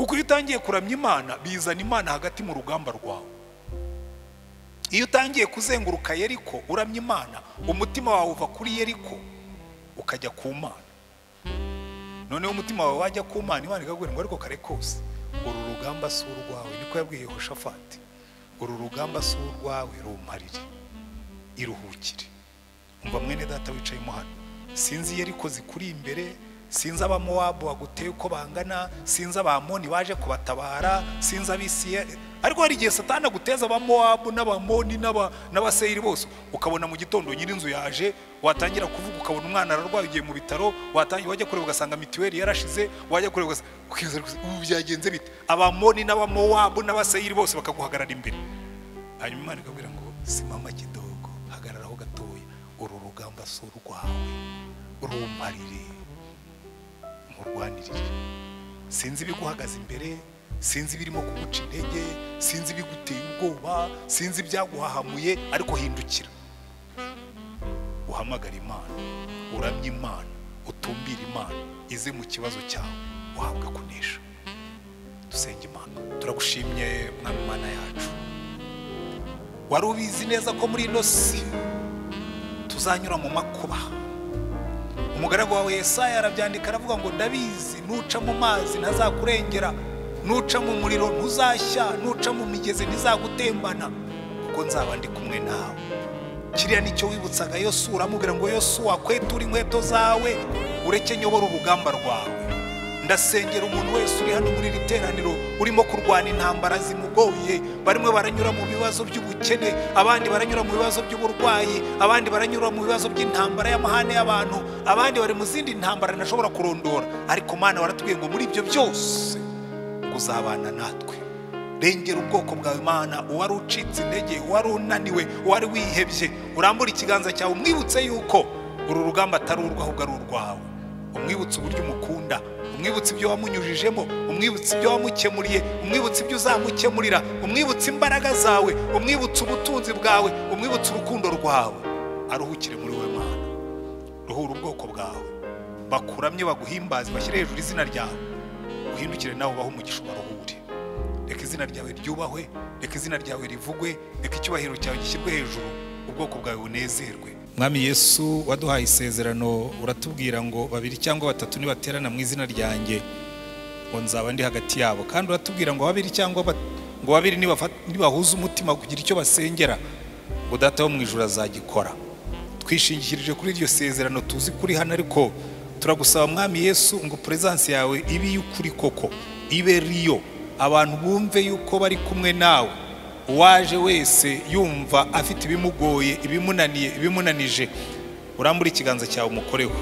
kuko iyo utangiye kuramya Imana bizana Imana hagati mu rugamba rwawe. Iyo utangiye kuzenguruka Yeriko uramya Imana, umutima wawe uva kuri Yeriko ukajya ku Mana. Noneho umutima wawe wajya ku Mana, Imana ikakubwira ngo ariko kare kose uru rugamba si urwawe. Niko yabwiye Yehoshafati, uru rugamba si urwawe, rumparire, iruhukire. Umva mwene data wicayemo hano, sinzi Yeriko zikuri imbere, sinzi abamowabu waguteye uko bangana, sinzi abamoni baje kubatabara, sinzi abisiye, ariko hari igihe Satani aguteza abamowabu n'abamoni n'abaseyiri bose, ukabona mu gitondo nyirinzu yaje, watangira kuvuga ukabona umwana ararwaye ugiye mu bitaro, watangiye wajya kureba ugasanga mitiweli yarashize, wajya kureba ubu byagenze bite. Abamoni n'abamowabu n'abaseyiri bose bakaguhagarara imbere. Hanyuma Imana ikabwira ngo simama kidogo, hagararaho gatoya, uru rugamba si urwawe, rumparire, murwanirire. Sinzi ibiguhagaze imbere, sinzi ibirimo kuguca intege, sinzi ibiguteye ubwoba, sinzi ibyaguhahamuye, ariko hindukira uhamagara Imana, uramye Imana, utumbira Imana, ize mu kibazo cyawe uhabwa kunesha. Dusenge Imana. Turagushimye Mwami Imana yacu, wari ubizi neza ko muri ino si tuzanyura mu makuba. Umugaragu wawe Yesaya arabyandika aravuga ngo ndabizi nuca mu mazi ntazakurengera, nuca mu muriro ntuzashya, nuca mu migezi ntizagutembana, kuko nzaba ndi kumwe nawe. Kiriya nicyo wibutsaga Yesu, uramubwira ngo Yesu wakwetura inkweto zawe ureke nyobora urugamba rwawe. Ndasengera umuntu wese uri hano muri riteraniro urimo kurwana intambara zimugoye, barimwe baranyura mu bibazo by'ubukene, abandi baranyura mu bibazo by'uburwayi, abandi baranyura mu bibazo by'intambara y'amahane y'abantu, abandi bari mu zindi ntambara ntashobora kurondora. Ariko Mana waratubwiye ngo muri ibyo byose uzabana natwe. Rengera ubwoko bwawe Mana, uwari ucitse intege, uwari unaniwe, uwari wihebye, urambura ikiganza cyawe umwibutse yuko uru rugamba atari urwaho ahubwo ari urwawe. Umwibutse uburyo umukunda, umwibutse ibyo wamunyujijemo, umwibutse ibyo wamukemuriye, umwibutse ibyo uzamukemurira, umwibutse imbaraga zawe, umwibutse ubutunzi bwawe, umwibutse urukundo rwawe. Aruhukire muri we Mana, ruhura ubwoko bwawe, bakuramye baguhimbaze, bashyire hejuru izina ryawe, uhindukire nawe ubaho umugisha ubaruhure. Reka izina ryawe ryubahwe, reka izina ryawe rivugwe, reka icyubahiro cyawe gishyirwe hejuru, ubwoko bwawe bunezerwe. Mwami Yesu waduhaye isezerano, uratubwira ngo babiri cyangwa batatu nibaterana mu izina ryanjye ngo nzaba ndi hagati yabo, kandi uratubwira ngo babiri cyangwa ngo babiri nibahuza umutima kugira icyo basengera ngo Data wo mu ijuru azagikora. Twishingikirije kuri iryo sezerano, tuzi kuri hano, ariko turagusaba Mwami Yesu ngo presence yawe ibi y'ukuri koko, ibe riyo, abantu bumve yuko bari kumwe nawe. Uwaje wese yumva afite ibimugoye, ibimunaniye, ibimunanije, urambura ikiganza cyawe umukoreho.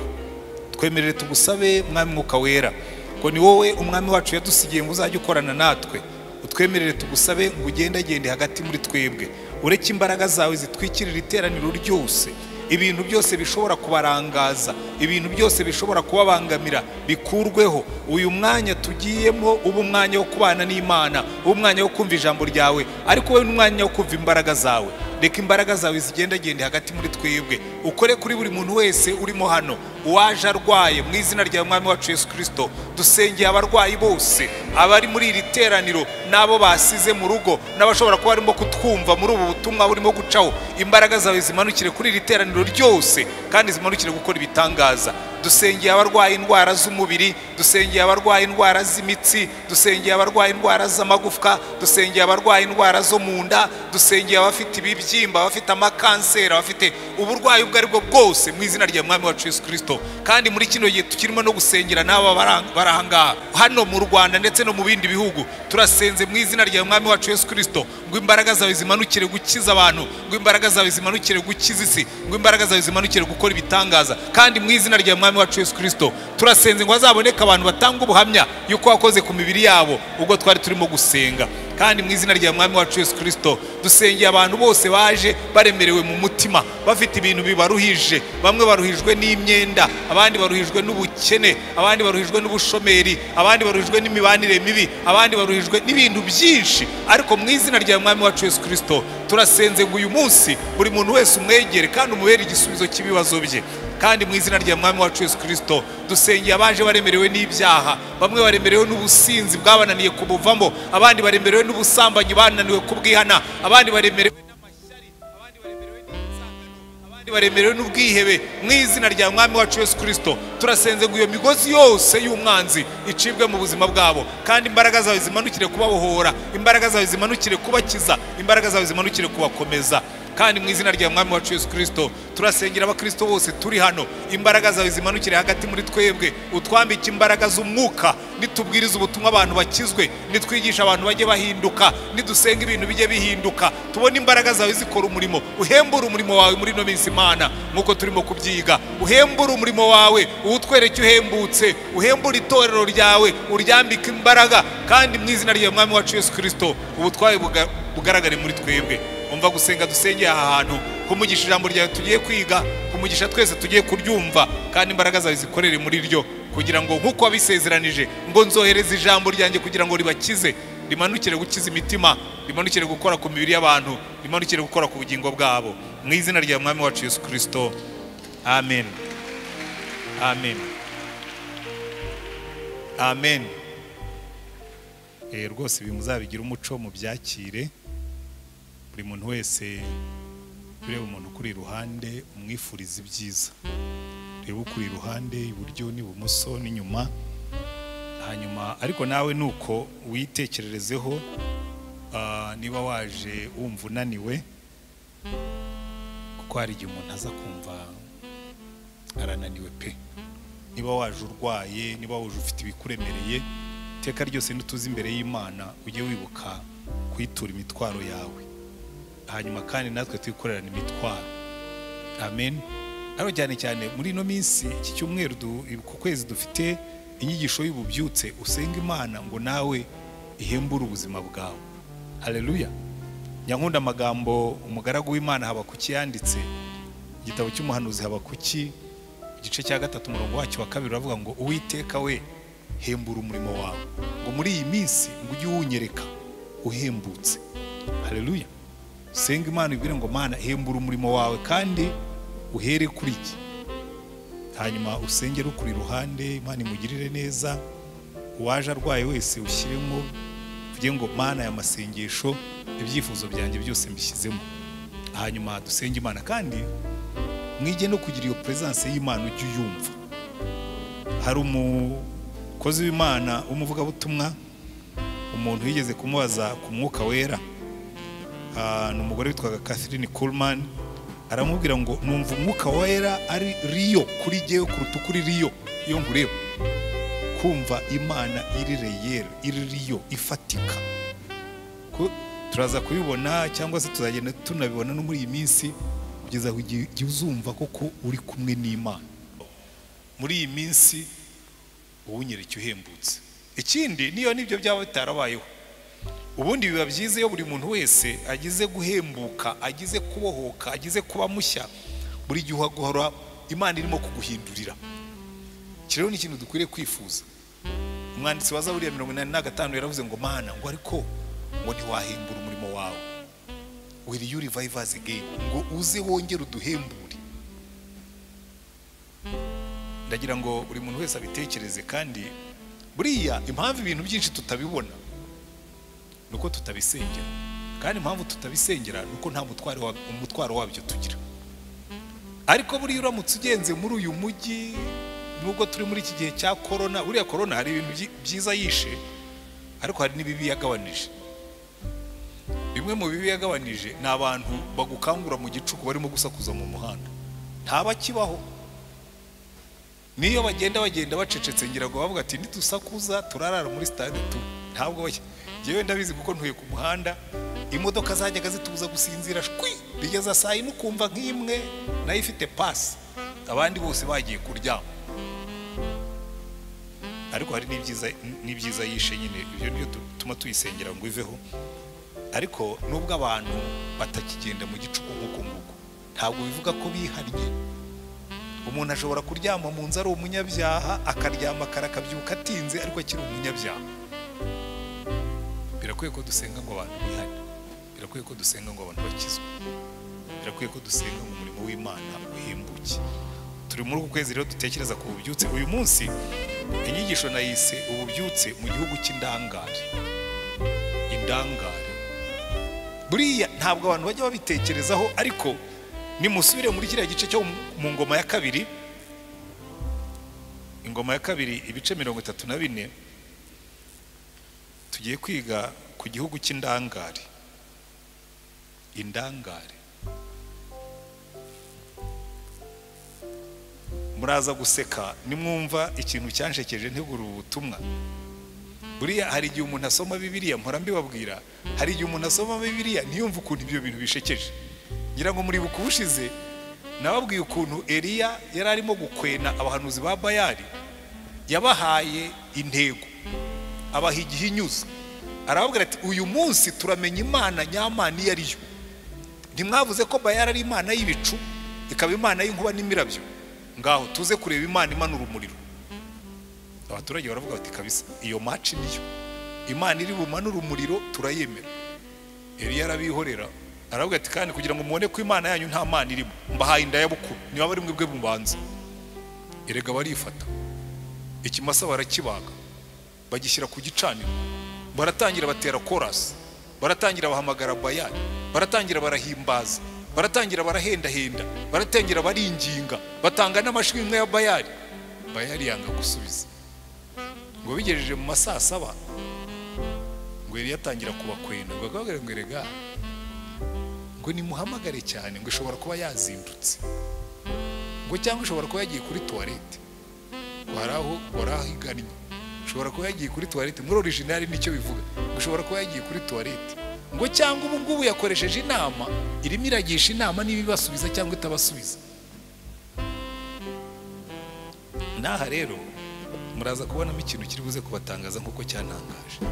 Twemerere tugusabe Mwami Mwuka Wera ngo ni wowe umwami wacu yadusigiye ngo uzajye ukorana natwe. Utwemerere tugusabe ngo ugendagende hagati muri twebwe, ureke imbaraga zawe zitwikirira iteraniro ryose, ibintu byose bishobora kubarangaza, ibintu byose bishobora kubabangamira bikurweho. Uyu mwanya tugiyemo ubu mwanya wo kubana n'Imana, ubu mwanya wo kumva ijambo ryawe, ariko wowe n'umwanya wo kumva imbaraga zawe. Reka imbaraga zawe zigendagende hagati muri twebwe, ukore kuri buri muntu wese urimo hano, uwaje arwaye mu izina rya Mwami wacu Yesu Kristo. Dusengeye abarwayi bose, abari muri iri teraniro, nabo basize mu rugo, n'abashobora kuba barimo kutwumva muri ubu butumwa burimo gucaho. Imbaraga zawe zimanukire kuri iri teraniro ryose, kandi zimanukire gukora ibitangaza. Dusengeye abarwaye indwara z'umubiri, dusengeye abarwaye indwara z'imitsi, dusengeye abarwaye indwara z'amagufwa, dusengeye abarwaye indwara zo mu nda, dusengeye abafite ibibyimba, abafite amakanseri, abafite uburwayi ubwo ari bwo bwose mu izina rya Mwami wacu Yesu Kristo. Kandi muri kino gihe tukirimo no gusengera n'aba barahangaha hano mu Rwanda ndetse no mu bindi bihugu, turasenze mu izina rya Mwami wacu Yesu Kristo ngo imbaraga zawe zimanukire gukiza abantu, ngo imbaraga zawe zimanukire gukiza isi, ngo imbaraga zawe zimanukire gukora ibitangaza. Kandi mu izina rya Mwami wacu Yesu Kristo turasenze ngo hazaboneka abantu batanga ubuhamya yuko wakoze ku mibiri yabo ubwo twari turimo gusenga. Kandi mu izina rya Mwami wacu Yesu Kristo dusengeye abantu bose baje baremerewe mu mutima, bafite ibintu bibaruhije. Bamwe baruhijwe n'imyenda, abandi baruhijwe n'ubukene, abandi baruhijwe n'ubushomeri, abandi baruhijwe n'imibanire mibi, abandi baruhijwe n'ibintu byinshi. Ariko mu izina rya Mwami wacu Yesu Kristo turasenze ngo uyu munsi buri muntu wese umwegere kandi umubere igisubizo cy'ibibazo bye. kandi mu izina rya mwami wacu Yesu Kristo dusengeye abaje baremerewe n'ibyaha, bamwe baremerewe n'ubusinzi bwabananiye kubuvamo, abandi baremerewe n'ubusambanyi bananiwe kubwihana, abandi baremerewe n'amashyari, abandi baremerewe n'inzangano, abandi baremerewe n'ubwihebe. Mu izina rya mwami wacu Yesu Kristo turasenze ngo iyo migozi yose y'umwanzi icibwe mu buzima bwabo, kandi imbaraga zawe zimanukire kubabohora, imbaraga zawe zimanukire kubakiza, imbaraga zawe zimanukire kubakomeza. Kandi mu izina rya mwami wacu Yesu Kristo turasengera abakristo bose turi hano, imbaraga zawe zimanukire hagati muri twebwe, utwambike imbaraga z'umwuka, nitubwiriza ubutumwa abantu bakizwe, nitwigisha abantu bajye bahinduka, nidusenga ibintu bijye bihinduka, tubone imbaraga zawe zikora umurimo. Uhembura umurimo wawe muri no minsi Imana nkuko turimo kubyiga, uhembura umurimo wawe, uwutwereke uhembutse, uhembura itorero ryawe, uryambike imbaraga, kandi mu izina rya mwami wacu Yesu Kristo ubutwaye bugaragare muri twebwe. Umva gusenga dusengeye aha hantu, kumugisha ijambo ryawe tugiye kwiga, kumugisha twese tugiye kuryumva, kandi imbaraga zawe zikorere muri ryo, kugira ngo nkuko wabisezeranije ngo nzohereze ijambo ryanjye kugira ngo ribakize, rimanukire gukiza imitima, rimanukire gukora ku mibiri y'abantu, rimanukire gukora ku bugingo bwabo. Mu izina rya mwami wacu Yesu Kristo, amen, amen, amen. Rwose bimuzabigira umuco mu byakire. Buri muntu wese ureba umuntu kuri iruhande umwifuriza ibyiza, reba ukuri iruhande iburyo n'ibumoso n'inyuma, hanyuma ariko nawe nuko witekererezeho. Niba waje wumva unaniwe, kuko hari igihe umuntu aza kumva arananiwe pe. Niba waje urwaye, niba waje ufite ibikuremereye, iteka ryose nituze imbere y'Imana ujye wibuka kwitura imitwaro yawe, hanyuma kandi natwe twikorerana imitwaro. Amen. Ariko cyane cyane muri ino minsi iki cyumweru ku kwezi dufite inyigisho y'ububyutse, usenga Imana ngo nawe ihembure ubuzima bwawe. Haleluya. Nyankunda amagambo umugaragu w'Imana Habakuki yanditse, igitabo cy'umuhanuzi Habakuki igice cya 3 umurongo wacyo wa 2 uravuga ngo Uwiteka we hembura umurimo wawe, ngo muri iyi minsi ngo ujye uwunyereka uhembutse. Haleluya. Senga Imana ibwire ngo Mana hembura umurimo wawe kandi uhere kuri iki, hanyuma usengere ukuri iruhande, Imana imugirire neza. Uwaje arwaye wese ushyiremo, kugira ngo Mana ya masengesho ibyifuzo byanjye byose mbishyizemo, hanyuma dusenge Imana. Kandi mwige no kugira iyo presence y'Imana ujye uyumva. Hari umukozi w'Imana w'umuvugabutumwa, umuntu yigeze kumubaza ku mwuka wera, n'umugore witwaga Catherine Kuhlman, aramubwira ngo numva umwuka wera ari riyo kuri jewe kuruta kuri riyo iyo nkureba, kumva Imana iri reyere, iri riyo ifatika. Ko turaza kubibona cyangwa se tuzagenda tunabibona no muri iyi minsi, kugeza aho igihe uzumva koko uri kumwe n'Imana. Muri iyi minsi uwunyereke uhembutse. Ikindi niyo nibyo byaba bitarabayeho, ubundi biba byiza iyo buri muntu wese agize guhembuka, agize kubohoka, agize kuba mushya, buri gihe uhagora Imana irimo kuguhindurira. Kirero ni ikintu dukwiriye kwifuza. Umwanditsi wa Zaburi ya 85 yaravuze ngo Mana ngo ariko ngo ntiwahembura umurimo wawe, will you revive us again, ngo uze wongere uduhembure. Ndagira ngo buri muntu wese abitekereze, kandi buriya impamvu ibintu byinshi tutabibona nuko tutabisengera, kandi impamvu tutabisengera nuko nta umutwaro wabyo tugira. Ariko buriya uramutse ugenze muri uyu mujyi, nubwo turi muri iki gihe cya corona, buriya corona hari ibintu byiza yishe, ariko hari n'ibibi yagabanije. Bimwe mu bibi yagabanije ni abantu bagukangura mu gicuku barimo gusakuza mu muhanda, ntabakibaho. Niyo bagenda bacecetse, ngira ngo bavuga ati nitusakuza turarara muri stade tu, ntabwo yewe ndabizi kuko ntuye ku muhanda, imodoka zajyaga zitubuza gusinzira shwi, bigeza saa 1 ukumva nk'imwe nayo ifite pass, abandi bose bagiye kuryama. Ariko hari n'ibyiza yishe nyine, ibyo niyo tuma tuyisengera ngo iveho. Ariko nubwo abantu batakigenda mu gicuku nk'uko nguko, ntabwo bivuga ko bihannye. Umuntu ashobora kuryama mu nzu ari umunyabyaha, akaryama karakabyuka atinze ariko akiri umunyabyaha. Birakwiye ko dusenga ngo abantu bihane, birakwiye ko dusenga ngo abantu bakizwe, birakwiye ko dusenga ngo umurimo w'Imana uhembuke. turi muri uku kwezi rero dutekereza ku bubyutse. Uyu munsi inyigisho nayise ububyutse mu gihugu cy'indangare. Indangare buriya ntabwo abantu bajya babitekerezaho, ariko nimusubire muri kiriya gice cyo mu ngoma ya kabiri, ingoma ya kabiri ibice 34, tugiye kwiga ku gihugu cy'indangare. Indangare muraza guseka nimwumva ikintu cyanshekeje ntegura ubutumwa. Buriya hari igihe umuntu asoma Bibiliya, mpora mbibabwira, hari igihe umuntu asoma Bibiliya ntiyumva ukuntu ibyo bintu bishekeje. Ngira ngo muri bukubushize nababwiye ukuntu Eliya yari arimo gukwena abahanuzi ba Bayali, yabahaye intego, abaha igihinyuza, arababwira ati uyu munsi turamenya Imana nyamana iyo ariyo. Ntimwavuze ko Bayali ari imana y'ibicu, ikaba imana y'inkuba n'imirabyo, ngaho tuze kureba Imana imanura umuriro. Abaturage baravuga bati kabisa iyo match niyo Imana iri bumanura umuriro turayemera. Eliya arabihorera, aravuga ati kandi kugira ngo mubone ko Imana yanyu nta mana irimo, mbahaye inda ya bukuru, niba bari mwebwe mubanza. Erega barifata, ikimasa barakibaga bagishyira ku gicaniro, baratangira batera chorus, baratangira bahamagara Bayali, baratangira barahimbaza, baratangira barahendahenda, baratangira baringinga, batanga n'amashwi imwe ya Bayali. Bayali yanga gusubiza. Ngo bigejeje mu masaa 7 ngo Eliya atangira kubakwena, ngo akababwira ngo erega ngo nimuhamagare cyane, ngo ishobora kuba yazindutse, ngo cyangwa ishobora kuba yagiye kuri toilette, ngo haraho igannye, ishobora kuba yagiye kuri toilette. Muri original nicyo bivuga, ngo ishobora kuba yagiye kuri toilette, ngo cyangwa ubu ngubu yakoresheje inama, irimo iragisha inama niba ibasubiza cyangwa itabasubiza. Naha rero muraza kubonamo ikintu kiri buze kubatangaza nk'uko cyantangaje.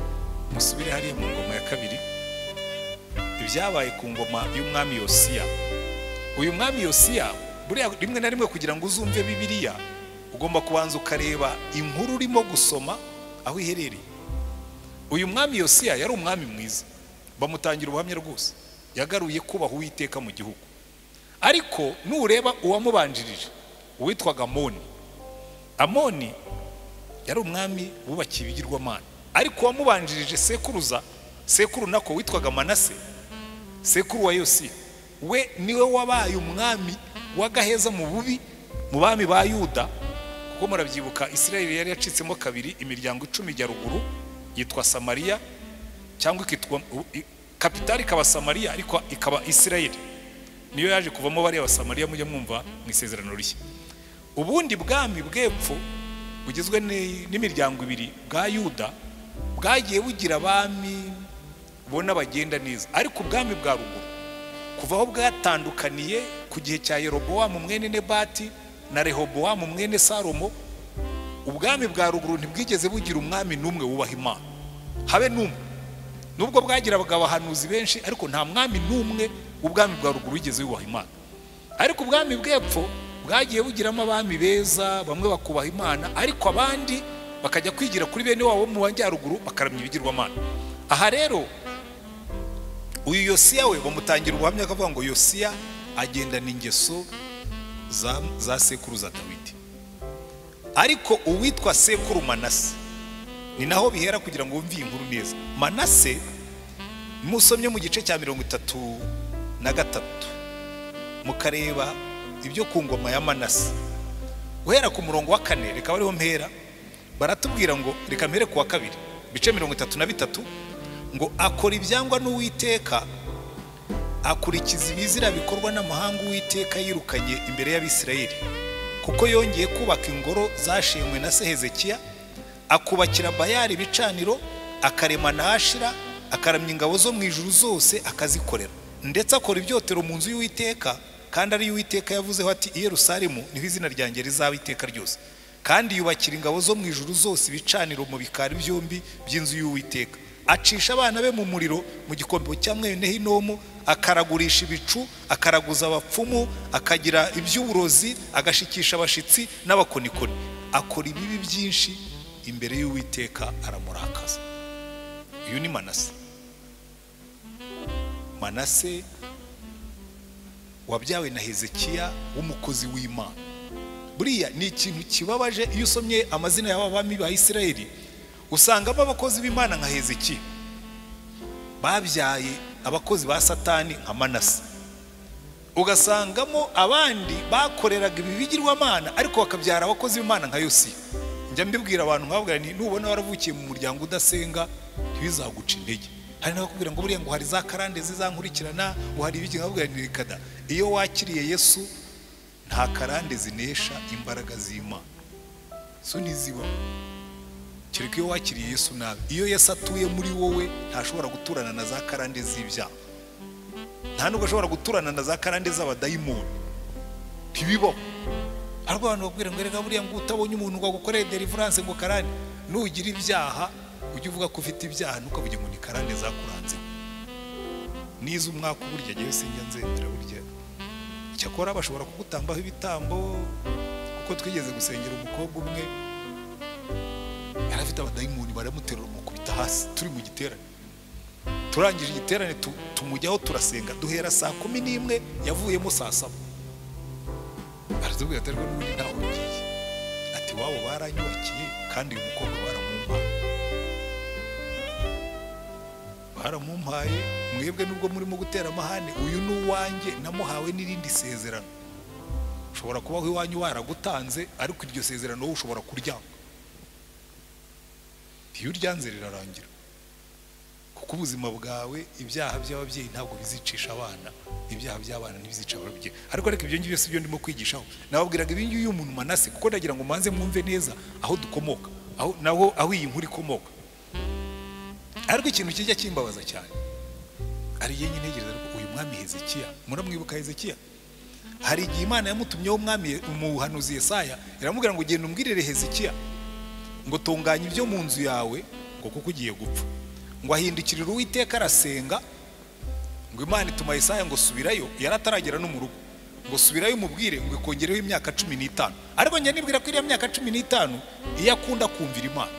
Musubire hariya mu ngoma ya kabiri, ibyabaye ku ngoma y'umwami Yosiya. Uyu mwami Yosiya buriya rimwe na rimwe kugira ngo uzumve Bibiliya ugomba kubanza ukareba inkuru urimo gusoma aho iherereye. Uyu mwami Yosiya yari umwami mwiza, bamutangira ubuhamya rwose, yagaruye kubaho Uwiteka mu gihugu. Ariko nureba uwamubanjirije uwitwaga Amoni yari umwami wubakiye ibigirwamana. Ariko wamubanjirije sekuru nako witwaga Manase, sekuru wa Yosiya, we niwe wabaye umwami wagaheza mu bubi mu bami ba Yuda. Kuko murabyibuka Isirayeli yari yacitsemo kabiri, imiryango 10 ya ruguru yitwa Samariya, cyangwa ikitwa kapitali ikaba Samariya ariko ikaba Isirayeli. Niyo yaje kuvamo bari abasamariya, mujye mwumva mu isezerano rishya. Ubundi bwami bwepfo bugizwe n'imiryango 2 bwa Yuda bwagiye bugira abami bona bagenda neza. Ariko ubwami bwa ruguru kuva aho bwatandukaniye ku gihe cya Yeroboamu mwene Nebati na Rehoboamu mwene Salomo, ubwami bwa ruguru ntibwigeze bugira umwami numwe wubaha Imana, habe numwe. Nubwo bwagira abahanuzi benshi, ariko nta mwami numwe ubwami bwa ruguru wigeze wubaha Imana. Ariko ubwami bwepfo bwagiye bugiramo abami beza, bamwe bakubaha Imana, ariko abandi bakajya kwigira kuri bene wabo mu banjyaruguru bakaramya ibigirwamana. Aha rero uyu Yosiya we bamutangira ubuhamya akavuga ngo Yosiya agendana ingeso za sekuru za Dawidi. Ariko uwitwa sekuru Manase ni naho bihera kugira ngo wumve inkuru neza. Manase musomye mu gice cya 33 mukareba ibyo ku ngoma ya Manase uhera ku murongo wa 4, reka bariho mpera. Baratubwira ngo reka mpere ku wa 2 bice 33 ngo akora ibyangwa n'Uwiteka, akurikiza ibizira bikorwa n'amahanga Uwiteka yirukanye imbere y'Abisirayeli, kuko yongeye kubaka ingoro zashenywe na Hezekiya, akubakira Bayali ibicaniro, akarema na Ashira, akaramya ingabo zo mu ijuru zose akazikorera. Ndetse akora ibyotero mu nzu y'Uwiteka, kandi ari Uwiteka yavuzeho ati i Yerusalemu niho izina ryanjye rizaba iteka ryose. Kandi yubakira ingabo zo mu ijuru zose ibicaniro mu bikari byombi by'inzu y'Uwiteka. Acisha abana be mu muriro mu gikombe cya mwene Hinomu, akaragurisha ibicu, akaraguza abapfumu, akagira iby'uburozi, agashikisha abashitsi n'abakonikoni. Akora ibibi byinshi imbere y'Uwiteka, aramurakaza. Uyu ni Manase wabyawe na Hezekiya w'umukozi w'Imana. buriya ni ikintu kibabaje iyo usomye amazina y'abami ba Isirayeli usangamo abakozi b'Imana nka Hezekiya babyaye abakozi ba Satani nka Manase, ugasangamo abandi bakoreraga ibigirwamana ariko bakabyara abakozi b'Imana nka Yosiya. Njya mbibwira abantu nkababwira ni nubona waravukiye mu muryango udasenga ntibizaguca intege. Hari n'abakubwira ngo buriya ngo hari za karande zizankurikirana, ngo hari ibiki, nkababwira ni rekada, iyo wakiriye Yesu nta karande zinesha imbaraga z'Imana, so ntiziba. Kereka iyo wakiriye Yesu nawe, iyo Yesu atuye muri wowe ntashobora guturana na za karande z'ibyaha, nta nubwo ashobora guturana na za karande z'abadayimoni, ntibibaho. Ariko abantu bakubwira ngo reka buriya ngo utabonye umuntu ngo agukoreye deliverance ngo karande, nugira ibyaha ujye uvuga ko ufite ibyaha ntukavuge ngo ni karande zakuranze. Niza umwaka uburya agiye sinjya nzendera burya cyakora bashobora kugutambaho ibitambo, kuko twigeze gusengera umukobwa umwe yarafite abadayimoni baramuterura mukubita hasi turi mu giterane. Turangije igiterane tumujyaho turasenga duhera saa 11 yavuyemo saa 7. Aratubwira ati rwo n'ubundi ntaho ngiye, ati wabo baranyubakiye kandi uyu mukobwa baramumpaye, mwebwe nubwo murimo gutera amahane uyu n'uwanjye namuhawe n'irindi sezerano. Ushobora kubaho iwanyu waragutanze ariko iryo sezerano wowe ushobora kuryanga, iyo uryanze rirarangira, kuko ubuzima bwawe ibyaha by'ababyeyi ntabwo bizicisha abana, ibyaha by'abana ntibizica ababyeyi. Ariko reka ibyo ngibyo sibyo ndimo kwigishaho, nababwiraga ibingi uyu muntu Manase kuko ndagira ngo manze mwumve neza aho dukomoka, aho iyi nkuru ikomoka. Ariko ikintu kijya kimbabaza cyane ari yenye ntegereza ariko uyu mwami Hezekiya, muramwibuka Hezekiya? Hari igihe Imana yamutumyeho umwami umuhanuzi Yesaya, iramubwira ngo genda umbwirire Hezekiya ngo tunganya ibyo mu nzu yawe ngo kuko ugiye gupfa. Ngo ahindukirira Uwiteka arasenga, ngo Imana ituma Yesaya ngo subirayo, yarataragera no mu rugo, ngo subirayo umubwire ngo ikongereho imyaka 15. Ariko njye nibwira ko iriya myaka 15 iyo akunda kumvira Imana,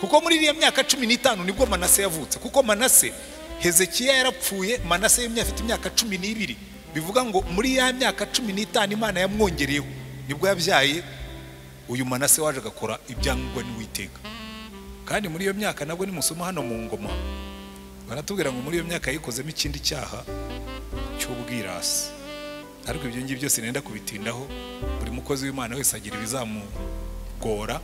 kuko muri iriya myaka 15 nibwo Manase yavutse. Kuko Manase, Hezekiya yarapfuye, Manase afite imyaka 12, bivuga ngo muri ya myaka 15 Imana yamwongereyeho nibwo yabyaye uyu Manase waje agakora ibyangwa n'Uwiteka. Kandi muri iyo myaka nabwo nimusoma hano mu ngoma baratubwira ngo muri iyo myaka yikozemo ikindi cyaha cy'ubwirasi. Ariko ibyo ngibyo byose nenda kubitindaho, buri mukozi w'Imana wese agira ibizamugora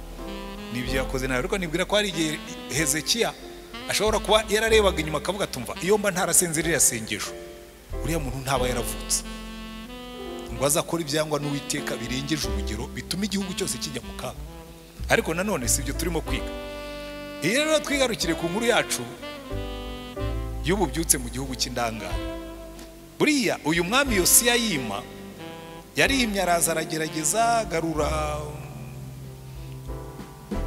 n'ibyo yakoze nawe. Ariko nibwira ko hari igihe Hezekiya ashobora kuba yararebaga inyuma akavuga tumva iyo mba ntarasenze ririya sengesho uriya muntu ntaba yaravutse, ngo azakora ibyangwa n'Uwiteka birengeje urugero bituma igihugu cyose kijya mu kaga. Ariko nanone si ibyo turimo kwiga. Iyo rero twigarukire ku nkuru yacu y'ububyutse mu gihugu cy'indangare, buriya uyu mwami Yosiya yima yarimye, araza aragerageza agarura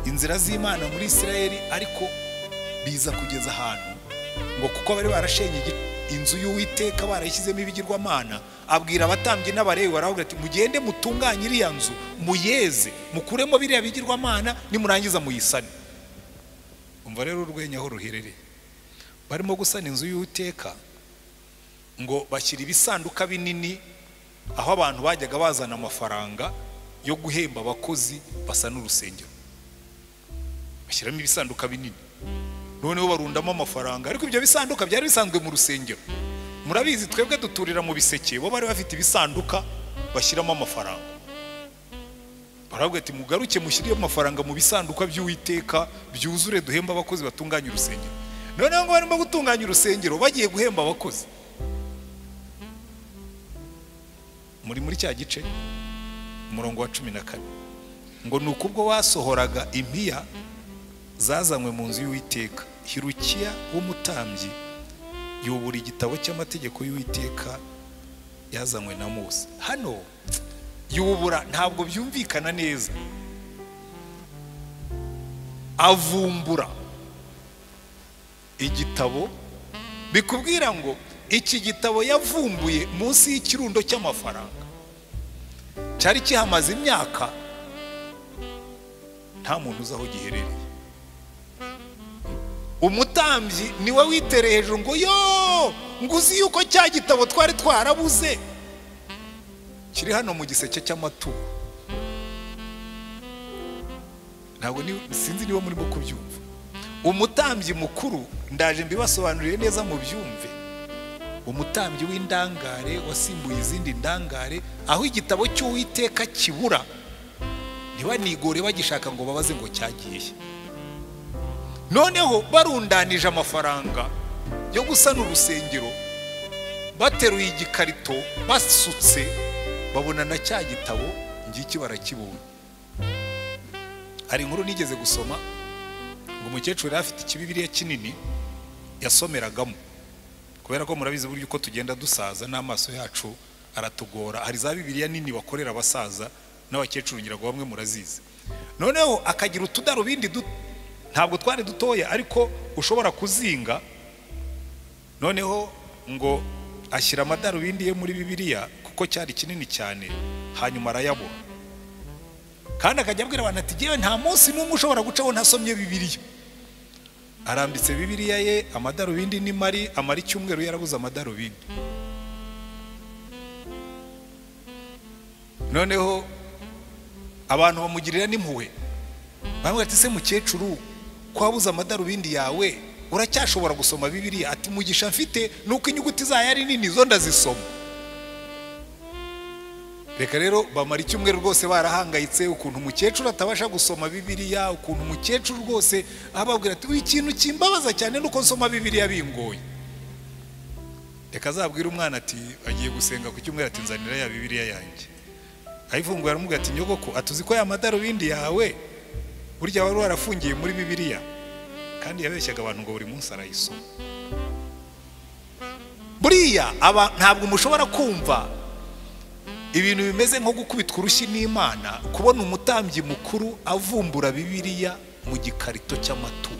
inzira z'Imana muri Isirayeli, ariko biza kugeza ahantu ngo kuko bari barashenye inzu y'Uwiteka barayishyizemo ibigirwamana, abwira abatambyi n'abarewi baravuga ati mugende mutunganye iriya nzu muyeze mukuremo biriya bigirwamana nimurangiza muyisane. Umva rero urwenya aho ruherereye, barimo gusana inzu y'Uwiteka ngo bashyira ibisanduka binini aho abantu bajyaga bazana amafaranga yo guhemba abakozi basana urusengero, bashyiramo ibisanduka binini, noneho barundamo amafaranga. Ariko ibyo bisanduka byari bisanzwe mu rusengero, murabizi twebwe duturira mu biseke, bo bari bafite ibisanduka bashyiramo amafaranga. Baravuga ati mugaruke mushyiriye amafaranga mu bisanduka by'Uwiteka byuzure duhemba abakozi batunganya urusengero. Noneho ngo barimo gutunganya urusengero bagiye guhemba abakozi, muri cya gice umurongo wa 14 ngo nuko ubwo basohoraga impiya zazanywe mu nzu y'Uwiteka, Hirukiya w'umutambyi yubura igitabo cy'amategeko y'Uwiteka yazanywe na Mose. Hano yubura ntabwo byumvikana neza, avumbura igitabo, bikubwira ngo iki gitabo yavumbuye munsi y'ikirundo cy'amafaranga cyari kihamaze imyaka, nta muntu uzi aho giherereye. Umutambyi niwe witereye hejuru ngo yo nguzi yuko cya gitabo twari twarabuze kiri hano mu giseke cy'amaturo. ntabwo sinzi niba murimo kubyumva. Umutambyi mukuru ndaje mbibasobanurire neza mu byumve. Umutambyi w'indangare wasimbuye izindi ndangare, aho igitabo cy'Uwiteka kibura ntibanigore bagishaka ngo babaze ngo cyagiye. Noneho barundanije amafaranga yo gusana urusengero, bateruye igikarito basutse, babona na cya gitabo ngiki barakibona. Hari inkuru nigeze gusoma ngo umukecuru yari afite ikibibiriya kinini yasomeragamo, kubera ko murabizi buryo uko tugenda dusaza n'amaso yacu aratugora. Hari za bibiriya nini bakorera abasaza n'abakecuru, ngira ngo bamwe murazizi. Noneho akagira utudarubindi ntabwo twari dutoya ariko ushobora kuzinga. Noneho ngo ashyira amadarubindi ye muri bibiriya kuko cyari kinini cyane, hanyuma arayabura. Kandi akajya abwira abantu ati jewe nta munsi n'umwe ushobora gucaho ntasomye bibiriya. Arambitse bibiriya ye, amadarubindi ni mari, amara icyumweru yarabuze amadarubindi. Noneho abantu bamugirira n'impuhwe, bamwe ati se mukecuru ko wabuze amadarubindi yawe uracyashobora gusoma bibiriya? Ati mugisha mfite nuko inyuguti zayo ari nini zo ndazisoma. Reka rero bamara icyumweru rwose barahangayitse ukuntu umukecuru atabasha gusoma bibiriya, ukuntu umukecuru rwose ababwira ati ikintu kimbabaza cyane nuko nsoma bibiriya bingoye. Reka azabwira umwana ati agiye gusenga ku cyumweru, ati nzanira ya bibiriya yanjye. Ayifunguye aramubwira ati nyogoko, atuzi ko ya madarubindi yawe burya wari warafungiye muri bibiriya? Kandi yabeshyaga abantu ngo buri munsi arayisoma. Buriya ntabwo mushobora kumva ibintu bimeze nko gukubitwa urushyi n'Imana, kubona umutambyi mukuru avumbura bibiriya mu gikarito cy'amaturo.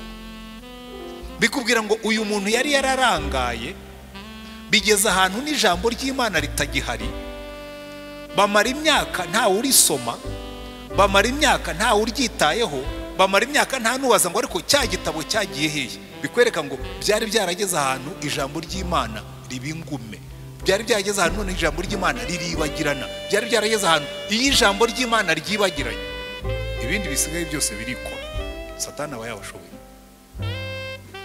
Bikubwira ngo uyu muntu yari yararangaye, bigeze ahantu n'ijambo ry'Imana ritagihari. Bamara imyaka ntawe urisoma, bamara imyaka ntawe uryitayeho, bamara imyaka nta nubaza ngo ariko cya gitabo cyagiye hehe. Bikwereka ngo byari byarageze ahantu ijambo ry'Imana ribingume, byari byarageze ahantu none ijambo ry'Imana riribagirana, byari byarageze ahantu iyo ijambo ry'Imana ryibagiranye ibindi bisigaye byose birikora. Satani aba yabashoboye.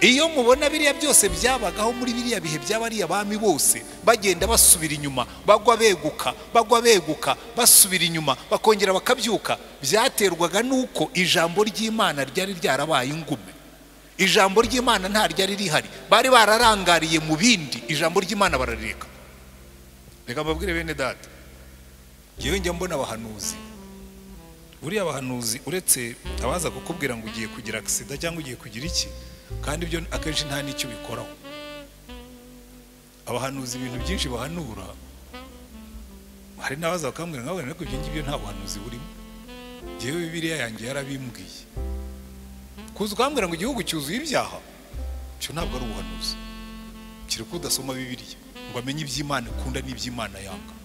Iyo mubona biriya byose byabagaho muri biriya bihe by'abariya bami bose bagenda basubira inyuma, bagwa beguka basubira inyuma bakongera bakabyuka, byaterwaga nuko ijambo ry'Imana ryari ryarabaye ingume. Ijambo ry'Imana nta ryari rihari, bari bararangariye mu bindi, ijambo ry'Imana bararireka. Reka mbabwire bene data, yewe njya mbona abahanuzi, buriya abahanuzi uretse abaza kukubwira ngo ugiye kugira accident cyangwa ugiye kugira iki, kandi ibyo akenshi nta n'icyo bikoraho. Abahanuzi ibintu byinshi bahanura, hari n'abaza bakambwira ngo ariko ibyo ngibyo nta buhanuzi burimo. Jewe bibiriya yanjye yarabimbwiye. Kuza ukambwira ngo igihugu cyuzuye ibyaha, cyo ntabwo ari ubuhanuzi. Kiri kudasoma bibiriya ngo amenye iby'Imana ikunda n'iby'Imana yanga.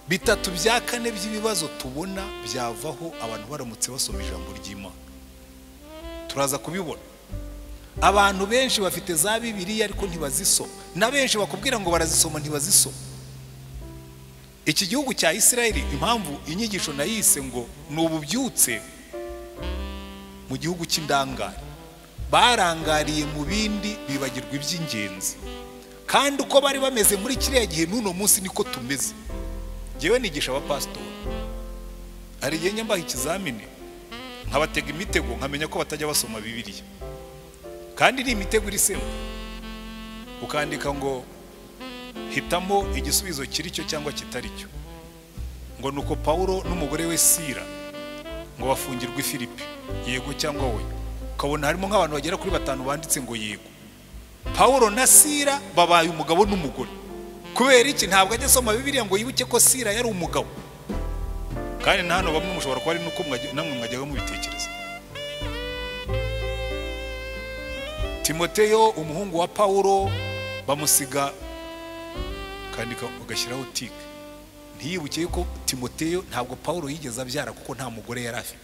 Bitatu bya kane by'ibibazo tubona byavaho abantu baramutse basoma ijambo ry'Imana. Turaza kubibona. Abantu benshi bafite za bibiriya ariko ntibazisoma, na benshi bakubwira ngo barazisoma ntibazisoma. Iki gihugu cya Isirayeli, impamvu inyigisho nayise ngo nububyutse mu gihugu cy'indangare, barangariye mu bindi bibagirwa iby'ingenzi. Kandi uko bari bameze muri kiriya gihe n'uno munsi niko tumeze. Jewe nigisha abapasitori, hari igihe njya mbaha ikizamini nkabatega imitego nkamenya ko batajya basoma bibiriya, kandi ni imitego iri sema. Ukandika ngo hitamo igisubizo kiri cyo cyangwa kitari cyo, ngo nuko Paulo n'umugore we Sira ngo bafungirwe i Filipi, yego cyangwa oya. Ukabona harimo nk'abantu bagera kuri 5 banditse ngo yego. Paulo na Sira babaye umugabo n'umugore. Kubera iki? Ntabwo ajya asoma bibiriya ngo yibuke ko Sira yari umugabo. Kandi na hano bamwe mushobora kuba ari nuko namwe mwajyaga mu bitekerezo. Timoteyo umuhungu wa Paulo bamusiga, kandi ugashyiraho tike, ntiyibuke ko Timoteyo ntabwo Paulo yigeze abyara kuko nta mugore yari afite.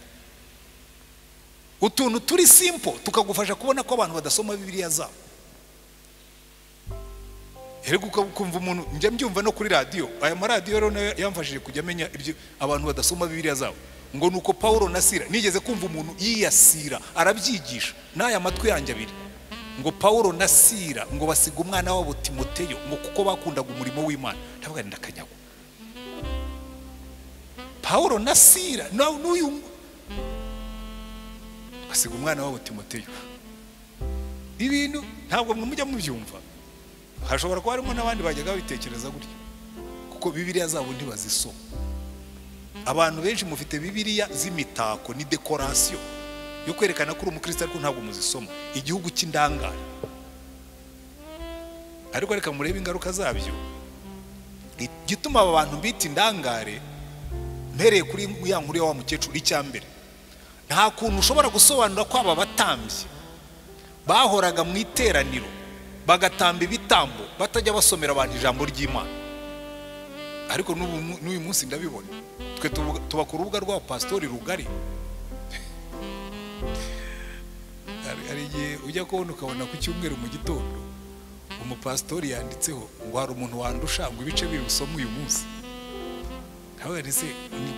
Utuntu turi simple tukagufasha kubona ko abantu badasoma bibiriya zabo. Erego ukumva umuntu, njya mbyumva no kuri radio, aya maradiyo rero yamfashije kujya amenya ibyo abantu badasoma bibiriya zabo. ngo nuko Paulo na Sila, nigeze kumva umuntu yiyasira arabyigisha n'aya matwi yanjye abiri, ngo Paulo na Sila ngo basiga umwana wabo Timoteyo ngo kuko bakundaga umurimo w'Imana. Ndavuga ndakanyagwa. Paulo na Sila n'uyu basiga umwana wabo Timoteyo. Ibintu ntabwo mujya mubyumva. Hashobora kuba harimo n'abandi bajyaga bitekereza gutyo, kuko Bibiliya zabo ntibazisoma. Abantu benshi mufite Bibiliya z'imitako ni decoration yo kwerekana ko uri umukristo, ariko ntabwo muzisoma. Igihugu cy'indangare. Ariko reka murebe ingaruka zabyo. Gituma aba bantu bita indangare, mpereye kuri ya nkuru wa mukecuru icyambere. Nta kuntu ushobora gusobanura ko aba batambyi bahoraga mu iteraniro bagatamba ibitambo batajya basomera abantu ijambo ry'Imana. Ariko n'uyu munsi ndabibona, twe tuba ku rubuga rwa pastori rugari. Hari igihe ujya kubona ukabona ku cyumweru mu gitondo umupastori yanditseho ngo hari umuntu wandusha ngo ibice biri busome uyu munsi. Nawe ese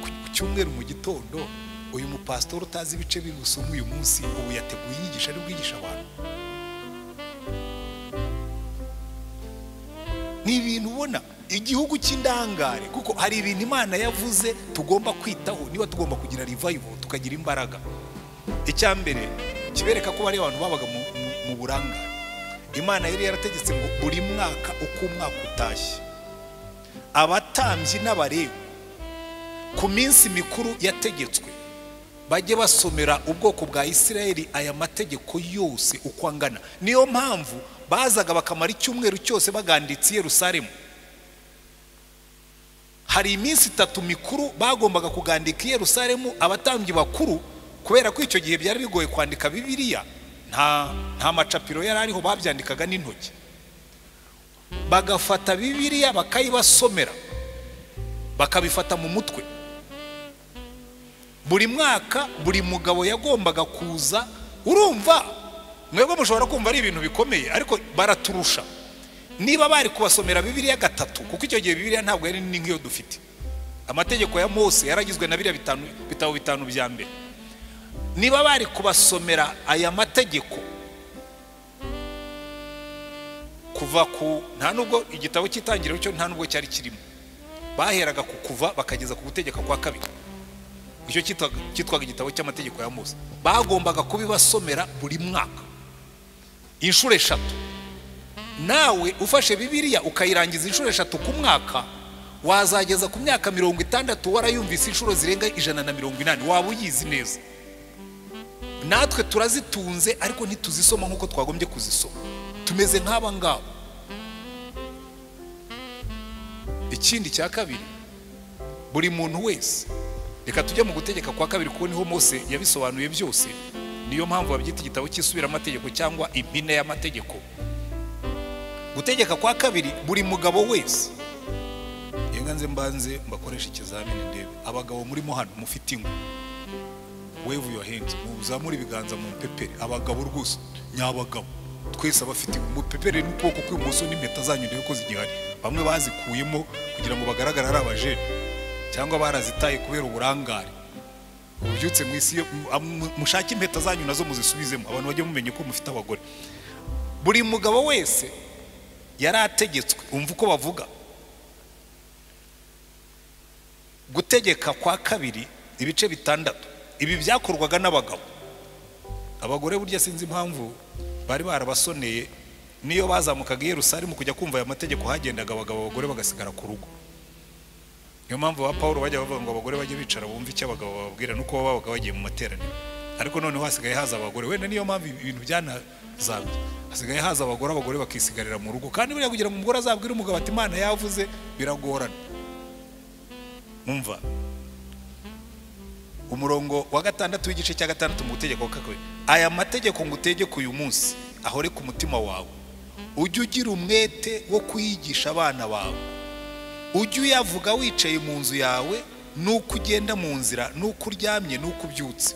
ku cyumweru mu gitondo uyu mupastori utazi ibice biri busome uyu munsi ubu yateguye inyigisho ari bwigisha abantu? Ni ibintu ubona igihugu cy'indangare, kuko hari ibintu Imana yavuze tugomba kwitaho niba tugomba kugira revival tukagira imbaraga. Icyambere kibereka ko bari abantu babaga mu burangare. Imana yari yarategetse ngo buri mwaka uko umwaka utashye abatambyi n'abarewi ku minsi mikuru yategetswe bajye basomera ubwoko bwa Isirayeli aya mategeko yose uko angana. Niyo mpamvu bazaga bakamara icyumweru cyose baganditse Yerusalemu. Hari iminsi 3 mikuru bagombaga kugandika Yerusalemu abatambyi bakuru, kubera ko icyo gihe byari bigoye kwandika Bibiliya, nta macapiro yari ariho, babyandikaga n'intoki. Bagafata Bibiliya bakayibasomera bakabifata mu mutwe. Buri mwaka buri mugabo yagombaga kuza. Urumva mwebwe mushobora kumva ari ibintu bikomeye, ariko baraturusha. Niba bari kubasomera Bibiliya 3, kuko icyo gihe Bibiliya ntabwo yari ni nk'iyo dufite. Amategeko ya Mose yaragizwe na bitabo 5 bya mbere. Niba bari kubasomera aya mategeko kuva ku, nta nubwo igitabo cy'itangiriro cyo nta nubwo cyari kirimo, baheraga ku kuva bakageza ku gutegeka kwa kabiri. Icyo cyitwaga igitabo cy'amategeko ya Mose. Bagombaga kubibasomera buri mwaka inshuro 3. Nawe ufashe Bibiliya ukayirangiza inshuro 3 ku mwaka, wazageza ku myaka 60 warayumvise inshuro zirenga 180. Waba uyizi neza. Natwe turazitunze ariko ntituzisoma nkuko twagombye kuzisoma. Tumeze nk'aba ngabo. Ikindi cya kabiri, buri muntu wese, reka tujya mu gutegeka kwa kabiri kuko niho Mose yabisobanuye byose. Niyo mpamvu babyita igitabo cy'isubira amategeko cyangwa impine y'amategeko. Gutegeka kwa kabiri, buri mugabo wese, yenganze mbanze mbakoresha ikizamini ndebe abagabo murimo hano mufite ingo, wave your hands, muzamura ibiganza mu pepere. Abagabo rwose nyabagabo twese abafite mu pepere n'ukuboko kw'imoso n'impeta zanyu ndebe ko zigihari. Bamwe bazikuyemo kugira ngo bagaragare ari abajene, cyangwa barazitaye kubera uburangare. Ubyutse mu isi mushake impeta zanyu nazo muzisubizemo, abantu bajye mumenye ko mufite abagore. Buri mugabo wese yarategetswe, umva uko bavuga, gutegeka kwa kabiri ibice 6. Ibi byakorwaga n'abagabo. Abagore burya sinzi impamvu bari barabasoneye. Niyo bazamukaga Yerusalemu kujya kumva aya mategeko, hagendaga abagabo, abagore bagasigara ku rugo. Niyo mpamvu ba Paulo bajya bavuga ngo abagore bajye bicara bumva icyo abagabo bababwira, nuko babaga bagiye mu materaniro. Ariko noneho hasigaye haza abagore. Wenda niyo mpamvu ibintu byanazambye. Hasigaye haza abagore bakisigarira mu rugo. Kandi buriya kugira ngo umugore azabwire umugabo ati Imana yavuze biragorana. Mumva umurongo wa 6 w'igice cya 6 mu gutegeka kwa kabiri. Aya mategeko ngutegeka uyu munsi ahore ku mutima wawe. Ujye ugira umwete wo kuyigisha abana bawe. Ujye uyavuga wicaye mu nzu yawe, nuko ugenda mu nzira, nuko uryamye, nuko ubyutse.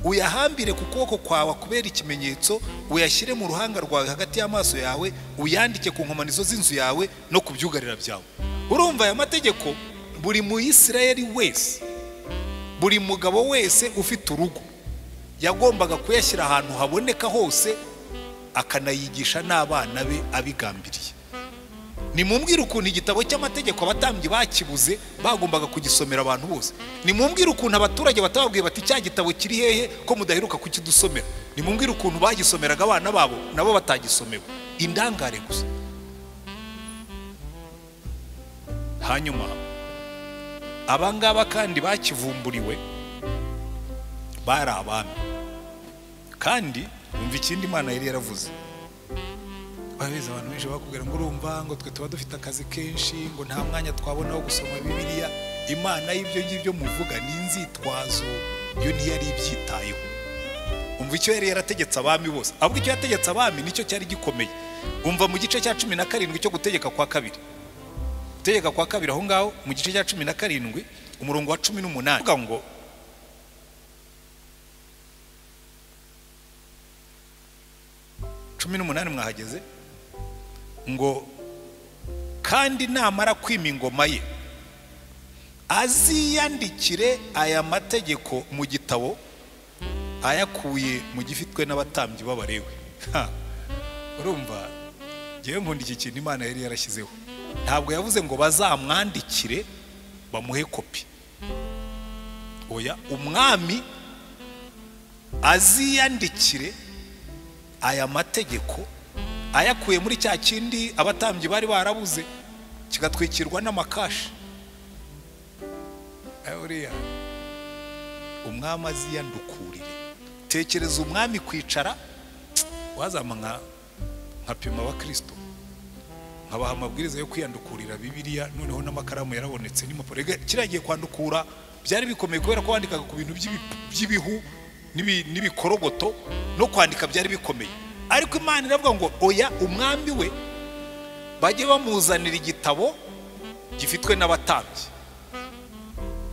Uyahambire ku kuboko kwawe kubera ikimenyetso, uyashyire mu ruhanga rwawe hagati y'amaso yawe, uyandike ku nkomanizo z'inzu yawe no ku byugarira byawe. Urumva aya mategeko buri mu Isirayeli wese buri mugabo wese ufite urugo yagombaga kuyashyira ahantu haboneka hose akanayigisha n'abana be abigambiriye. Nimumbwire ukuntu igitabo cy'amategeko abatambyi bakibuze bagombaga kugisomera abantu bose. Nimumbwire ukuntu abaturage batababwiye bati cya gitabo kiri hehe ko mudaheruka kukidusomera. Nimumbwire ukuntu bagisomeraga abana babo nabo batagisomewe. Indangare gusa. Hanyuma abangaba kandi bakivumburiwe bari abami. Kandi umva ikindi Imana yari yaravuze. Babeza abantu benshi bakubwira ngo urumva ngo twe tuba dufite akazi kenshi ngo nta mwanya twabona wo gusoma Bibiliya. Imana y'ibyo ngibyo muvuga ni inzitwazo, yo ntiyari ibyitayeho. Umva icyo yari yarategetse abami bose. Ahubwo icyo yategetse abami nicyo cyari gikomeye. Umva mu gice cya 17 cyo gutegeka kwa kabiri. Gutegeka kwa kabiri aho ngaho mu gice cya 17 umurongo wa 18 uvuga ngo mwahageze ngo kandi namara kwima ingoma ye aziyandikire aya mategeko mu gitabo ayakuye mu gifitwe n'abatambyi b'Abalewi. Urumva ngewe nkunda iki kintu Imana yari yarashyizeho. Ntabwo yavuze ngo bazamwandikire bamuhe kopi. Oya, umwami aziyandikire aya mategeko ayakuye muri cya kindi abatambyi bari barabuze kigatwikirwa n'amakashi. Uriya umwami aziyandukurire. Tekereza umwami kwicara wazama nka pima wa Kristo nkabaha amabwiriza yo kwiyandukurira Bibiliya, noneho n'amakaramu yarabonetse n'impapuro. Kiragiye kwandukura byari bikomeye kubera ko wandikaga ku bintu by'ibihu n'ibikorogoto, no kwandika byari bikomeye. Ariko Imana iravuga ngo oya, umwami we bajye bamuzanira igitabo gifitwe n'abatambyi,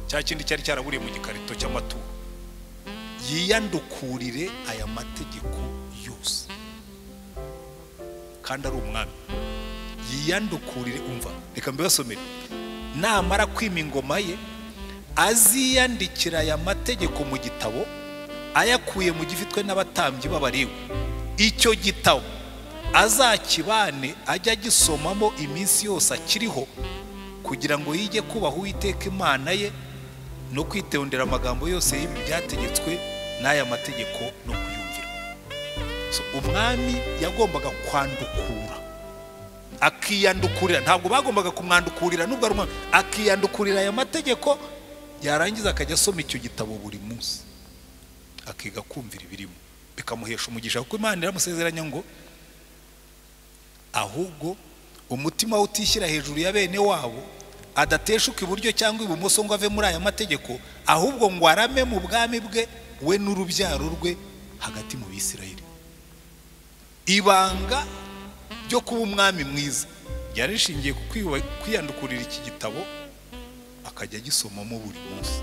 cya kindi cyari cyaraburiye mu gikarito cy'amaturo, yiyandukurire aya mategeko yose. Kandi ari umwami yiyandukurire. Umva, reka mbibasomere. Namara kwima ingoma ye aziyandikira aya mategeko mu gitabo ayakuye mu gifitwe n'abatambyi b'Abalewi. Icyo gitabo azakibane ajya agisomamo iminsi yose akiriho, kugira ngo yige kubaho Uwiteka Imana ye no kwitondera amagambo yose y'ibi byategetswe n'aya mategeko no kuyumvira. Umwami yagombaga kwandukura, akiyandukurira. Ntabwo bagombaga kumwandukurira nubwo ari umwami, akiyandukurira aya mategeko, yarangiza akajya asoma icyo gitabo buri munsi akiga kumvira ibirimo, bikamuhesha umugisha. Kuko Imana iramusezeranya ngo ahubwo umutima utishyira hejuru ya bene wabo, adateshuka iburyo cyangwa ibumoso ngo ave muri aya mategeko, ahubwo ngo arame mu bwami bwe we n'urubyaro rwe hagati mu Bisirayeli. Ibanga ryo kuba umwami mwiza ryari rishingiye ku kwiyandukurira iki gitabo akajya agisomamo buri munsi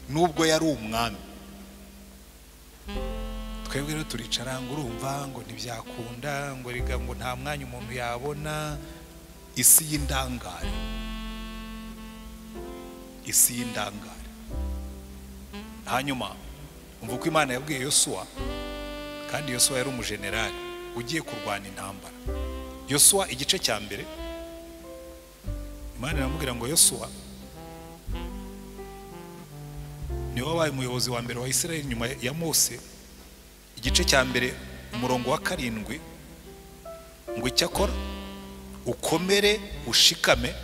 nubwo yari umwami. Twebwe rero turicara ngo urumva ngo ntibyakunda, ngo riga ngo nta mwanya umuntu yabona. Isi y'indangare, isi y'indangare. Hanyuma umva uko Imana yabwiye Yosuwa, kandi Yosuwa yari umujenerali ugiye kurwana intambara. Yosuwa igice cya mbere, Imana iramubwira ngo Yosuwa niwe wabaye umuyobozi wa mbere wa Isirayeli nyuma ya Mose. Igice cya mbere umurongo wa 7 ngo icyakora ukomere ushikame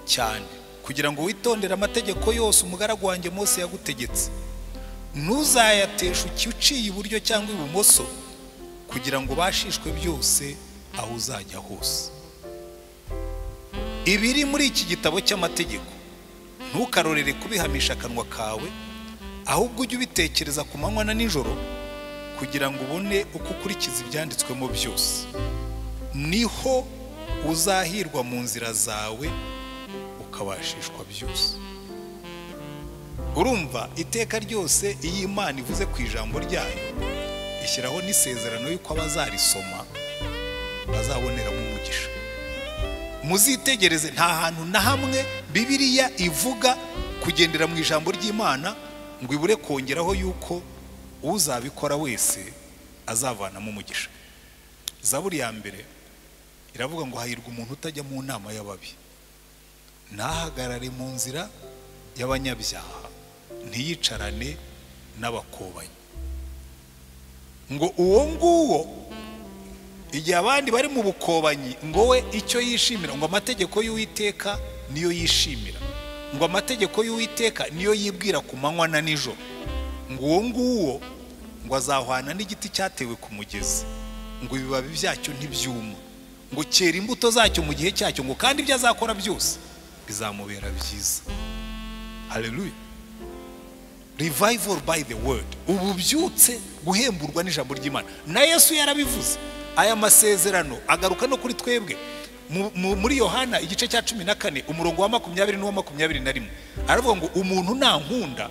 cyane kugira ngo witondere amategeko yose umugaragu wanjye Mose yagutegetse, ntuzayateshe uciye iburyo cyangwa ibumoso, kugira ngo bashishwe byose aho uzajya hose. Ibiri muri iki gitabo cy'amategeko ntukarorere kubihamisha akanwa kawe, ahubwo ujye ubitekereza ku manywa na nijoro, kugira ngo ubone uko ukurikiza ibyanditswemo byose. Niho uzahirwa mu nzira zawe ukabashishwa byose. Urumva, iteka ryose iyo Imana ivuze ku ijambo ryayo ishyiraho n'isezerano yuko abazarisoma bazaboneramo umugisha. Muzitegereze, nta hantu na hamwe Bibiliya ivuga kugendera mu ijambo ry'Imana ngo ibure kongeraho yuko uzabikora wese azavanamo umugisha. Zaburi ya mbere iravuga ngo hahirwa umuntu utajya mu nama y'ababi, ntahagarare mu nzira y'abanyabyaha, ntiyicarane n'abakobanyi. Ngo uwo nguwo igihe abandi bari mu bukobanyi, ngo we icyo yishimira, ngo amategeko y'Uwiteka niyo yishimira, ngo amategeko y'Uwiteka niyo yibwira ku manywa na nijoro. Ngo uwo nguwo ngo azahwana n'igiti cyatewe ku mugezi, ngo ibibabi byacyo ntibyuma, ngo cyera imbuto zacyo mu gihe cyacyo, ngo kandi ibyo azakora byose bizamubera byiza. Haleluya. Revival by the word, ububyutse guhemburwa n'ijambo ry'Imana. Na Yesu yarabivuze. Aya masezerano agaruka no kuri twebwe muri Yohana igice cya 14 umurongo wa 20 n'uwa 21. Aravuga ngo umuntu nankunda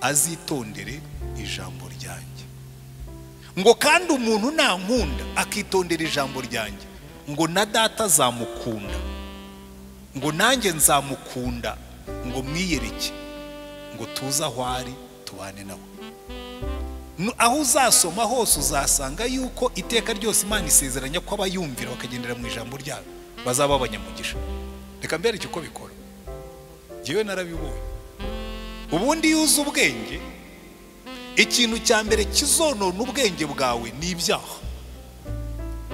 azitondere ijambo ryanjye, ngo kandi umuntu nankunda akitondera ijambo ryanjye, ngo na data azamukunda, ngo nanjye nzamukunda, ngo mwiyereke, ngo tuza aho ari tubane nawe. Aho uzasoma hose uzasanga yuko iteka ryose Imana isezeranya ko abayumvira bakagendera mu ijambo ryayo bazaba abanyamugisha. Reka mbereke uko bikora. Jewe narabibonye. Ubundi yuza ubwenge, ikintu cya mbere kizonona ubwenge bwawe ni ibyaha.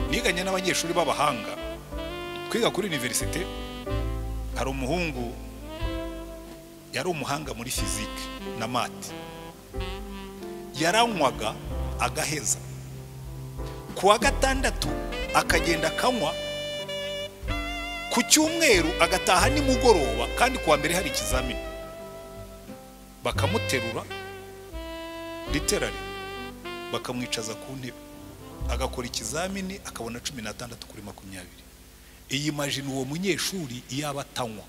Niganye n'abanyeshuri b'abahanga kwiga kuri universite, hari umuhungu yari umuhanga muri fizike na mate, yaranywaga agaheza, kuwa gatandatu akagenda akanywa, ku cyumweru agataha nimugoroba, kandi kuwa mbere hari ikizamini. Bakamuterura literally bakamwicaza ku ntebe, agakora ikizamini akabona 16 kuri 20. Iyi imagine uwo munyeshuri iyaba atanywa.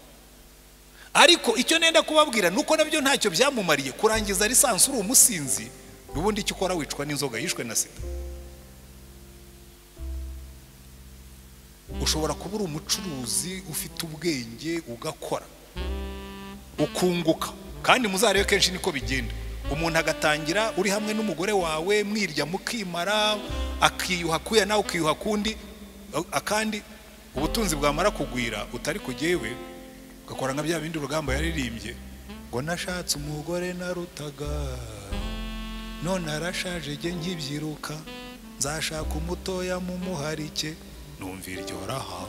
Ariko icyo nenda kubabwira nuko nabyo ntacyo byamumariye kurangiza lisansi uri umusinzi. Ubundi icyo ukora wicwa n'inzoga, yishwe na sida. Ushobora kuba uri umucuruzi ufite ubwenge ugakora ukunguka, kandi muzarebe kenshi niko bigenda. Umuntu agatangira uri hamwe n'umugore wawe mwirya mukimara, akiyuha kuya nawe ukiyuha kundi, akandi ubutunzi bwamara kugwira utari kugewe ugakora nka bya bindi Rugamba yaririmbye ngo nashatse umugore narutaga, none arashaje je nkibyiruka, nzashaka umutoya mu muharike numvira iryo raha.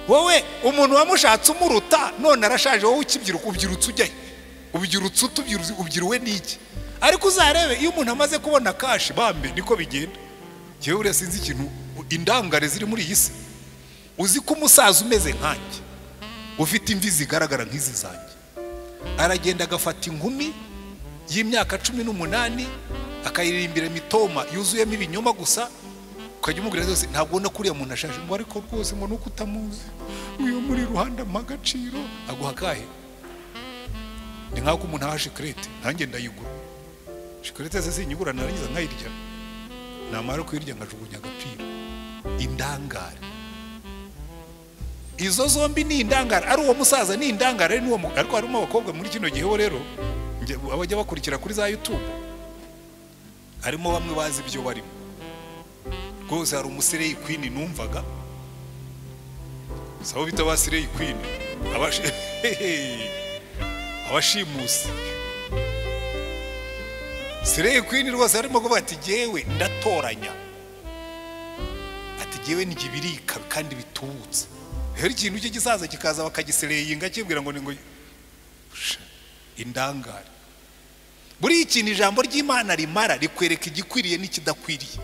Wowe umuntu wamushatse umuruta none arashaje, wowe ukibyiruka ubyirutse ujyaye, ubyirutse ubyiruwe n'iki? Ariko uzarebe iyo umuntu amaze kubona kashi bambe niko bigenda. Jewe ure sinzi ikintu indangare ziri muri iyi si. Uzi ko umusaza umeze nkanjye ufite imvi zigaragara nk'izi zanjye, aragenda agafata inkumi y'imyaka 18 akayirimbira mitoma yuzuyemo ibinyoma gusa, ukajya umubwira zose ntabwo na kuriya muntu ashaje, ngo ariko rwose ngo nuko utamuzi, uyu muri ruhanda magaciro aguha kahe. Ni nk'ako umuntu aha shikarete, nanjye ndayigura shikarete ze sinyigura, narangiza nkayirya, namara kuyirya nkajugunya agapira. Indangare izo zombi ni indangare, ari uwo musaza ni indangare, ari n'uwo ariko harimo abakobwa muri kino gihe rero abajya bakurikira kuri za YouTube, harimo bamwe bazi ibyo barimo rwose. Hari umusireyi queen numvaga, sabo bita basireyi queen, abashimusi sireyi queen rwose arimo kuvuga ati jewe ndatoranya, ati jewe n'igibirika kandi bitubutse. Rero ikintu cyo gisaza kikaza bakagisereyinga kibwira ngo ni ngo indangare. Buri ikintu ijambo ry'Imana rimara rikwereka igikwiriye n'ikidakwiriye,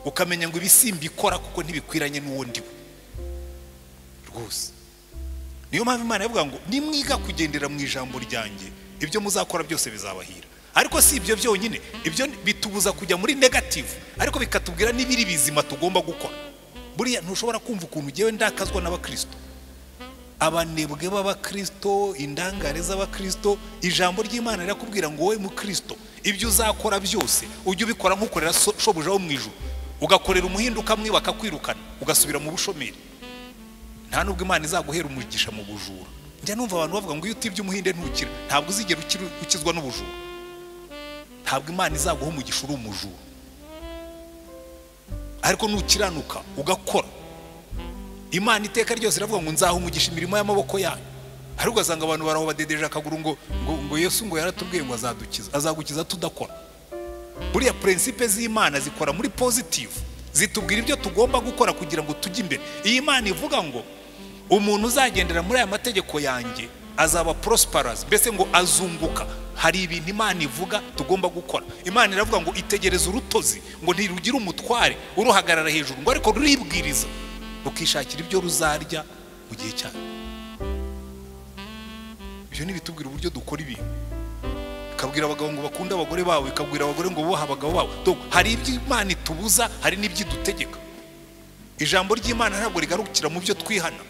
ukamenya ngo ibisimbi ikora kuko ntibikwiranye n'uwo ndiwe rwose. Niyo mpamvu Imana yavuga ngo nimwiga kugendera mu ijambo ryanjye ibyo muzakora byose bizabahira. Ariko si ibyo byonyine, ibyo bitubuza kujya muri negative, ariko bikatubwira n'ibiri bizima tugomba gukora. Buriya ntushobora kumva ukuntu jewe ndakazwa n'abakristo, abanebwe b'abakristo, indangare z'abakristo. Ijambo ry'Imana rirakubwira ngo wowe mu Kristo ibyo uzakora byose ujye ubikora nk'ukorera shobuja wo mu ijuru, ugakorera umuhinduka mwibaka kwirukana ugasubira mu bushomeri. Nta nubwo Imana izaguhera umugisha mu bujura, njya numva abantu bavuga ngo iyo utibye umuhinde ntukira. Ntabwo uzigera ukizwa n'ubujura. Ntabwo Imana izaguha umugisha uri umujura. Ariko nukiranuka ugakora, Imana iteka ryose iravuga ngo nzaha umugisha imirimo y'amaboko yanyu. Ariko ugasanga abantu baraho badedeje akaguru ngo Yesu ngo yaratubwiye ngo azadukiza. Azagukiza tudakora. Buriya principe z'Imana zikora muri positive, zitubwira ibyo tugomba gukora kugira ngo tujye imbere. Iyi Imana ivuga ngo umuntu uzagendera muri aya mategeko yanjye azaba prosperous, mbese ngo azunguka. Hari ibintu Imana ivuga tugomba gukora. Imana iravuga ngo itegereza urutozi ngo ntirugira umutware uruhagarara hejuru, ngo ariko ruribwiriza rukishakira ibyo ruzarya mu gihe cyane. Ibyo ni bitubwira uburyo dukora ibintu. Ikabwira abagabo ngo bakunda abagore babo, ikabwira abagore ngo bubahe abagabo babo. Hari ibyo Imana itubuza, hari n'ibyo idutegeka. Ijambo ry'Imana ntabwo rigarukira mu byo twihana.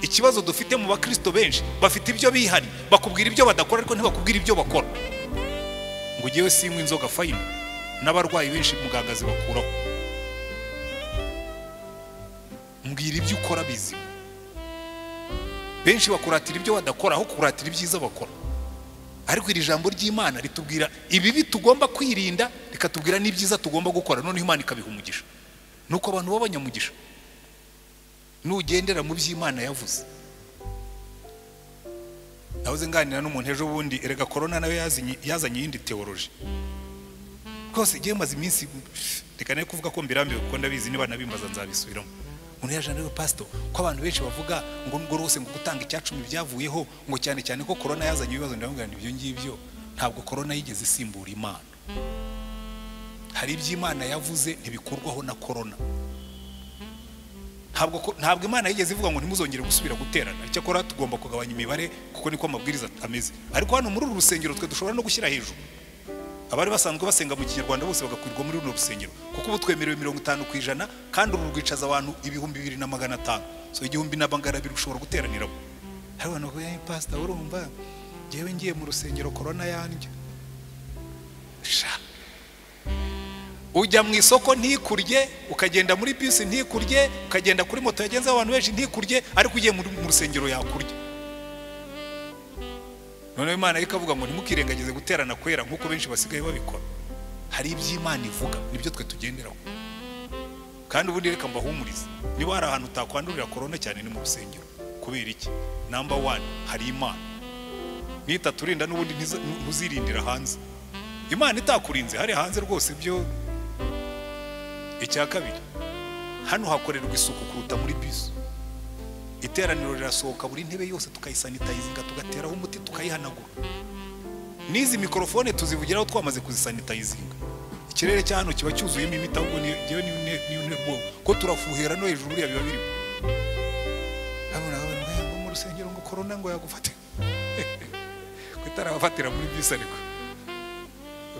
Ikibazo dufite mu bakristo benshi, bafite ibyo bihari, bakubwira ibyo badakora ariko ntibakubwira ibyo bakora. Ngo ugiye sinywa inzoga fayine, n'abarwayi benshi muganga zibakuraho. Mbwira ibyo ukora bizima. Benshi bakuratira ibyo badakora aho kuratira ibyiza bakora. Ariko iri jambo ry'Imana ritubwira ibibi tugomba kwirinda, rikatubwira n'ibyiza tugomba gukora. None Imana ikabiha umugisha. Nuko abantu b'abanyamugisha nugendera mu by'Imana yavuze. Nahoze nganira n'umuntu ejo bundi, erega corona nawe yazanye yindi theology. Kose giye maze iminsi reka ne kuvuga ko mbirambiwe kuko ndabizi niba nabimbaza nzabisubiramo. Umuntu yaje ndebe pastor ko abantu benshi bavuga ngo rwose ngo gutanga icyacumi byavuyeho, ngo cyane cyane ko corona yazanye ibibazo. Ndavuga ibyo ngibyo ntabwo corona yigeze isimbura Imana. Hari iby'Imana yavuze ntibikurwaho na corona. Ntabwo Imana yigeze ivuga ngo ntimuzongere gusubira guterana. Cyakora tugomba kugabanya imibare kuko niko amabwiriza ameze. Ariko hano muri uru rusengero twe dushobora no gushyira hejuru. Abari basanzwe basenga mu Kinyarwanda bose bagakwirwa muri runo rusengero, kuko ubu twemerewe 50% kandi uru rwicaza abantu 2500. So 1200 ushobora guteraniramo. Hari abantu bavuga pastor urumva jewe ngiye mu rusengero corona yanjye. Ujya mu isoko ntikurye, ukagenda muri bisi ntikurye, ukagenda kuri moto yagenze abantu benshi ntikurye, ariko ugiye mu rusengero yakurye. None Imana ikavuga ngo ntimukirengagize guterana kwera nkuko benshi basigaye babikora. Hari iby'Imana ivuga nibyo twe tugenderaho. Kandi ubundi reka mbahumurize, niba hari ahantu utakwandurira corona cyane ni mu rusengero. Kubera iki? Number 1 hari Imana. Nita turinda n'ubundi ntuzirindira hanze. Imana itakurinze hari hanze rwose byo. Icya kabiri, hano hakorerwa isuku kuruta muri bisi. Iteraniro rirasohoka buri ntebe yose tukayisanitizinga, tugateraho umuti tukayihanagura. Nizi mikrofone tuzivugiraho twamaze kuzisanitizinga. Ikirere cya hano kiba cyuzuyemo imiti, ahubwo niyo nerwo ko turafuhera no hejuru buriya biba birimo. Abona ngo mu rusengero ngo corona ngo yagufate. Kwitarabafatira muri bisi ariko.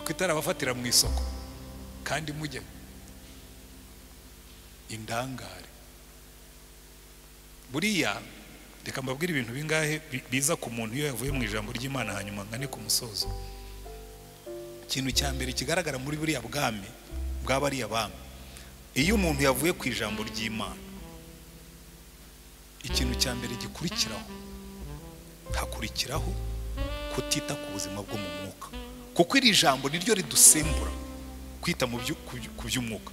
Kwitarabafatira mu isoko. Kandi mujye indangare. Buriya reka mbabwire ibintu bingahe biza ku muntu iyo yavuye mu ijambo ry'Imana hanyuma ngane ku musozo. Ikintu cya mbere kigaragara muri buriya bwami bw'abari abami, iyo umuntu yavuye ku ijambo ry'Imana, ikintu cya mbere gikurikiraho hakurikiraho kutita ku buzima bwo mu mwuka, kuko iri jambo niryo ridusembura kwita mu by'umwuka.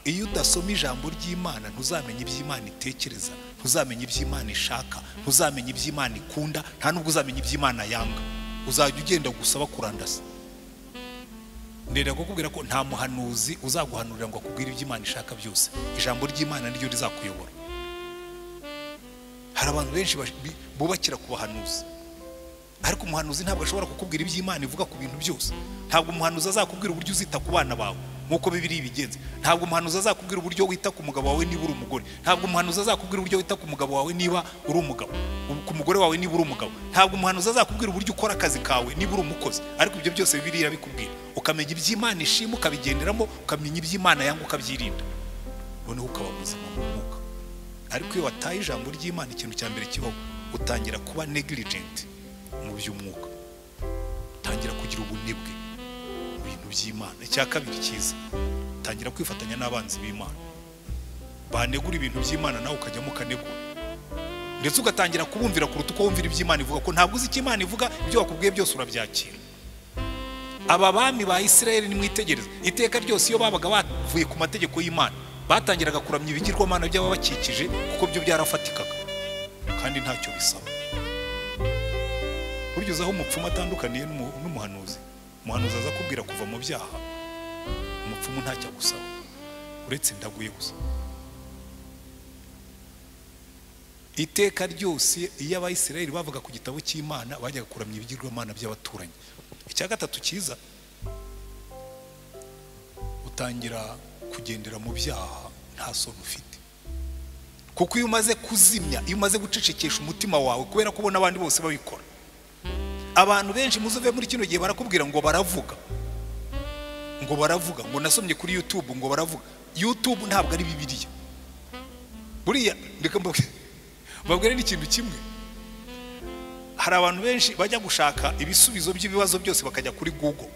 Iyo udasoma ijambo ry'Imana ntuzamenya iby'Imana itekereza, ntuzamenya iby'Imana ishaka, ntuzamenya iby'Imana ikunda, nta nubwo uzamenya iby'Imana yanga. Uzajya ugenda gusaba kurandasa. Ndenda kukubwira ko nta muhanuzi uzaguhanurira ngo akubwire iby'Imana ishaka byose. Ijambo ry'Imana niryo rizakuyobora. Hari abantu benshi bubakira ku bahanuzi, ariko umuhanuzi ntabwo ashobora kukubwira iby'Imana ivuga ku bintu byose. Ntabwo umuhanuzi azakubwira uburyo uzita ku bana bawe nkuko Bibiliya ibigenza. Ntabwo umuhanuzi azakubwira uburyo wita ku mugabo wawe niba uri umugore. Ntabwo umuhanuzi azakubwira uburyo wita ku mugabo wawe niba uri umugabo, ku mugore wawe niba uri umugabo. Ntabwo umuhanuzi azakubwira uburyo ukora akazi kawe niba uri umukozi. Ariko ibyo byose Bibiliya irabikubwira, ukamenya iby'Imana ishima ukabigenderamo, ukamenya iby'Imana yanga ukabyirinda, noneho ukaba muzima mu mwuka. Ariko iyo wataye ijambo ry'Imana, ikintu cya mbere kibaho, utangira kuba negligent mu by'umwuka, utangira kugira ubunebwe mu bintu by'Imana. Icya kabiri cyiza, utangira kwifatanya n'abanzi b'Imana banegura ibintu by'Imana, nawe ukajyamo ukanegura. ndetse ugatangira kubumvira kuruta uko wumvira iby'Imana ivuga, ko ntabwo uzi icyo Imana ivuga, ibyo wakubwiye byose urabyakira. Aba bami ba Isirayeli nimwitegereza, iteka ryose iyo babaga bavuye ku mategeko y'Imana batangiraga kuramya ibigirwamana by'ababakikije, kuko byo byarafatikaga kandi ntacyo bisaba. Buryo uzaho umupfumu atandukaniye n'umuhanuzi. Umuhanuzi aza kubwira kuva mu byaha, umupfumu ntacyo agusaba uretse ndaguye gusa. Iteka ryose iyo Abayisirayeli bavuga ku gitabo cy'Imana bajyaga kuramya ibigirwamana by'abaturanyi. Icya gatatu cyiza, utangira kugendera mu byaha nta soni ufite, kuko iyo umaze kuzimya, iyo umaze gucecekesha umutima wawe kubera kubona abandi bose babikora. Abantu benshi muzuve muri kino gihe barakubwira ngo baravuga, ngo nasomye kuri YouTube ngo baravuga. YouTube ntabwo ari Bibiliya. Buriya ndeka mbabwire n'ikintu kimwe, hari abantu benshi bajya gushaka ibisubizo by'ibibazo byose bakajya kuri Google.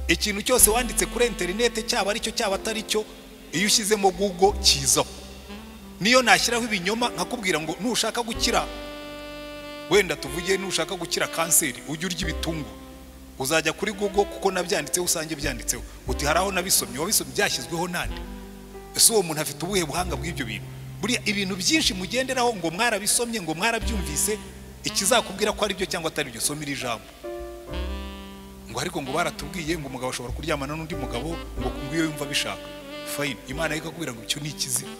Ikintu cyose wanditse kuri internet, cyaba ari cyo cyaba atari cyo, iyo ushyizemo Google kizaho. Niyo nashyiraho ibinyoma nkakubwira ngo nushaka gukira, wenda tuvuge nushaka gukira kanseri, ujye urya ibitunguru, uzajya kuri Google kuko nabyanditseho usange byanditseho uti haraho nabisomye, wabisomye byashyizweho nande. Ese uwo muntu afite ubuhe buhanga bw'ibyo bintu? Buriya ibintu byinshi mugenderaho ngo mwarabisomye, ngo mwarabyumvise, ikizakubwira ko ari byo cyangwa atari byo, somira ijambo. Ngo ariko ngo baratubwiye ngo umugabo ashobora kuryamana n'undi mugabo ngo iyo yumva bishaka. Fine, Imana ikakubwira ngo icyo ni ikizira.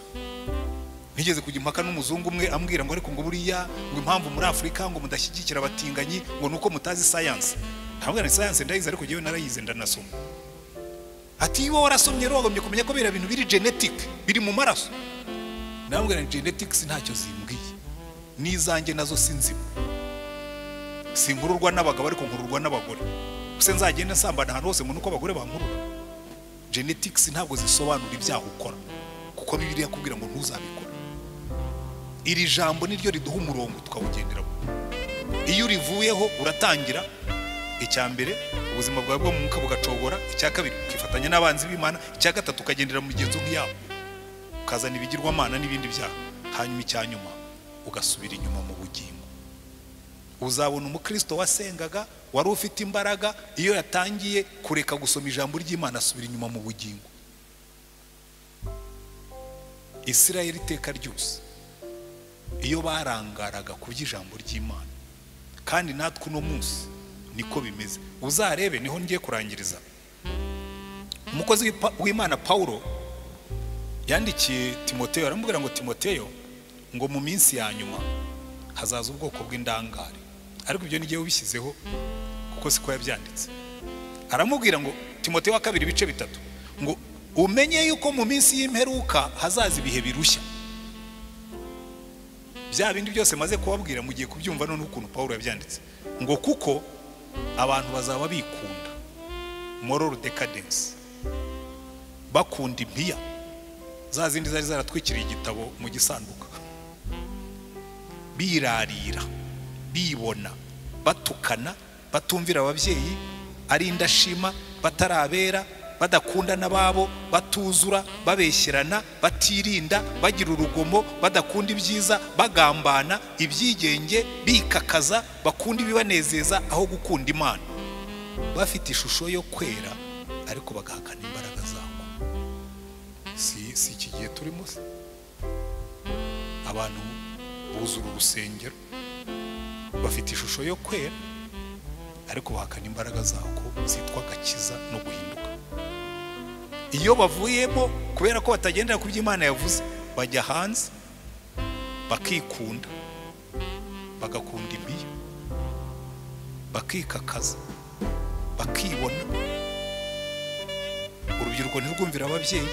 Nigeze kujya impaka n'umuzungu umwe ambwira ngo ariko ngo buriya ngo impamvu muri Afrika ngo mudashyigikira abatinganyi ngo nuko mutazi science. Ntabwo ari science ndayize, ariko jewe narayize ndanasoma. Ati iyo warasomye rero wagombye kumenya ko bira bintu biri genetic, biri mu maraso. Nambwira genetics ntacyo zimbwiye, nizanjye nazo sinzima. Sinkururwa n'abagabo ariko nkururwa n'abagore. Use nzagenda nsambana ahantu hose uko abagore bankurura. Genetics ntabwo zisobanura ibyaha ukora, kuko Bibiliya yakubwira ngo ntuzabikora. Iri jambo niryo riduha umurongo tukawugenderamo. Iyo urivuyeho uratangira icya mbere ubuzima bwawe bwo mu mwuka bugacogora, icya kabiri ukifatanya n'abanzi b'Imana, icya gatatu ukagendera mu migenzo nk'iyabo, ukazana ibigirwamana n'ibindi byaha, hanyuma icya nyuma ugasubira inyuma mu bugingo. Uzabona umukristo wasengaga wari ufite imbaraga, iyo yatangiye kureka gusoma ijambo ry'Imana asubira inyuma mu bugingo. Isirayeli iteka ryose iyo barangaraga ku by'ijambo ry'Imana, kandi natwe uno munsi niko bimeze. Uzarebe, niho ngiye kurangiriza. Umukozi w'Imana Paulo yandikiye Timoteyo, aramubwira ngo Timoteyo, ngo mu minsi ya nyuma hazaza ubwoko bw'indangare. Ariko ibyo nigiye ubishyizeho kuko siko yabyanditse. Aramubwira ngo Timoteyo wa 2:3 ngo umenye yuko mu minsi y'imperuka hazaza ibihe birushya. Bya bindi byose maze kubabwira mugiye kubyumva none ukuntu Paulo yabyanditse, ngo kuko abantu bazaba bikunda, moral decadence, bakunda impiya za zindi zari zaratwikiriye igitabo mu gisanduka, birarira, bibona, batukana, batumvira ababyeyi, ari indashima, batarabera, badakunda n'ababo, batuzura, babeshyerana, batirinda, bagira urugomo, badakunda ibyiza, bagambana, ibyigenge, bikakaza, bakunda ibibanezeza aho gukunda Imana, bafite ishusho yo kwera ariko bagahakana imbaraga zako. Si iki gihe turimo se? Abantu buzura urusengero bafite ishusho yo kwera ariko bahakana imbaraga zako zitwa gakiza no guhinduka. Iyo bavuyemo kubera ko batagendera ku by'Imana yavuze, bajya hanze bakikunda, bagakunda imbiyo, bakikakaza, bakibona. Urubyiruko ntirwumvira ababyeyi,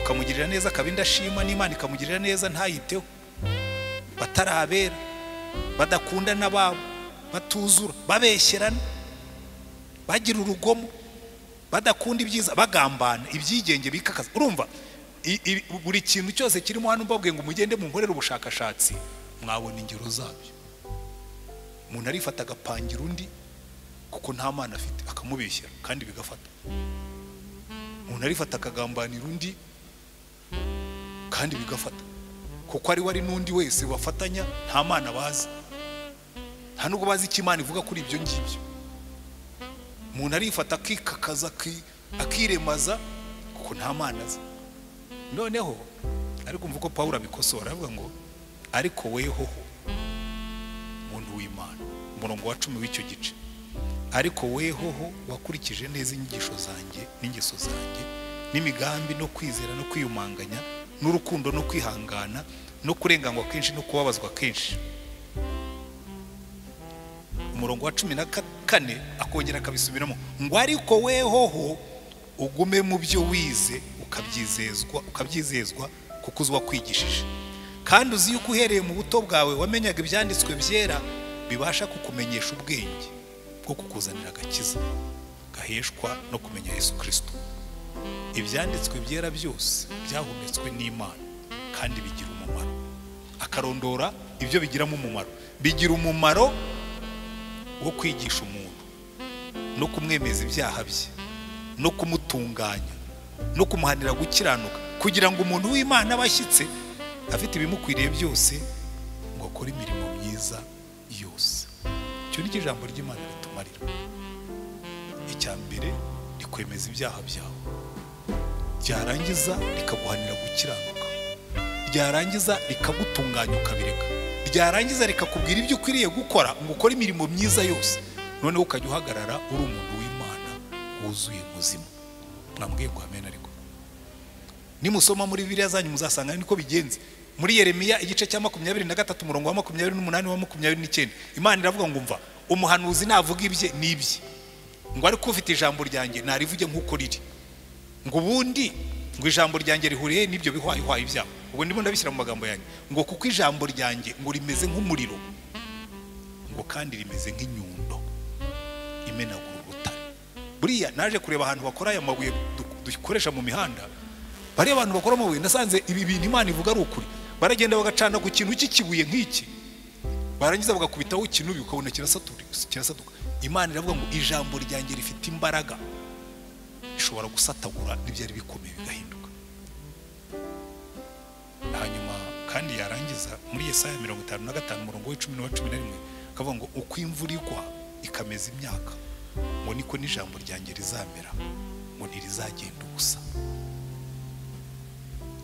ukamugirira neza akabinda ashima, n'Imana ikamugirira neza ntayiteho. Batarabera, badakunda n'ababo, batuzura, babeshyerana, bagira urugomo, badakunda ibyiza, bagambana, ibyigenge, bikakaza. Urumva buri kintu cyose kirimo hano mbabwiye ngo mugende mu nkorera ubushakashatsi, mwabona ingero zabyo. Umuntu arifata agapangira undi kuko nta Mana afite, akamubeshyera kandi bigafata. Umuntu arifata akagambanira undi kandi bigafata. kuko ari wari n'undi wese bafatanya nta mana bazi, nta nubwo bazi icyo Imana ivuga kuri ibyo ngibyo. Umuntu arifata akikakaza akiremaza kuko nta mana azi. Noneho ariko mvuko Pawulo abikosora avuga ngo ariko weho muntu w'Imana, umurongo wa 10 w'icyo gice, ariko weho wakurikije neza inyigisho zanjye n'ingeso zanjye n'imigambi no kwizera no kwiyumanganya n'urukundo no kwihangana no kurenganywa kenshi no kubabazwa kenshi. Umurongo wa 14 akongera akabisubiramo ngo ariko weho ugume mu byo wize ukabyizezwa kuko uzwa kwigishije, kandi uzi yuko uhereye mu buto bwawe wamenyaga ibyanditswe byera bibasha kukumenyesha ubwenge bwo kukuzanira agakiza gaheshwa no kumenya Yesu Kristo. Ibyanditswe byera byose byahumetswe n'Imana kandi bigira umumaro. Akarondora ibyo bigiramo umumaro. Bigira umumaro wo kwigisha umuntu no kumwemeza ibyaha bye no kumutunganya no kumuhanira gukiranuka, kugira ngo umuntu w'Imana abashyitse afite ibimukwiriye byose ngo akore imirimo myiza yose. Icyo ni ijambo ry'Imana ritumarira. Icya mbere rikwemeza ibyaha byawe, ryarangiza rikaguhanira gukiranuka, ryarangiza rikagutunganya ukabireka, ryarangiza rikakubwira ibyo ukwiriye gukora ngo ukore imirimo myiza yose, noneho ukajya uhagarara uri umuntu w'Imana wuzuye muzima. Mwambwiye ngo amen. Ariko nimusoma muri Bibiliya zanyu muzasanga niko bigenze. Muri Yeremiya igice cya 23 umurongo wa 28 wa 29 Imana iravuga ngo umva, umuhanuzi navuga ibye nibye, ngo ariko ufite ijambo ryanjye narivuge nk'uko riri, ngo ubundi ngo ijambo ryanjye rihuriye n'ibyo bihwayihwaye byabo. Ubwo ndimo ndabishyira mu magambo yanjye ngo kuko ijambo ryanjye ngo rimeze nk'umuriro, ngo kandi rimeze nk'inyundo imenagura urutare. Buriya naje kureba ahantu bakora aya mabuye dukoresha mu mihanda, bari abantu bakora amabuye, nasanze ibi bintu Imana ivuga ari ukuri. Baragenda bagacana ku kintu cy'ikibuye nk'iki, barangiza bagakubitaho ikintu ukabona kirasaduka. Imana iravuga ngo ijambo ryanjye rifite imbaraga, ishobora gusatagura n'ibyari bikomeye bigahinduka. Hanyuma kandi yarangiza muri Yesaya 55 umurongo wa 10 na 11 akavuga ngo uko imvura igwa ikameza imyaka, ngo niko n'ijambo ryanjye rizamera, ngo ntirizagenda ubusa.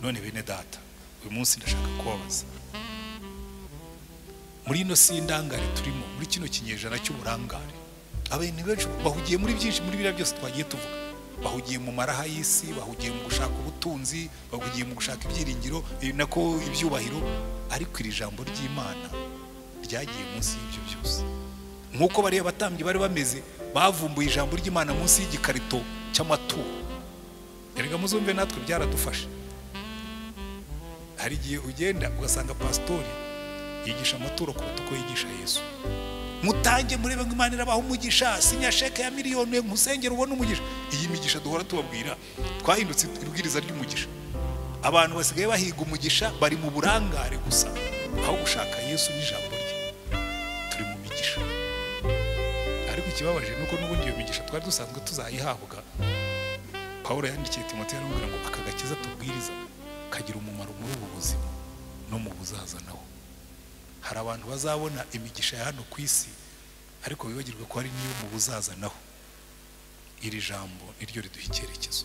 None bene data, uyu munsi ndashaka kubabaza, muri ino si indangare turimo, muri kino kinyejana cy'uburangare, abantu benshi bahugiye muri byinshi, muri biriya byose twagiye tuvuga. Bahugiye mu maraha y'isi, bahugiye mu gushaka ubutunzi, bahugiye mu gushaka ibyiringiro nako ibyubahiro, ariko iri jambo ry'Imana ryagiye munsi y'ibyo byose. Nk'uko bariya batambyi bari bameze, bavumbuye ijambo ry'Imana munsi y'igikarito cy'amaturo. Erega muzumve natwe byaradufashe. Hari igihe ugenda ugasanga pastori yigisha amaturo kuruta uko yigisha Yesu. Mutange murebe ngo Imana irabaho umugisha, sinya sheke ya miliyoni musengera ubone umugisha. Iyi migisha duhora tubabwira twahindutse ibwiriza ry'umugisha. Abantu basigaye bahiga umugisha, bari mu burangare gusa, aho gushaka Yesu n'ijambo rye. Turi mu migisha. Ariko ikibabaje nuko n'ubundi iyo migisha twari dusanzwe tuzayihabwa. Pawulo yandikiye Timoteyo aramubwira ngo akagakiza tubwiriza kagira umumaro muri ubu buzima no mu buzaza naho. Hari abantu bazabona imigisha ya hano ku isi, ariko bibagirwe ko hari niyo mu buzaza naho. Iri jambo niryo riduha icyerekezo.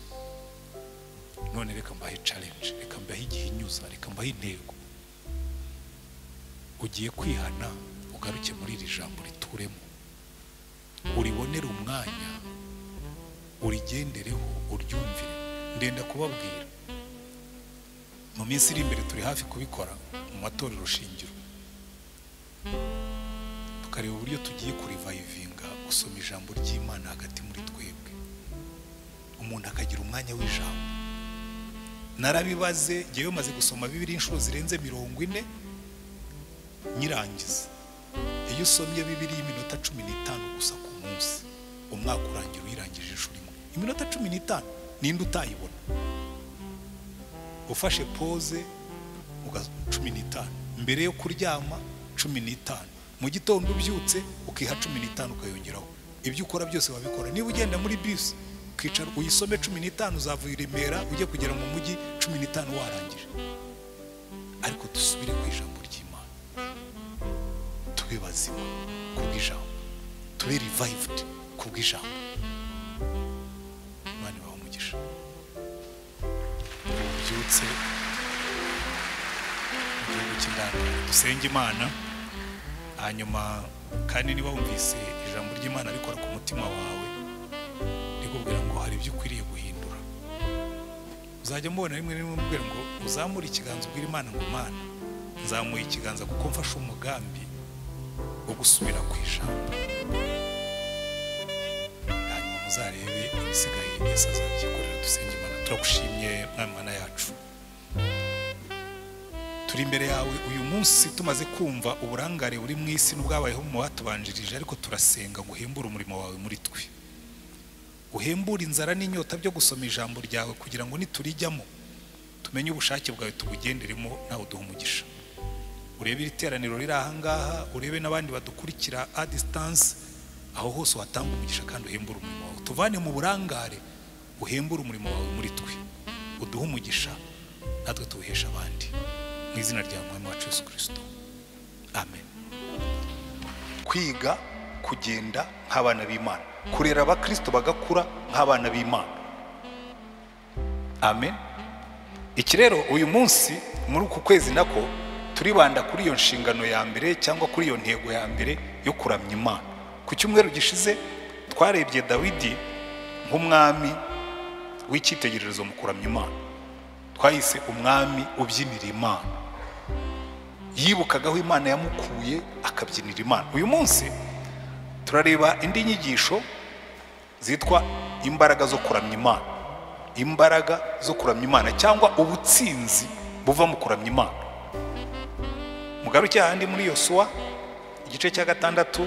None reka mbahe challenge, reka mbahe igihinyuza, reka mbahe intego. Ugiye kwihana ugaruke muri iri jambo rituremo, uribonere umwanya, urigendereho, uryumvire. Ndenda kubabwira mu minsi iri imbere turi hafi kubikora mu matorero shingiro, tukareba uburyo tugiye kurivayivinga gusoma ijambo ry'Imana hagati muri twebwe, umuntu akagira umwanya w'ijambo. Narabibaze, ngewe maze gusoma Bibiliya inshuro zirenze 40 nyirangiza. Iyo usomye Bibiliya iminota 15 gusa ku munsi, umwaka urangira uyirangije inshuro imwe. Iminota 15 ninde utayibona? Ufashe pause uga 15, mbere yo kuryama 15, mu gitondo ubyutse ukiha 15 ukayongeraho. Ibyo ukora byose wabikora. Niba ugenda muri bus ukicara uyisome 15, uzavuye Remera ujye kugera mu mujyi 15 warangije. ariko dusubire ku ijambo ry'Imana, tube bazima kubw'ijambo, tube revived kubw'ijambo. Imana ibahe umugisha. Ubyutse mu gihugu cy'indani dusenge Imana, hanyuma kandi niba wumvise ijambo ry'Imana rikora ku mutima wawe rikubwira ngo hari ibyo ukwiriye guhindura, uzajya mubona rimwe rimwe mubwira ngo uzamure ikiganza ubwira Imana ngo Mana nzamuye ikiganza kuko mfashe umugambi wo gusubira ku ijambo, hanyuma muzarebe ibisigaye Yesu azabyikorera. Dusenge Imana. Turagushimye Mwami Mana yacu, turi imbere yawe uyu munsi tumaze kumva uburangare buri mu isi n'ubwabayeho mu batubanjirije, ariko turasenga ngo uhembure umurimo wawe muri twe, uhembure inzara n'inyota byo gusoma ijambo ryawe, kugira ngo niturijyamo tumenye ubushake bwawe tubugenderemo, nawe uduhe umugisha. Urebe iri teraniro riri aha ngaha, urebe n'abandi badukurikira a distance, aho hose watanga umugisha kandi uhembure umurimo wawe, tuvane mu burangare, uhembure umurimo wawe muri twe, uduhe umugisha natwe tuwuhesha abandi, mu izina rya Mwami wacu Yesu Kristo, amen. Kwiga kugenda nk'abana b'Imana, kurera abakristo bagakura nk'abana b'Imana, amen. Iki rero uyu munsi muri uku kwezi nako turibanda kuri iyo nshingano ya mbere cyangwa kuri iyo ntego ya mbere yo kuramya Imana. Ku cyumweru gishize twarebye Dawidi nk'umwami w'icyitegererezo mu kuramya Imana, twahise umwami ubyinira Imana, yibukagaho Imana yamukuye akabyinira Imana. Uyu munsi turareba indi nyigisho zitwa imbaraga zo kuramya Imana, imbaraga zo kuramya Imana cyangwa ubutsinzi buva mu kuramya Imana. Mugaruke handi muri Yosuwa igice cya 6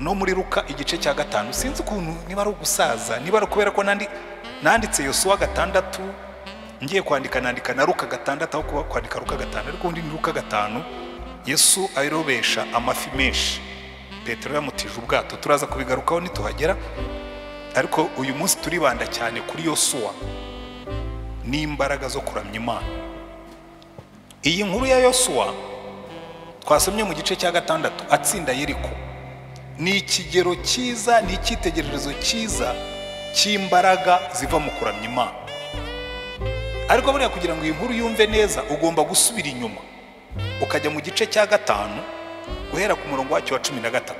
no muri Luka igice cya 5. Sinzi ukuntu niba ari ugusaza, niba ari kubera ko nanditse Yosuwa 6 ngiye kwandika nandika na Luka 6 aho kwandika Luka 5, ariko undi ni Luka 5. Yesu ayirobesha amafi menshi, Petero yamutije ubwato, turaza kubigarukaho nituhagera, ariko uyu munsi turibanda cyane kuri Yosuwa n'imbaraga zo kuramya Imana. Iyi nkuru ya Yosuwa twasomye mu gice cya 6 atsinda Yeriko, ni ikigero cyiza, ni icyitegererezo cyiza cy'imbaraga ziva mu kuramya Imana. Ariko buriya kugira ngo iyi nkuru yumve neza ugomba gusubira inyuma ukajya mu gice cya 5 guhera ku murongo wacyo wa 13.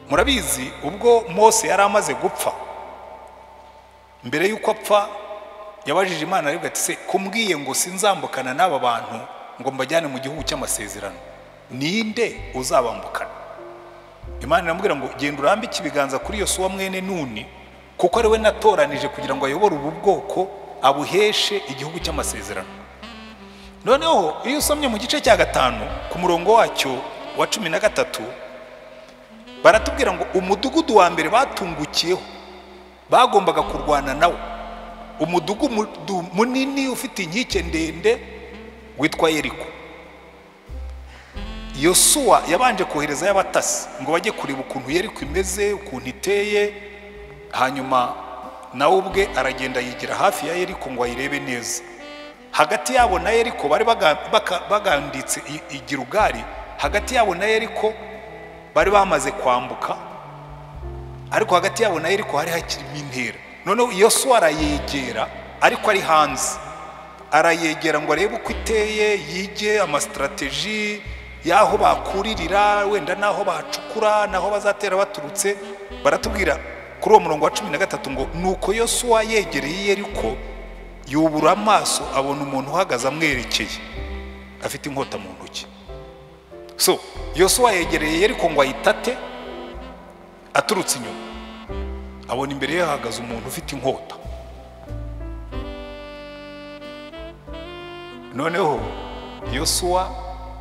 Murabizi ubwo Mose yari amaze gupfa, mbere yuko apfa yabajije Imana ariko ati se kumbwiye ngo sinzambukana n'aba bantu ngo mbajyane mu gihugu cy'amasezerano, ninde uzabambukana? Imana iramubwira ngo genda urambike ibiganza kuri Yosuwa mwene Nuni, kuko ari we natoranije kugira ngo ayobore ubu bwoko abuheshe igihugu cy'amasezerano. Noneho iyo usomye mu gice cya 5 ku murongo wacyo wa 13 baratubwira ngo umudugudu wa mbere batungukiyeho bagombaga kurwana nawo, umudugudu munini ufite inkike ndende witwa Yeriko. Yosuwa yabanje kohereza y'abatasi ngo bajye kureba ukuntu Yeriko imeze, ukuntu iteye, hanyuma nawe ubwe aragenda yigira hafi ya Yeriko ngo ayirebe neza. Hagati yabo na Yeriko bari baganditse igirugari, hagati yabo na Yeriko bari bamaze kwambuka, ariko hagati yabo na Yeriko hari hakirimo intera. Noneho Yosuwa arayegera, ariko ari hanze, arayegera ngo arebe uko iteye, yige amastrategy yaho bakuririra, wenda naho bacukura, naho bazatera baturutse. Baratubwira kuri uwo murongo wa 13 ngo nuko Yosuwa yegereye Yeriko yubura amaso abona umuntu uhagaze amwerekeye afite inkota mu ntoki. So Yosuwa yegereye Yeriko ngo ayitate, aturutse inyuma abona imbere ye hahagaze umuntu ufite inkota. Noneho Yosuwa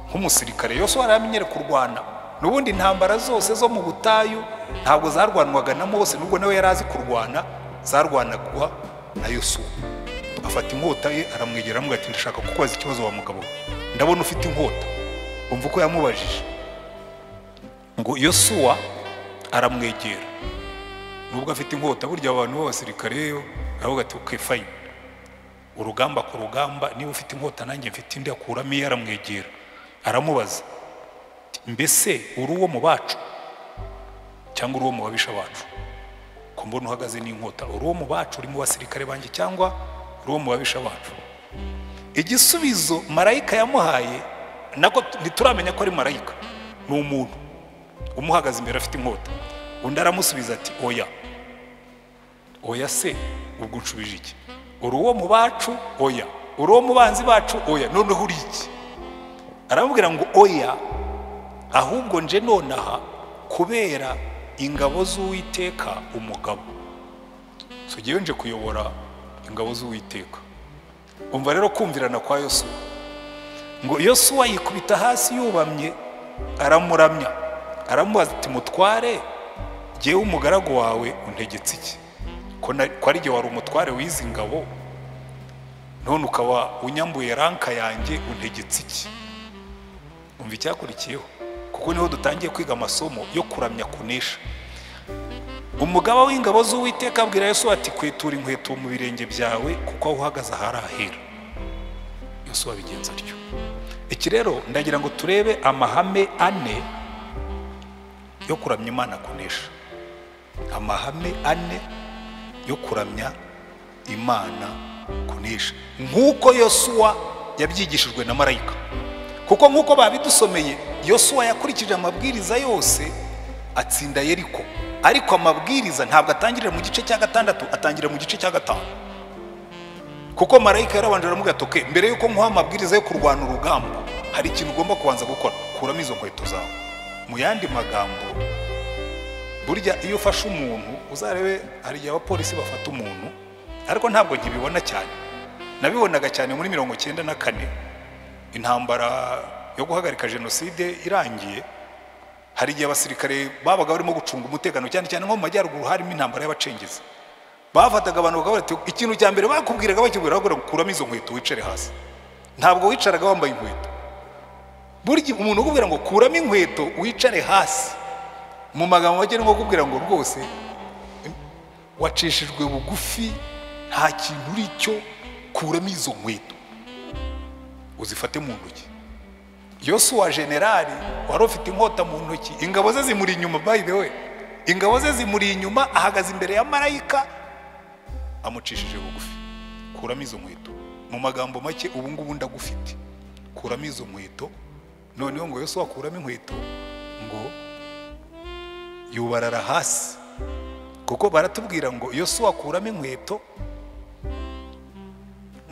nk'umusirikare, Yosuwa aramenyere kurwana, n'ubundi intambara zose zo mu butayu ntabwo zarwanwaga na Mose, nubwo nawe yarazi kurwana, zarwanagwa na Yosuwa. Afata inkota ye aramwegera amubwira ati ndashaka kukubaza ikibazo wa mugabo, ndabona ufite inkota. Umva uko yamubajije, ngo Yosuwa aramwegera, nubwo afite inkota, burya abantu b'abasirikare yo aravuga ati okay fine, urugamba ku rugamba, niba ufite inkota nanjye mfite indi, akuramo iyo aramwegera aramubaza, mbese uri uwo mu bacu cyangwa uri uwo mu babisha bacu? ko mbona uhagaze n'inkota, uri uwo mu bacu, uri mu basirikare banjye cyangwa uri uwo mu babisha bacu? Igisubizo marayika yamuhaye nako ntituramenya ko ari marayika, ni umuntu umuhagaze imbere afite inkota. Undi aramusubiza ati oya. Oya se ubwo unshubije iki? Uri uwo mu bacu? Oya. Uri uwo mu banzi bacu? Oya. Noneho uri iki? Aramubwira ngo oya, ahubwo nje nonaha kubera ingabo z'Uwiteka umugabo. So giye nje kuyobora ingabo z'Uwiteka. Umva rero kumvirana kwa Yesu. Ngo Yesu yikubita hasi yubamye, aramuramya, aramubaza ati mutware, jewe umugaragu wawe untegetse iki? Ko ari gihe wari umutware w'izi ngabo, none ukaba unyambuye ranka yanjye, untegetse iki? Umva icyakurikiyeho, kuko niho dutangiye kwiga amasomo yo kuramya kunesha. Umugaba w'ingabo z'Uwiteka abwira Yesu ati kwetura inkweto mu birenge byawe, kuko aho uhagaze harahera. Yesu abigenza atyo. Iki rero ndagira ngo turebe amahame 4 yo kuramya Imana kunesha. Amahame 4 yo kuramya Imana kunesha, nk'uko Yosuwa yabyigishijwe na marayika. Kuko nk'uko babidusomeye, Yosuwa yakurikije amabwiriza yose atsinda Yeriko, ariko amabwiriza ntabwo atangirira mu gice cya 6, atangirira mu gice cya 5. Kuko marayika yarabanje aramubwira ati okay, mbere yuko nkuha amabwiriza yo kurwana urugamba, hari ikintu ugomba kubanza gukora, kuramo izo nkweto zawe. Mu yandi magambo, burya iyo ufashe umuntu, uzarebe hari igihe abapolisi bafata umuntu, ariko ntabwo nkibibona cyane. Nabibonaga cyane muri 1994, intambara yo guhagarika jenoside irangiye. Hari igihe abasirikare babaga barimo gucunga umutekano, cyane cyane nko mu majyaruguru harimo intambara y'abacengezi. Bafataga abantu bakavuga ati ikintu cya mbere bakubwiraga bakibwira ngo kuramo izo nkweto wicare hasi. Ntabwo wicaraga wambaye inkweto. Burya umuntu ukubwira ngo kuramo inkweto wicare hasi, mu magambo make ngo kubwira ngo rwose wacishijwe bugufi, nta kintu uri cyo, kuramo izo nkweto uzifate mu ntoki. Yosuwa generali wari ufite inkota mu ntoki, ingabo ze zimuri inyuma, by the way, ingabo ze zimuri inyuma, ahagaze imbere ya marayika amucishije bugufi, kuramo izo nkweto. Mu magambo make, ubu ngubu ndagufite, kuramo izo nkweto. Noneho ngo Yosuwa kuramo inkweto, ngo yubarara hasi, kuko baratubwira ngo Yosuwa kuramo inkweto,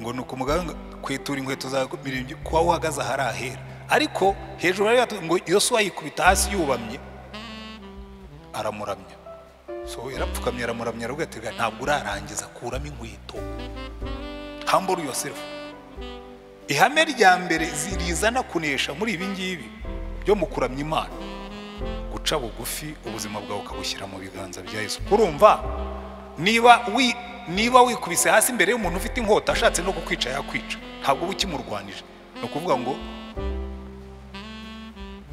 ngo nuko umugabo kwetura inkweto za mirenge kwa uhagaze harahera. Ariko hejuru ari ngo Yosuwa yikubita hasi yubamye, aramuramya. So yarapfukamye aramuramya, aravuga ati ntabwo urarangiza, kuramo inkweto. Humble yourself. Ihame rya mbere zirizana kunesha muri ibi ngibi byo mu kuramya Imana, guca bugufi, ubuzima bwawe ukabushyira mu biganza bya Yesu. Urumva, niba wikubise hasi imbere y'umuntu ufite inkota ashatse no kukwica yakwica, ntabwo uba ukimurwanije. Ni ukuvuga ngo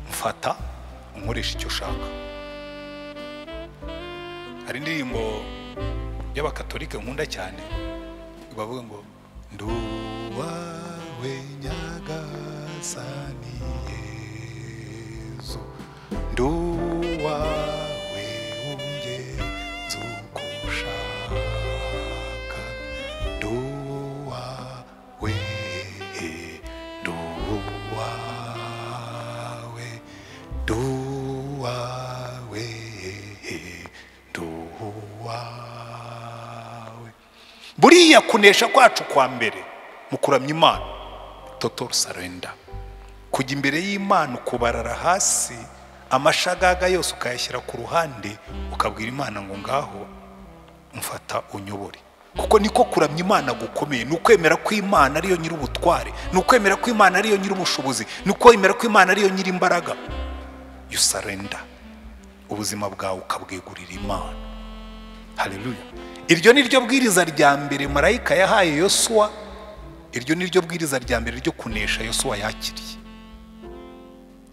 mfata unkoresha icyo ushaka. Hari indirimbo y'abakatolika nkunda cyane, bavuga ngo nduwawe nyagasani Yesu, nduwawe ungenza uko ushaka, nduwawe, nduwawe, nduwawe, nduwawe. Buriya kunesha kwacu kwa mbere mu kuramya Imana, total surrender, kujya imbere y'Imana ukubarara hasi, amashagaga yose ukayashyira ku ruhande, ukabwira Imana ngo ngaho mfata unyobore. Kuko niko kuramya Imana gukomeye, nukwemera ko Imana ariyo nyiri ubutware, nukwemera ko Imana ariyo nyiri ubushobozi, nukwemera ko Imana ariyo nyiri imbaraga. You surrender, ubuzima bwawe ukabwegurira Imana. Haleluya. Iryo ni ryo bwiriza rya mbere marayika yahaye Yosuwa, iryo ni ryo bwiriza rya mbere ryo kunesha Yosuwa yakiriye.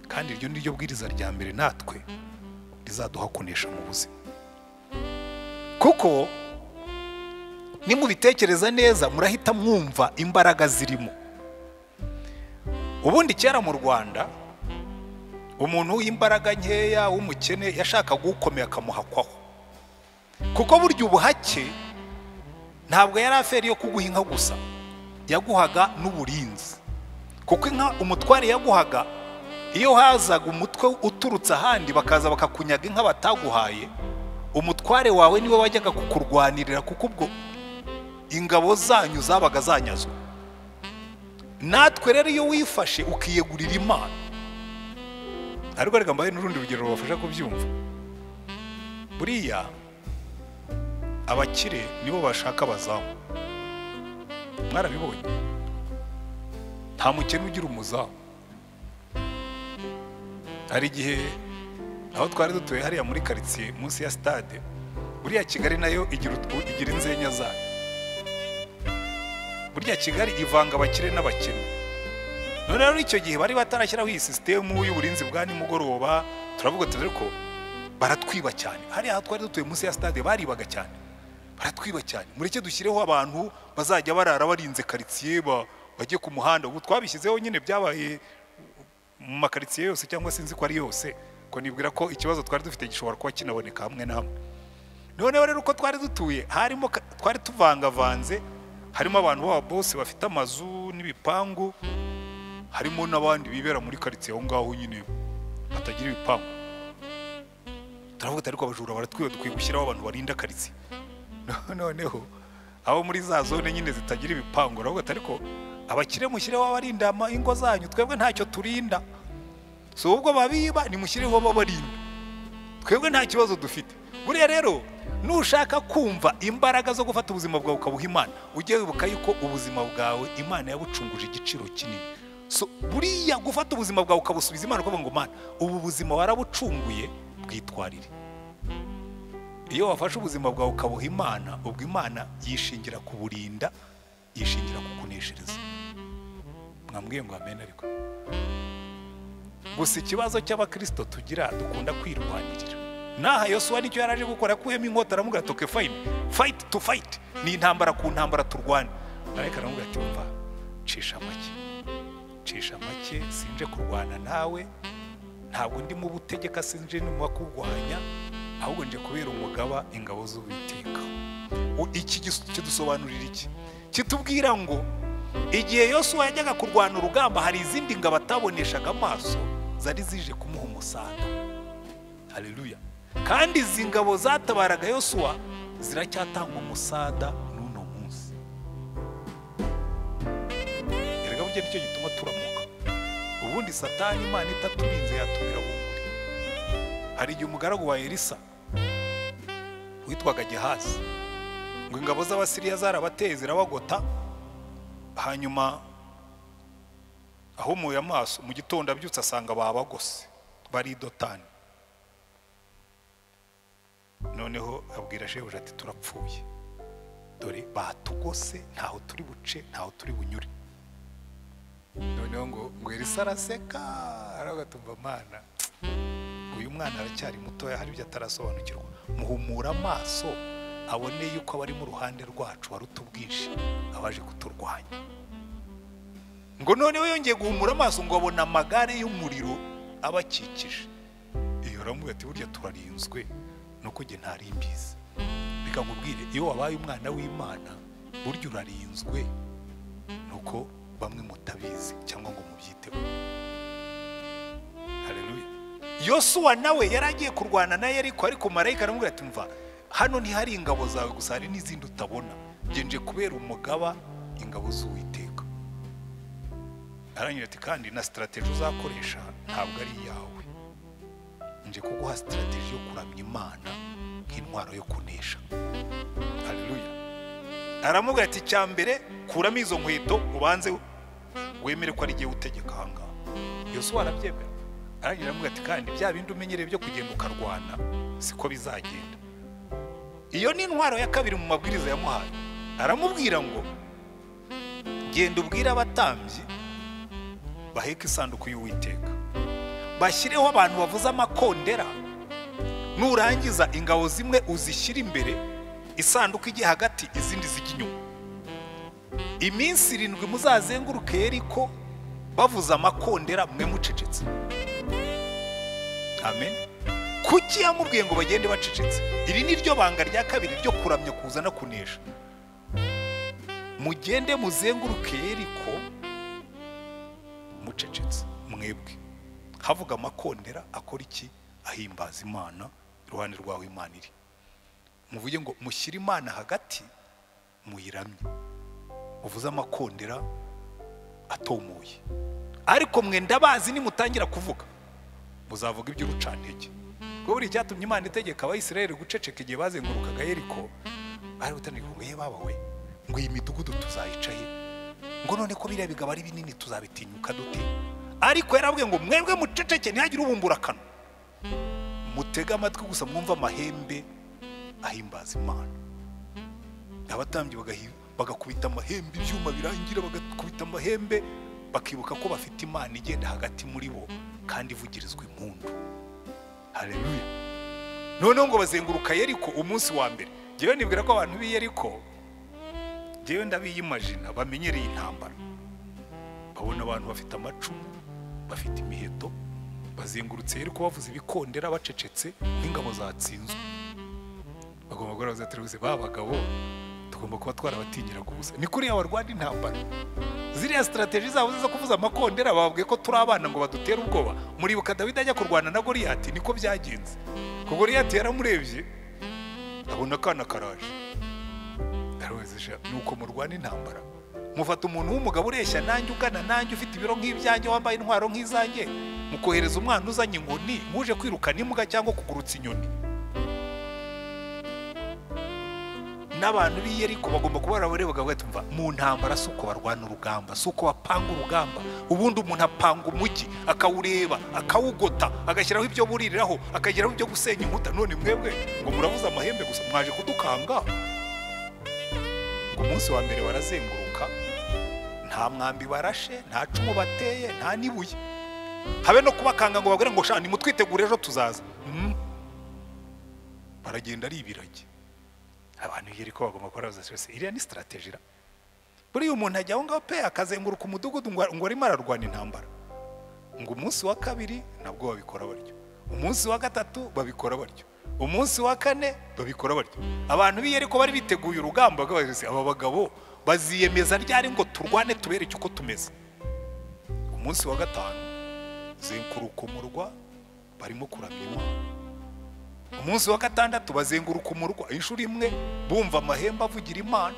Kandi iryo ni ryo bwiriza rya mbere natwe rizaduha kunesha mu buzima. Kuko nimubitekereza neza murahita mwumva imbaraga zirimo. Ubundi kera mu Rwanda umuntu w'imbaraga nkeya w'umukene yashaka gukomera akamuhakwaho, kuko burya ubuhake ntabwo yari aferi yo kuguha inka gusa, yaguhaga n'uburinzi. Kuko inka umutware yaguhaga, iyo hazaga umutwe uturutse ahandi bakaza bakakunyaga inka bataguhaye, umutware wawe niwe wajyaga kukurwanirira, kuko ubwo ingabo zanyu zabaga zanyazwe. Natwe rero iyo wifashe ukiyegurira Imana, ariko reka mbaye n'urundi rugero rubafasha kubyumva. Buriya abakire nibo bashaka abazamu, mwarabibonye? Nta mukene ugira umuzamu. Hari igihe aho twari dutuye hariya muri quartier munsi ya stade, buriya Kigali nayo igira inzenya zayo. Buriya Kigali ivanga abakire n'abakene. None rero icyo gihe bari batarashyiraho iyi system y'uburinzi bwa nimugoroba, turavuga tuzi ko baratwiba cyane. Hariya twari dutuye munsi ya stade baribaga cyane, baratwiba cyane. Mureke dushyireho abantu bazajya barara barinze quartier bajye ku muhanda. Ubu twabishyizeho nyine byabaye mu makaritsiye yose, cyangwa sinzi ko ari yose, ko nibwira ko ikibazo twari dufite gishobora kuba kinaboneka hamwe na hamwe. Noneho rero uko twari dutuye harimo twari tuvangavanze, harimo abantu b'aba boss bafite amazu n'ibipangu, harimo n'abandi bibera muri quartier aho ngaho nyine batagira ibipangu. Turavuga ariko abajura baratwiba, dukwiye gushyiraho abantu barinda quartier. Noneho abo muri za zone nyine zitagira ibipangu, turavuga ariko abakire mushyireho abarinda ingo zanyu, twebwe ntacyo turinda. So ubwo babiba nimushyireho abarinda, twebwe nta kibazo dufite. Buriya rero nushaka kumva imbaraga zo gufata ubuzima bwawe ukabuha Imana, ujye wibuka yuko ubuzima bwawe Imana yabucunguje igiciro kinini. So buriya gufata ubuzima bwawe ukabusubiza Imana, ukavuga ngo Mana, ubu buzima warabucunguye, bwitwarire. Iyo wafashe ubuzima bwawe ukabuha Imana, ubwo Imana yishingira kuburinda, yishingira kukuneshereza. Mwambwiye ngo amen. Ariko gusa ikibazo cy'abakristo tugira, dukunda kwirwanirira. Naha Yesu nicyo yaraje gukora, kuhema inkota aramubwira toke fine, fight to fight, ni intambara ku ntambara turwane. Ariko aramubwira ati umva, cisha make, sinje kurwana nawe, ntabwo ndi mu butegeka, sinje no makugwanya, ahubwo nje kubera umugaba ingabo z'Uwiteka. Iki kidusobanurira iki? Kitubwira ngo igihe Yesu yajyaga kurwana urugamba, hari izindi ngabo ataboneshaga amaso zari zije kumuha umusada. Haleluya. Kandi izi ngabo zatabaraga Yosuwa ziracyatanga umusada n'uno munsi. Erega burya nicyo gituma turamuka. Ubundi Satani Imana itaturinze yatumira bunguri. Hari igihe umugaragu wa Elisa witwaga Gehazi, ngo ingabo z'Abasiriya zarabateye zirabagota, hanyuma ahumuye amaso mu gitondo abyutse asanga babagose bari Dotani. Noneho abwira shebuja ati turapfuye, dore batugose, ntaho turi buce, ntaho turi bunyure. Noneho ngo Elisa araseka, aragatumva Mana, uyu mwana aracyari mutoya, hari ibyo atarasobanukirwa, muhumura amaso abone yuko abari mu ruhande rwacu baruta ubwinshi abaje kuturwanya. Ngo noneho yongeye guhumura amaso ngo abona amagare y'umuriro abakikije. Iyo aramubwira ati burya turarinzwe, nuko nge ntari mbizi. Reka nkubwire, iyo wabaye umwana w'Imana burya urarinzwe, nuko bamwe mutabizi cyangwa ngo mubyiteho. Haleluya. Yosuwa nawe yaragiye kurwana na Yeriko, ariko marayika aramubwira ati mva, hano ntihari ingabo zawe gusa, hari n'izindi utabona, nje kubera umugaba ingabo z'Uwiteka. Arangira ati kandi na strategy uzakoresha ntabwo ari yawe, nje kuguha strategy yo kuramya Imana nk'intwaro yo kunesha. Haleluya. Aramubwira ati cyambere kuramo izo nkweto ubanze wemere ko ari giye utegeka hanga. Yosuwa arabyemera. Arangira aramubwira ati kandi bya bindi umenyereye byo kugenda ukarwana siko bizagenda. Iyo ni intwaro ya kabiri mu mabwiriza yamuhaye. Aramubwira ngo genda ubwira abatambyi baheka isanduku y'Uwiteka, bashyireho abantu bavuza amakondera, nurangiza ingabo zimwe uzishyira imbere, isanduku ijye hagati, izindi zijya inyuma. Iminsi 7 muzazenguruke Yeriko bavuza amakondera, mwe mucecetse. Amen. Kuki yamubwiye ngo bagende bacecetse? Iri ni ryo banga rya kabiri ryo kuramya kuzana kunesha. Mugende muzenguruke Yeriko mucecetse mwebwe. Havuga amakondera akora iki? Ahimbaza Imana iruhande rwaho Imana iri. Muvuge ngo mushyire Imana hagati muyiramye. Uvuze amakondera atomuye. Ariko mwe ndabazi nimutangira kuvuga muzavuga iby'urucantege. Kuko buri cyatumye Imana itegeka Abayisiraheli guceceka igihe bazengurukaga Yeriko, bari gutangira ngo ye baba we, ngo iyi midugudu tuzayicaye, ngo none ko biriya bigaba ari binini tuzabitinyuka dute? Ariko yarabwiye ngo mwebwe muceceke ntihagire ubumbura akanwa, mutega amatwi gusa mwumva amahembe ahimbaza Imana. Abatambyi bagakubita amahembe, ibyuma birangira bagakubita amahembe, bakibuka ko bafite Imana igenda hagati muri bo kandi ivugirizwa impundu. Haleluya. Noneho ngo bazenguruka Yeriko umunsi wa mbere. Jewe nibwira ko abantu bi Yeriko, jewe ndabiyimagina bamenyereye intambara. Babona abantu bafite amacumu, bafite imiheto, bazengurutse Yeriko bavuze ibikondera bacecetse n'ingabo zatsinzwe. Bagomba gukora televiziyo, babagabo tugomba kuba twarabatingira gusa. Ni kuri abarwanda intambara. Ziriya strategy zabo zo kuvuza amakondera babwiye ko turi abana ngo badutera ubwoba. Muribuka Dawidi ajya kurwana na Goliyati, niko byagenze. Ko Goliyati yaramurebye abona kana karaje. Arwezesha nuko murwana intambara. Mufata umuntu w'umugabo ureshya nanjye ugana nanjye ufite ibiro nk'ibyanjye wambaye intwaro nk'izanjye, mukohereza umwana uzanye inkoni muje kwirukana imbwa cyangwa kugurutsa inyoni. N'abantu bi Yeriko bagomba kuba barabarebaga batumva mu ntambara suko barwana urugamba, suko bapanga urugamba. Ubundi umuntu apanga umujyi akawureba, akawugota, agashyiraho ibyo buririraho, akageraho ibyo gusenya inkuta. None mwebwe ngo muravuza amahembe gusa, mwaje kudukanga. Ngo umunsi wa mbere barazenguruka, nta mwambi barashe, nta cumu bateye, nta nibuye. Habe no kubakanga ngo bagire ngo shani mutwitegure ejo tuzaza. Baragenda ari ibirage. Abantu Yeriko bagomba gukora zose. Iriya ni strategy ra. Buri umuntu ajya aho ngaho pe akazenguruka umudugudu ngo arimo ararwana intambara. Ngo umunsi wa kabiri nabwo babikora baryo, umunsi wa gatatu babikora baryo, umunsi wa kane babikora baryo. Abantu bi Yeriko bari biteguye urugamba rwose. Aba bagabo baziyemeza ryari ngo turwane tubereke uko tumeze. Umunsi wa gatanu zenguruka umurwa barimo kuramya Imana. Umunsi wa gatandatu bazenguruka umurwa inshuro imwe bumva amahembe avugira Imana.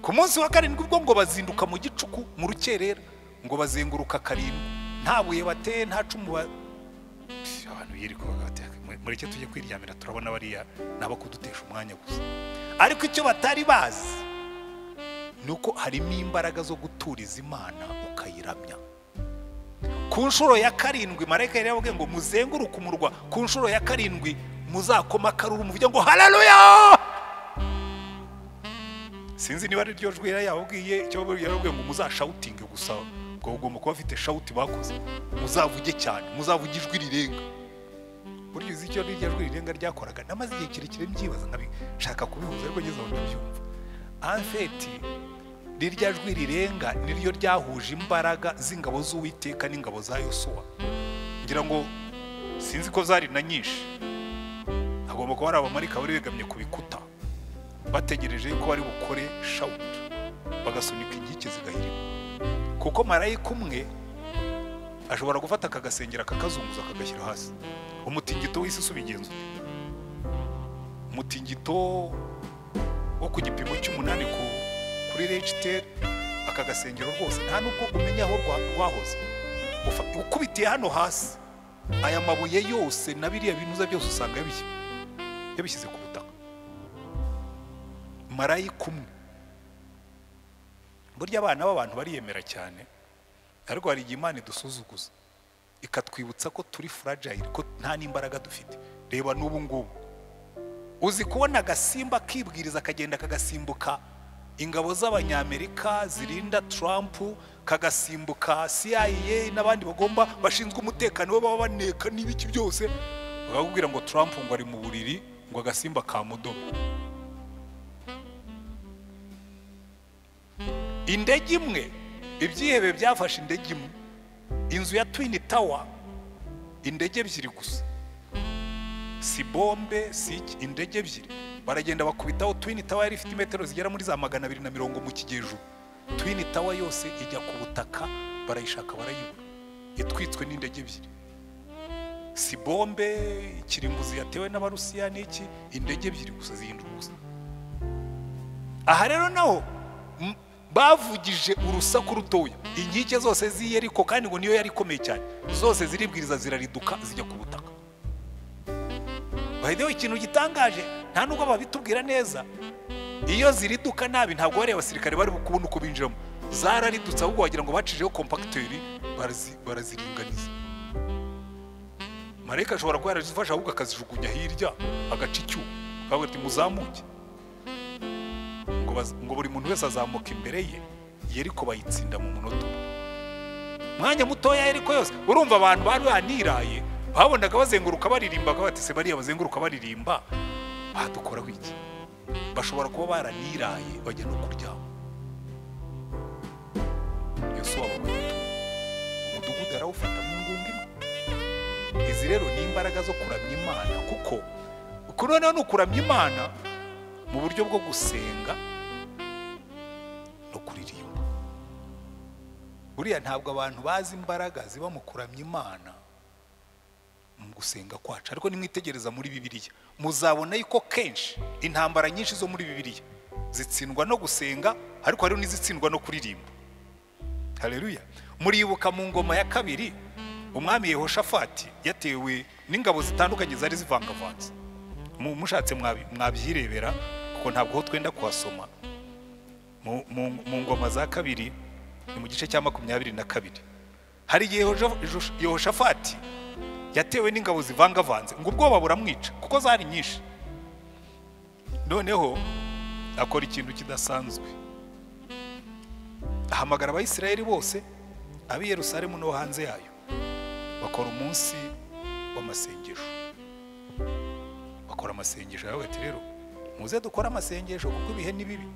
Ku munsi wa karindwi ubwo ngo bazinduka mu gicuku mu rukerera ngo bazenguruka karindwi, nta buye bateye, nta cumu. Abantu Yeriko bagateka mureke tujye kwiryamira, turabona bariya naba kudutesha umwanya gusa. Ariko icyo batari bazi nuko harimo imbaraga zo guturiza Imana ukayiramya. Ku nshuro ya karindwi marayika yari yavuze ngo muzenguruke umurwa, ku nshuro ya karindwi muzakoma akaruru muvuge ngo haleluya. Sinzi niba ari ryo jwi yabwiye, cyo yaravuze ngo muzashautinge gusa, ngo ugomba kuba afite shauti bakoze, muzavuge cyane, muzavuge ijwi rirenga. Buryo uzi icyo rirya jwi rirenga ryakoraga, namaze igihe kirekire mbyibaza nkabishaka kubihuza, ariko ngeze aho ndabyumva. En fait rirya jwi rirenga niryo ryahuje imbaraga z'ingabo z'Uwiteka n'ingabo za Yosuwa. Ngira ngo sinzi ko zari na nyinshi, agomba kuba ari abamarika bari begamye ku bikuta bategereje ko bari bukore shout, bagasunika inkike zigahirima. Kuko marayika umwe ashobora gufata akagasengera kakazunguza akagashyira hasi. Umutingito w'isi subigenzo, umutingito wo ku gipimo cy'umunani kuri Richter, akagasengero rwose nta nubwo umenya aho rwahoze. Ukubitiye hano hasi aya mabuye yose na biriya binuza byose usanga yabishyize ku butaka. Marayika umwe. Burya abana b'abantu bariyemera cyane, ariko hari igihe Imana idusuzuguza ikatwibutsa ko turi fragile, ko nta n'imbaraga dufite. Reba n'ubu ngubu uzi kubona agasimba kibwiriza akagenda kagasimbuka ingabo z'Abanyamerika zirinda Trump, kagasimbuka CIA n'abandi bagomba bashinzwe umutekano we baba baneka n'ibiki byose, bakakubwira ngo Trump ngo ari mu buriri ngo agasimba ka mudomo. Indege imwe, ibyihebe byafashe indege imwe, inzu ya Twin Tower, indege ebyiri gusa, si bombe si indege ebyiri, baragenda bakubitaho. Twin Tower yari ifite metero zigera muri za 240 mu kigejo. Twin Tower yose ijya ku butaka, barayishaka barayibura, itwitswe n'indege ebyiri, si bombe ikirimbuzi yatewe n'abarusiya n'iki, indege ebyiri gusa zihinduka gusa. Aha rero naho bavugije urusaku rutoya, inkike zose z'Iyeriko, kandi ngo niyo yari ikomeye cyane, zose ziribwiriza zirariduka zijya ku butaka. Bahideho ikintu gitangaje, nta nubwo babitubwira neza, iyo ziriduka nabi ntabwo bari abasirikare bari kubona uko binjiramo, zararidutse ahubwo wagira ngo bacijeho compacteur baraziringaniza. Marayika ashobora kuba yarazifasha ahubwo akazijugunya hirya agaca icyuma, akavuga ati muzamuke, ngo buri muntu wese azamuka imbere ye, Yeriko bayitsinda mu munota mwanya mutoya. Yeriko yose urumva abantu bari baniraye, babonaga bazenguruka baririmba, bati se bariya bazenguruka baririmba badukora wiki, bashobora kuba baraniraye bajya no kuryama. Yesu wabagwita umudugudu arawufata mu ngungi. Izi rero ni imbaraga zo kuramya Imana, kuko noneho ni ukuramya Imana mu buryo bwo gusenga no kuririmba. Buriya ntabwo abantu bazi imbaraga ziba mu kuramya Imana mu gusenga kwacu, ariko nimwitegereza muri Bibiliya muzabona yuko kenshi intambara nyinshi zo muri Bibiliya zitsindwa no gusenga, ariko hari n'izitsindwa no kuririmba. Haleluya. Muribuka mu ngoma ya kabiri, umwami Yehoshafati yatewe n'ingabo zitandukanye zari zivangavanze. Mushatse mwabyirebera kuko ntabwo ho twenda kuhasoma. Mu ngoma za kabiri ni mu gice cya 22. Hari Yehoshafati yatewe n'ingabo zivangavanze, ngo ubwoba buramwica kuko zari nyinshi. Noneho akora ikintu kidasanzwe, ahamagara abayisirayeli bose, ab'i Yerusalemu no hanze yayo, bakora umunsi w'amasengesho. Bakora amasengesho, yawe ati rero muze dukora amasengesho kuko ibihe ni bibi.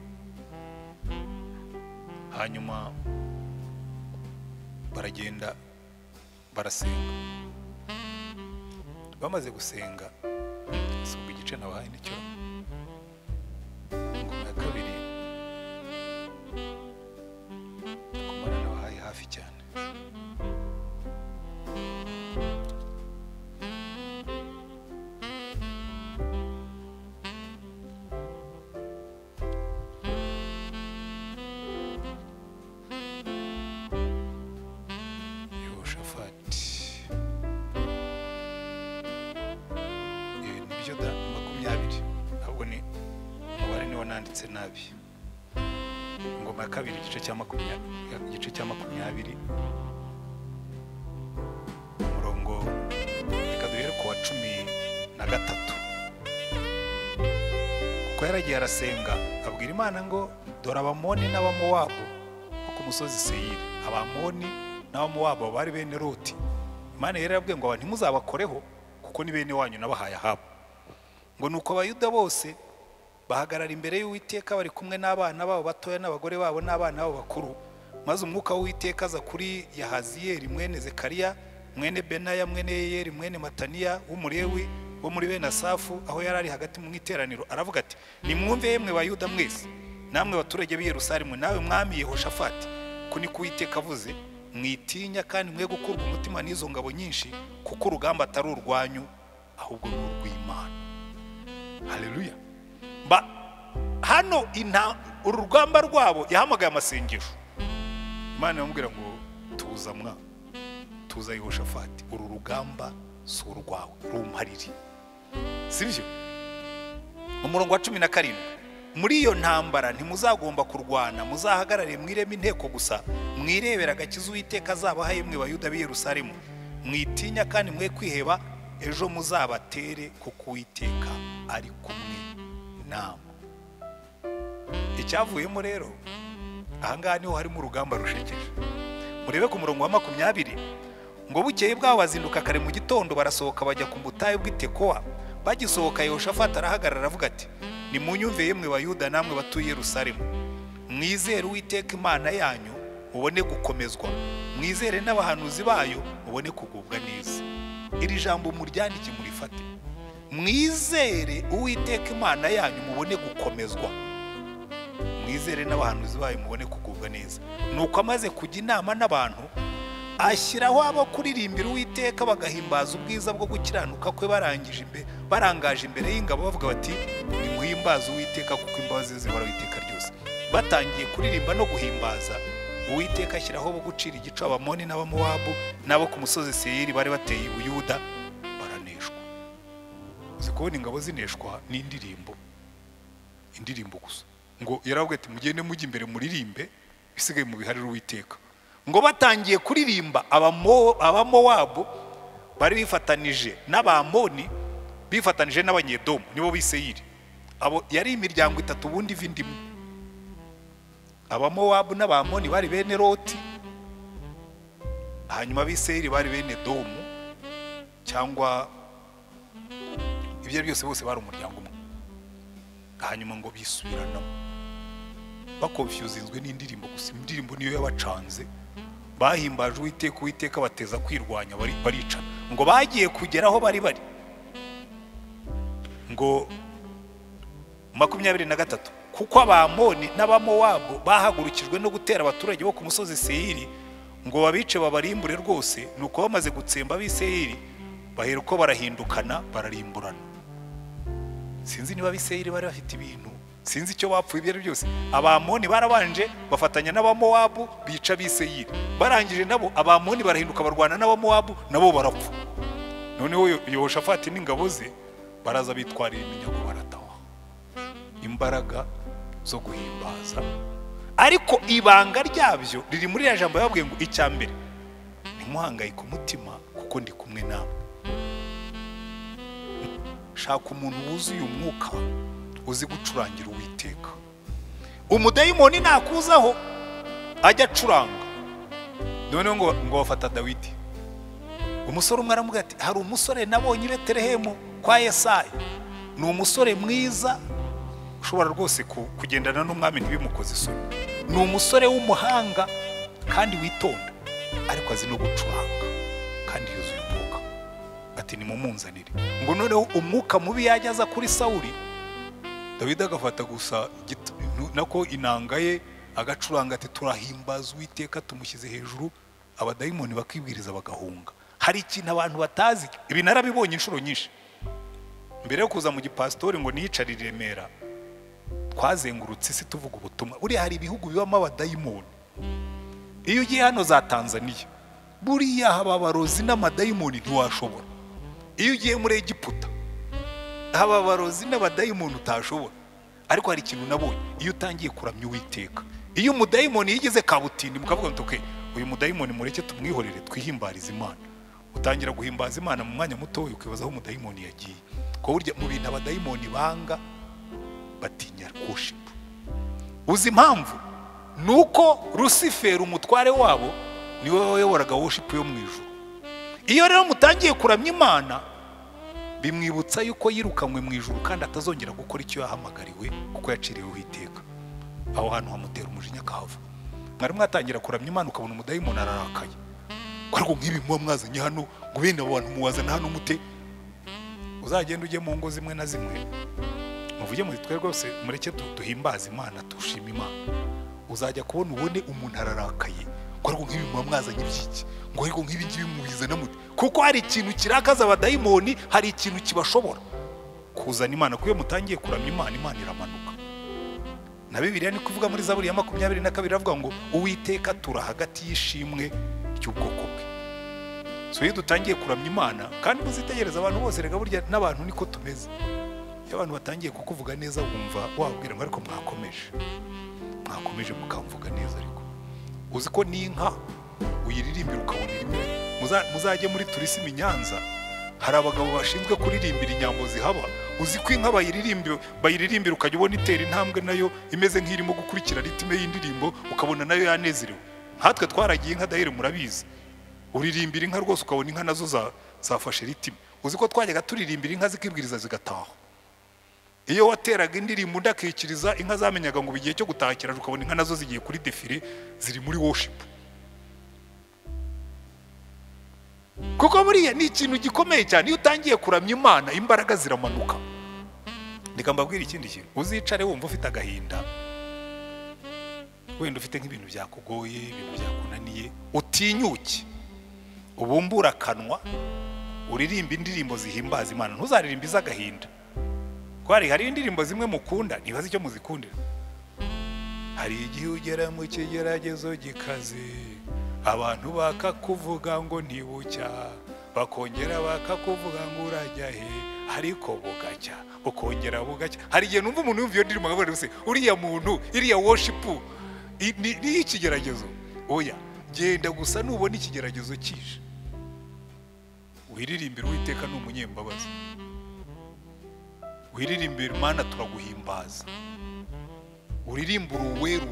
Hanyuma baragenda barasenga. Bamaze gusenga, subwo igice nabahaye nicyo ngoma ya kabiri, kumana nabahaye hafi cyane. Nabi ngoma ya kabiri igice cya 20 murongo ikaduhere ku wa 13. Kuko yaragiye arasenga abwira Imana ngo dore Abamoni n'Abamowabu ku musozi Seyiri. Abamoni n'Abamowabu bari bene Loti. Imana yari yarabwiye ngo abantu ntimuzabakoreho kuko ni bene wanyu nabahaye ahabo. Ngo nuko Abayuda bose bahagarara imbere y'Uwiteka bari kumwe n'abana babo batoya n'abagore babo n'abana babo bakuru, maze umwuka w'Uwiteka aza kuri Yahaziyeli mwene Zekariya mwene Benaya mwene Yeyeli mwene Mataniya w'umulewi wo muri bene Asafu, aho yari ari hagati mu iteraniro. Aravuga ati nimwumve yemwe Bayuda mwese namwe baturage b'i Yerusalemu, nawe mwami Yehoshafati, ko ni Uwiteka avuze, mwitinya kandi mwe gukurwa umutima n'izo ngabo nyinshi, kuko urugamba atari urwanyu ahubwo ni urw'Imana. Haleluya. Hano urugamba rwabo yahamagaye amasengesho. Imana yamubwira ngo tuza Yehoshafati, uru rugamba si urwawe, rumpariri. Sibyo? Umurongo wa 17, muri iyo ntambara ntimuzagomba kurwana, muzahagarare mwireme inteko gusa, mwirebera agakiza Uwiteka azabaha yemwe Bayuda b'i Yerusalemu. Mwitinya kandi mwe kwiheba, ejo muzabatere kuko Uwiteka ari kumwe namwe. Icyavuyemo rero ahangaha niho harimo urugamba rushekeje. Murebe ku murongo wa 20, ngo bukeye bwabo bazinduka kare mu gitondo barasohoka bajya ku butayu bw'Itekowa, bagisohoka Yehoshafati arahagarara aravuga ati nimunyumve yemwe Bayuda namwe batuye Yerusalemu, mwizere Uwiteka Imana yanyu ubone gukomezwa, mwizere n'abahanuzi bayo ubone kugubwa neza. Iri jambo muryandike murifate, mwizere Uwiteka Imana yanyu mubone gukomezwa, mwizere n'abahanuzi bayo mubone kugubwa neza. Nuko amaze kujya inama n'abantu ashyiraho abo kuririmbira Uwiteka bagahimbaza ubwiza bwo gukiranuka kwe barangaje imbere y'ingabo bavuga bati nimuhimbaze Uwiteka kuko imbabazi ze zihoraho iteka ryose. Batangiye kuririmba no guhimbaza Uwiteka ashyiraho bo gucira igico Abamoni n'Abamowabu n'abo ku musozi Seyiri bari bateye Ubuyuda baraneshwa. Uzi kubona ingabo zineshwa n'indirimbo, indirimbo gusa. Ngo yaravuga ati mugende mujye imbere muririmbe bisigaye mu biharira Uwiteka. Ngo batangiye kuririmba Abamowabu bari bifatanije n'Abamoni bifatanije n'Abanyedomu nibo b'Iseyiri. Abo yari imiryango itatu bundi vindimwe. Abamowabu n'Abamoni bari bene Loti, hanyuma b'Iseyiri bari bene Domu, cyangwa ibyo byose bose bari umuryango umwe. Hanyuma ngo bisubiranamo bakonfyuzinzwe n'indirimbo gusa. Indirimbo niyo yabacanze, bahimbaje Uwiteka bateza kwirwanya baricana. Ngo bagiye kugeraho bari ngo 23 kuko Abamoni n'Abamowabu bahagurukijwe no gutera abaturage bo ku musozi Seyiri ngo babice babarimbure rwose. Nuko bamaze gutsemba b'Iseyiri bahera uko barahindukana bararimburana. Sinzi niba b'Iseyiri bari bafite ibintu, sinzi icyo bapfuye ibyo byose. Abamoni barabanje bafatanya n'Abamowabu bica b'Iseyiri, barangije nabo Abamoni barahinduka barwana n'Abamowabu nabo barapfa. Noneho Yehoshafati n'ingabo ze baraza bitwarira iminyago barataha. Imbaraga zo guhimbaza, ariko ibanga ryabyo riri muri ya jambo yababwiye ngo icyambere ntimuhangayike umutima kuko ndi kumwe nawe. Shaka umuntu wuzuye umwuka uzi gucurangira Uwiteka. Umudayimoni nakuzaho ajya acuranga. Noneho ngo bafata Dawidi. Umusore umwe aramuga ati hari umusore nabonye i Betelehemu kwa Yesayi, ni umusore mwiza ushobora rwose kugendana n'umwami ntibimukoze isoni. Ni umusore w'umuhanga kandi witonda, ariko azi no gucuranga kandi yuzuye umwuka. Ati nimumunzanire. Ngo noneho umwuka mubi yajyaza kuri Sawuli, Dawidi agafata gusa nako inanga ye agacuranga ati turahimbaza Uwiteka tumushyize hejuru, abadayimoni bakibwiriza bagahunga. Hari ikintu abantu batazi, ibi narabibonye inshuro nyinshi. Mbere yo kuza mu gipastori ngo niyicarire i Remera twazengurutse isi tuvuga ubutumwa. Uri hari ibihugu bibamo abadayimoni. Iyo ugiye hano za Tanzania buriya haba abarozi n'amadayimoni ntiwashobora. Iyo ugiye muri Egiputa haba abarozi n'abadayimoni utashobora. Ariko hari ikintu nabonye, iyo utangiye kuramya Uwiteka, iyo umudayimoni yigize kabutindi mukavuga ngo okay, uyu mudayimoni mureke tumwihorere twihimbariza Imana, utangira guhimbaza Imana mu mwanya muto ukibaza aho umudayimoni yagiye. Ko burya mu bintu abadayimoni banga batinya worship. Uzi impamvu? Nuko Lucifer umutware wabo niwe wayoboraga worship yo mu ijuru. Iyo rero mutangiye kuramya Imana bimwibutsa yuko yirukanywe mu ijuru kandi atazongera gukora icyo yahamagariwe kuko yaciriweho iteka. Aho hantu hamutera umujinya kahava. Mwari mwatangira kuramya Imana ukabona umudayimoni ararakaye. Ariko nk'ibi muba mwazanye hano ngo bene abantu muwazana hano mute? Uzagenda ujye mu ngo zimwe na zimwe muvuge muri twe rwose mureke duhimbaza Imana tushima Imana. Uzajya kubona ubone umuntu ararakaye. Ariko nk'ibi muba mwazanye ibyiki? Ngo ariko nk'ibi ngibi mubizana mute? Kuko hari ikintu kirakaza abadayimoni, hari ikintu kibashobora kuzana Imana. Kuyo mutangiye kuramya Imana, Imana iramanuka. Na Bibiliya ni kuvuga muri Zaburi ya 22 avuga ngo Uwiteka tura hagati y'ishimwe ry'ubwoko bwe. So iyo dutangiye kuramya Imana kandi muzitegereza abantu bose, rega burya n'abantu niko tumeze. Iyo abantu batangiye kukuvuga neza wumva wabwira ngo ariko mwakomeje mukamvuga neza. Ariko uzi ko n'inka uyiririmbira ukabona irimo. Muzajye muri Turisime Nyanza, hari abagabo bashinzwe kuririmbira inyambo zihaba. Uzi ko inka bayiririmbira ukajya ubona itera intambwe nayo imeze nk'irimo gukurikira ritime y'indirimbo, ukabona nayo yanezerewe. Hatwe twaragiye inka dahire murabizi. Uririmbira inka rwose ukabona inka nazo zafashe ritime. uzi ko twajyaga turirimbira inka zikibwiriza zigataha. Iyo wateraga indirimbo ndakikiriza inka zamenyaga ngo bigiye cyo gutahakira, ukabona inka nazo zigiye kuri defile ziri muri worship. Kuko buriya ni ikintu gikomeye cyane, iyo utangiye kuramya Imana imbaraga ziramanuka. Ndika mbabwira ikindi kintu, uzicare wumva ufite agahinda, wenda ufite nk'ibintu byakugoye, ibintu byakunaniye, utinyuke ubumbura akanwa uririmba indirimbo zihimbaza Imana. Ntuzaririmba iz'agahinda. Hari indirimbo zimwe mukunda, ntibazi icyo muzikundira. Hari igihe ugera mu kigeragezo gikaze, abantu bakakuvuga ngo ntibucya, bakongera bakakuvuga ngo urajya he, ariko bugacya, ukongera bugacya. Hari igihe numva umuntu yumva iyo ndirimbo akavuga ngo uriya muntu, iriya worship ni ikigeragezo. Oya, genda gusa nubona ikigeragezo kije, wiririmbira Uwiteka ni umunyembabazi, wiririmbira Imana turaguhimbaza, uririmbura uweru.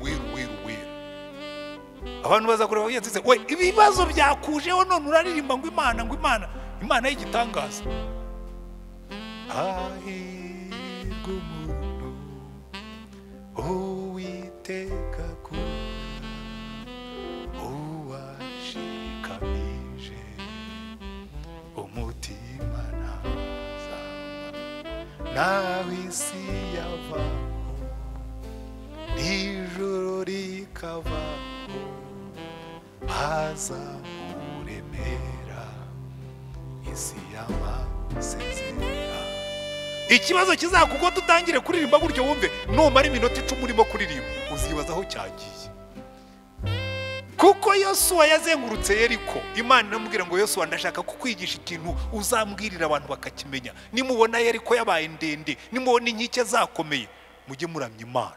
Abantu baza kureba bagiye we ibibazo byakujeho none uraririmba ngo Imana y'igitangaza. Hahirwa umuntu Uwiteka uwashikamije umutima ntazama, nawe isi yavaho n'ijoro rikavaho, hazamuremera isi y'amasezerano. Ikibazo kizakugwa tutangire kuririmba gutyo, wumve numara iminota 10 urimo kuririmba uzibaza aho cyagiye. Kuko Yesu yazengurutse Yeriko, Imana iramubwira ngo Yesu ndashaka kukwigisha ikintu uzambwirira abantu bakakimenya. Nimubona Yeriko yabaye ndende, nimubona inkike zakomeye, mujye muramya Imana,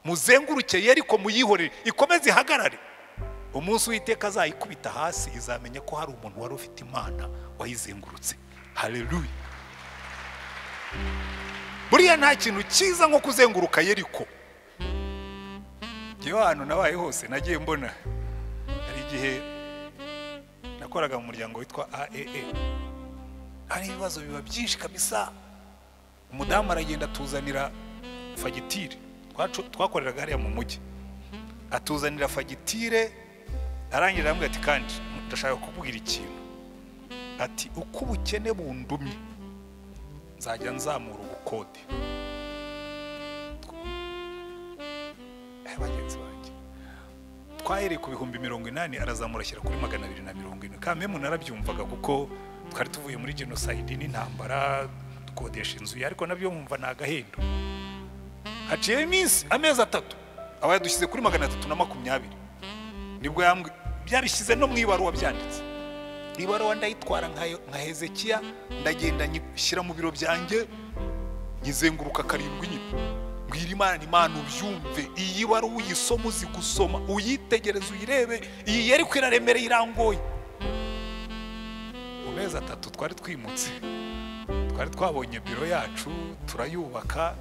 muzenguruke Yeriko muyihorere ikomeze ihagarare. Umunsi Uwiteka azayikubita hasi izamenya ko hari umuntu wari ufite Imana wayizengurutse. Haleluya. Buriya nta kintu cyiza nko kuzenguruka Yeriko. Ngewe hano nabaye hose nagiye mbona, hari igihe nakoraga mu muryango witwa AAA, hari ibibazo biba byinshi kabisa. Umudamu aragenda atuzanira fagitire, twakoreraga hariya mu mujyi, atuzanira fagitire, arangira ambwira ati kandi ndashaka kukubwira ikintu, ati uko ubukene bundumye nzajya nzamura ubukode. Bagenzi banjye twahereye ku 80,000 arazamura ashyira kuri 240. Kamwe narabyumvaga kuko twari tuvuye muri genocide n'intambara, dukodesha inzu, ariko nabyo mwumva nagahendo. Haciye iminsi amezi 3 aba yadushyize kuri 320. Nibwo byabishyize no mwibaruwa byanditse. Ibaruwa ndayitwara nka Hezekiya, ndagenda nyishyira mu biro byanjye, nyizenguruka 7 nyine. Mbwira Imana ubyumve, iyi baruwa uyisoma, uzi gusoma, uyitegereze, uyirebe, iyi Yeriko iraremereye irangoye. Mu mezi 3 twari twimutse, twari twabonye biro yacu turayubaka.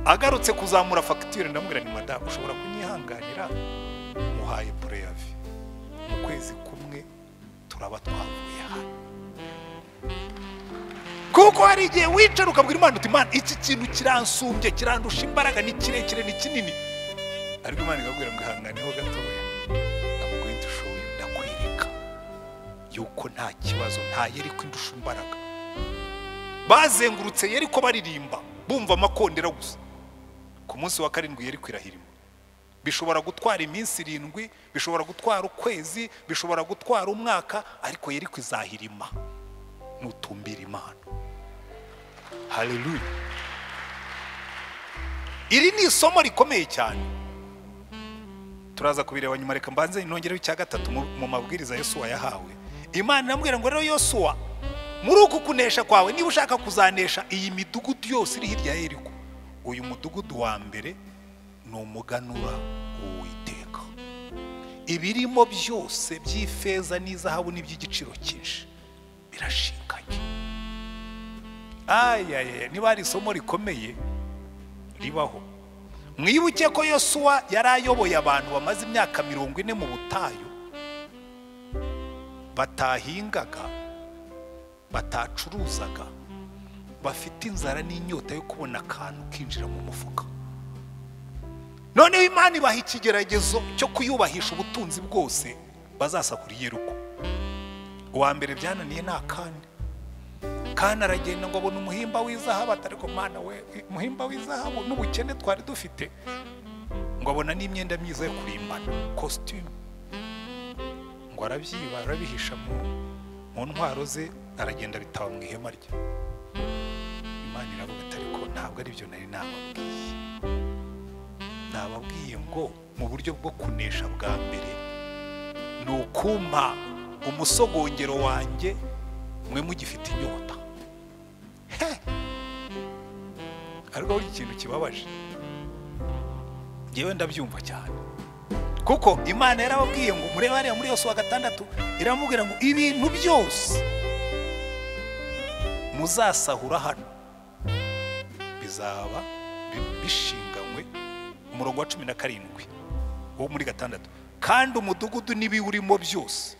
Agarutse kuzamura fagitire ndamubwira ni madame ushobora kunyihanganira, muhaye preavi mu kwezi kumwe turaba twavuye hano. Kuko hari igihe wicara ukabwira Imana uti Imana iki kintu kiransumbye, kirandusha imbaraga, ni kirekire ni kinini, ariko Imana ikabwira ngo ihanganeho gatoya, I'm going to show you, ndakwereka yuko nta kibazo, nta Yeriko indusha imbaraga. Bazengurutse Yeriko baririmba bumva amakondera gusa. Ku munsi wa 7 Yeriko irahirima. Bishobora gutwara iminsi 7, bishobora gutwara ukwezi, bishobora gutwara umwaka, ariko Yeriko izahirima nutumbira Imana. Haleluya. Iri ni isomo rikomeye cyane, turaza kubireba nyuma. Reka mbanze inongereho icya 3 mu mabwiriza Yesu yahawe. Imana iramubwira ngo rero Yesu, muri uku kunesha kwawe, niba ushaka kuzanesha iyi midugudu yose iri hirya ya Yeriko, uyu mudugudu wa mbere ni umuganura w'Uwiteka. Ibirimo byose by'ifeza n'izahabu n'iby'igiciro cyinshi birashikanye. Niba ari isomo rikomeye ribaho. Mwibuke ko Yosuwa yari ayoboye abantu bamaze imyaka 40 mu butayu, batahingaga, batacuruzaga, bafite inzara n'inyota yo kubona akantu kinjira mu mufuka. Noneho Imana ibaha ikigeragezo cyo kuyubahisha ubutunzi bwose bazasakuriye ruko. Uwa mbere byananiye nta kandi aragenda ngo abone umuhimba w'izahabu, ariko Mana we, umuhimba w'izahabu n'ubukene twari dufite, ngo abona n'imyenda myiza yo kurimbana, costume, ngo arabyiba arabihisha mu ntwaro ze, aragenda bitaba mu ihema rye. Imana iravuga ati ariko ntabwo ari byo nari nababwiye ngo mu buryo bwo kunesha bwa mbere ni ukumpa umusogongero wanjye mwe mugifite inyota. Ariko buri kintu kibabaje ngewe ndabyumva cyane, kuko Imana yarababwiye ngo murebe hariya muri Yesu wa 6 iramubwira ngo ibintu byose muzasahura hano bizaba bishinganywe, umurongo wa 17 wo muri 6, kandi umudugudu n'ibiwurimo byose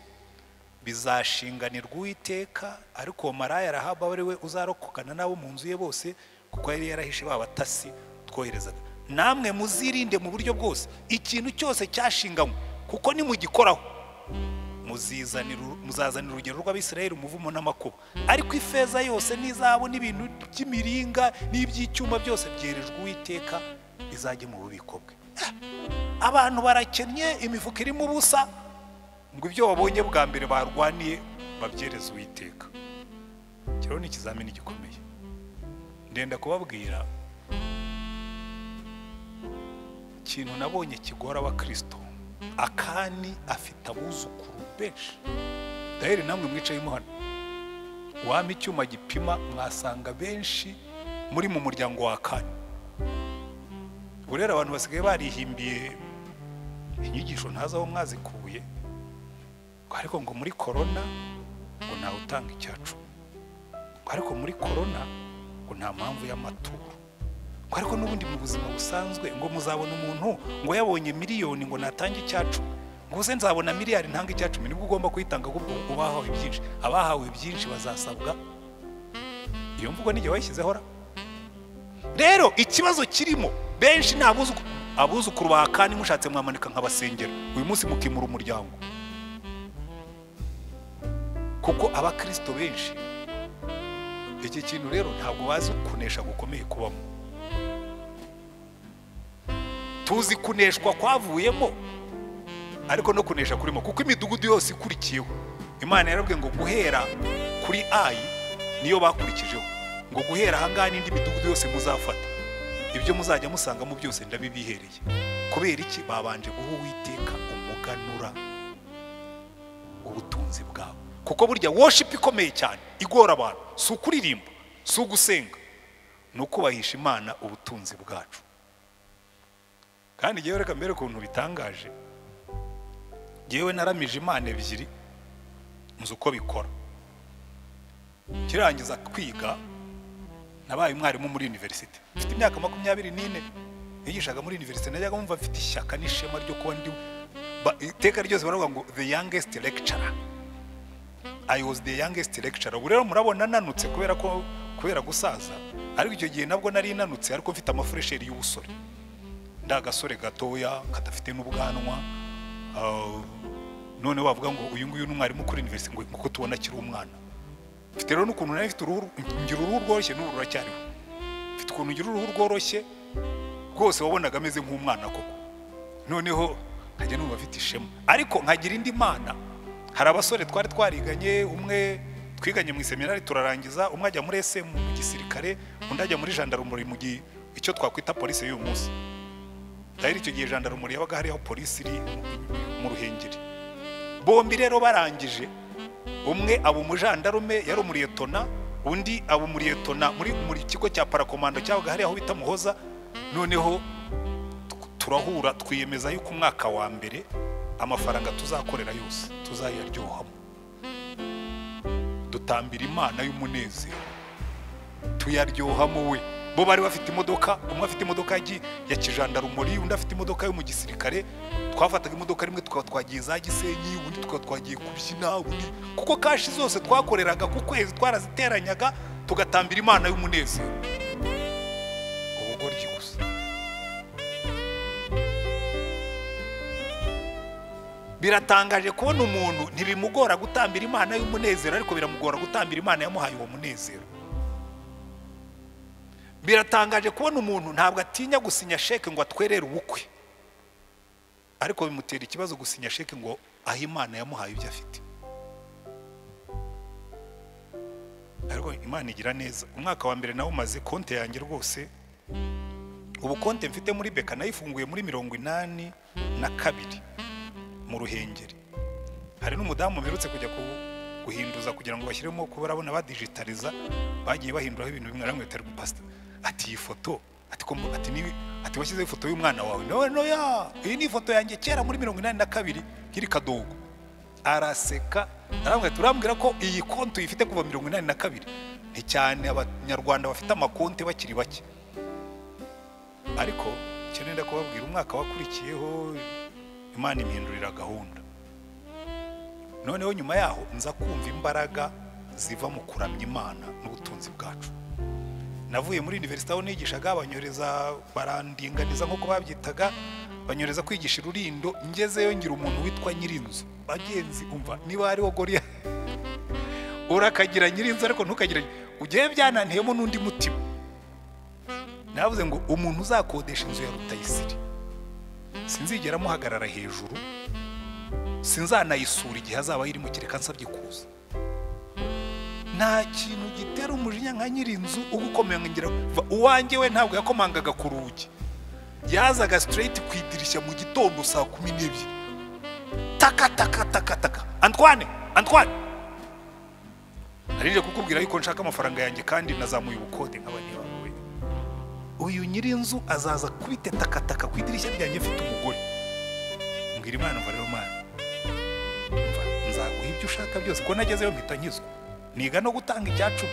bizashinganirwa Uwiteka, ariko maraya Rahabu ari we uzarokokana nabo mu nzu ye bose, kuko yari yarahishe babatasi twoherezaga. Namwe muzirinde mu buryo bwose ikintu cyose cyashinganywe, kuko nimugikoraho muzazanira urugero rw'Abisirayeli umuvumo n'amakuba. Ariko ifeza yose n'izahabu n'ibintu by'imiringa n'iby'icyuma byose byerejwe Uwiteka, bizajye mu bubiko bwe. Abantu barakennye, imifuka irimo ubusa, ngo ibyo babonye bwa mbere barwaniye babyereza Uwiteka. Kero ni ikizamini gikomeye. Ndenda kubabwira ikintu nabonye kigora abakristo, Akani afite abuzukuru benshi. Daheri namwe mwicayemo hano, wama icyuma gipima mwasanga benshi muri mu muryango wa Akani. Urera abantu basigaye barihimbiye inyigisho ntaza aho mwazikuye, ariko ngo muri corona ngo nta utanga icyacu, ariko muri corona ngo nta mpamvu y'amaturo, ariko n'ubundi mu buzima busanzwe ngo muzabona umuntu ngo yabonye miliyoni ngo natanga icyacu, ngo uze nzabona miliyari ntanga icyacu. Nibwo ugomba kwitanga, kubwo ubahawe byinshi. Abahawe byinshi bazasabwa. Iyo mvugo n'igihe wayishyizeho. Rero ikibazo kirimo benshi ni abuzukuru ba Akani mushatse mwamanika nk'abasengera, uyu munsi mukimura umuryango, kuko abakristo benshi iki kintu rero ntabwo bazi kunesha gukomeye kubamo. Tuzi kuneshwa kwavuyemo, ariko no kunesha kurimo, kuko imidugudu yose ikurikiyeho Imana yarabwiye ngo guhera kuri Ayi niyo bakurikijeho, ngo guhera ahangaha n'indi midugudu yose muzafata, ibyo muzajya musanga mu byose ndabibihereye. Kubera iki? Babanje guha Uwiteka umuganura ubutunzi bwabo. Kuko burya worship ikomeye cyane igora abantu si ukuririmba, si ugusenga, ni ukubahisha Imana ubutunzi bwacu. Kandi ngewe reka mbere ukuntu bitangaje, ngewe naramije Imana ebyiri nzi uko bikora. Kirangiza kwiga nabaye umwarimu muri university, mfite imyaka 24 yigishaga muri university. Najyaga mumva mfite ishyaka n'ishema ryo kuba ndi iteka ryose baravuga ngo the youngest lecturer. I was the youngest lecturer. Ubu rero murabona nanutse kubera gusaza, ariko icyo gihe nabwo nari nanutse, ariko mfite amafresheri y'ubusore, ndagasore gatoya kadafite n'ubwanwa. None wavuga ngo uyu nguyu n'umwarimu kuri university, ngo kuko tubona kiri umwana. Mfite rero n'ukuntu nari mfite ngira uruhu rworoshye, n'uru ruracyariho. Mfite ukuntu ngira uruhu rworoshye rwose, wabonaga ameze nk'umwana koko. Noneho nkajya numva afite ishema, ariko nkagira indi mana. Hari abasore twari twariganye, umwe twiganye mu seminari turarangiza, umwe ajya muri SM mu gisirikare, undi ajya muri gendarmerie mu icyo twakwita police y'uyu munsi. Dahiri icyo gihe gendarmerie yabaga hariho police iri mu Ruhengeri. Bombi rero barangije, umwe abo umujandarume yari umuriyetona, undi abo umuriyetona muri kigo cya parakomando cyabaga hariho aho bita Muhoza. Noneho turahura twiyemeza yuko umwaka wa mbere amafaranga tuzakorera yose tuzayaryohamo, dutambira Imana y'umunezero, tuyaryohamo we. bo bari bafite imodoka, umwe afite imodoka ya kijandarumuri, undi afite imodoka yo mu gisirikare. Twafataga imodoka rimwe tukaba twagiye za Gisenyi, undi tukaba twagiye kubyina, undi kuko kashi zose twakoreraga ku kwezi twaraziteranyaga tugatambira Imana y'umunezero. Ubugoryi gusa. Biratangaje kubona umuntu ntibimugora gutambira Imana y'umunezero, ariko biramugora gutambira Imana yamuhaye uwo munezero. Biratangaje kubona umuntu ntabwo atinya gusinya sheke ngo atwerere ubukwe, ariko bimutera ikibazo gusinya sheke ngo aho Imana yamuhaye ibyo afite. Ariko Imana igira neza. Umwaka wa mbere nawo maze konte yanjye rwose, ubu konte mfite muri BYUKA nayifunguye muri 82 mu Ruhengeri. Hari n'umudamu mperutse kujya guhinduza kugira ngo bashyiremo kuba barabona badigitaliza, bagiye bahinduraho ibintu bimwe namwe bitari gupasta. Ati iyi foto, ati washyizeho ifoto y'umwana wawe. No ya, iyi ni ifoto yanjye kera muri 82 kiri kadogo. Araseka, turambwira ko iyi konti uyifite kuva 82. Ni cyane abanyarwanda bafite amakonti bakiri bake. Ariko cyo nenda kubabwira, umwaka wakurikiyeho Imana impindurira gahunda. Noneho nyuma yaho nza kumva imbaraga ziva mu kuramya Imana n'ubutunzi bwacu. Navuye muri university aho nigishaga, abanyoreza barandinganiza nko babyitaga, banyoreza kwigisha Rurindo. Ngezeyo ngira umuntu witwa Nyirinzu. Bagenzi umva, niba ari ogoriya urakagira Nyirinzu ariko ntukagira, ugiye byanantiyemo n'undi mutima. Navuze ngo umuntu uzakodesha inzu ya Rutayisire sinzigera muhagarara hejuru, sinzanayisura igihe azaba yiri mu kireka nsabye kuza. Nta kintu gitera umujinya nka Nyirinzu ugukomeye ngira uwanjye we ntabwo yakomangaga ku rugi, yazaga straight ku idirishya mu gitondo saa 12. Taka taka taka taka, Antoine arije kukubwira yuko nshaka amafaranga yanjye kandi nazamuye ubukode nk'abandi bawe. Uyu Nyirinzu azaza kubite taka taka ku idirishya ryanjye mfite umugore. Mbwira Imana ngo rero Mana, nzaguha ibyo ushaka byose, ko nagezeyo mpita nkizwa. Niga no gutanga icyacu.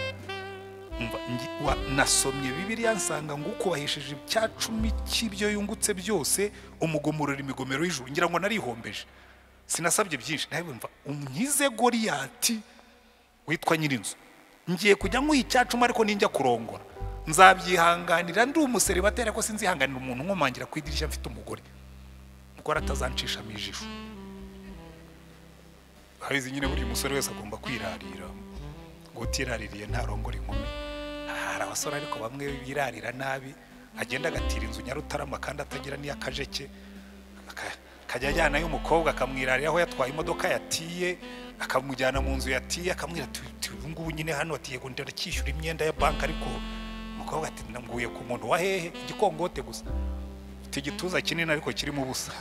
Nasomye Bibiliya nsanga ngo ukubahishije icyacumi cy'ibyo yungutse byose umugomorera imigomero y'ijuru. Ngira ngo narihombeje, sinasabye byinshi. Nawe mva umyize Goriyati witwa Nyirinzu, ngiye kujya nkuha icyacumi, ariko ninjya kurongora nzabyihanganira. Ndi umuseribateri ko sinzihanganira umuntu nkomangira ku idirishya mfite umugore atazancisha ijisho. Harizi nyine buri musore wese agomba kwirarira, ngo utiraririye ntarongora inkumi. Hari abasore ariko bamwe birarira nabi, agenda agatira inzu Nyarutarama kandi atagira n'iyakajeke, akajya ajyana y'umukobwa akamwirarira aho yatwaye imodoka yatiye, akamujyana mu nzu yatiye, akamwira ati ubu ngubu nyine hano atiye ngo ndacyishyura imyenda ya banki. Ariko umukobwa ati nanguye ku muntu wa hehe, igikongote gusa, ufite igituza kinini ariko kirimo ubusa.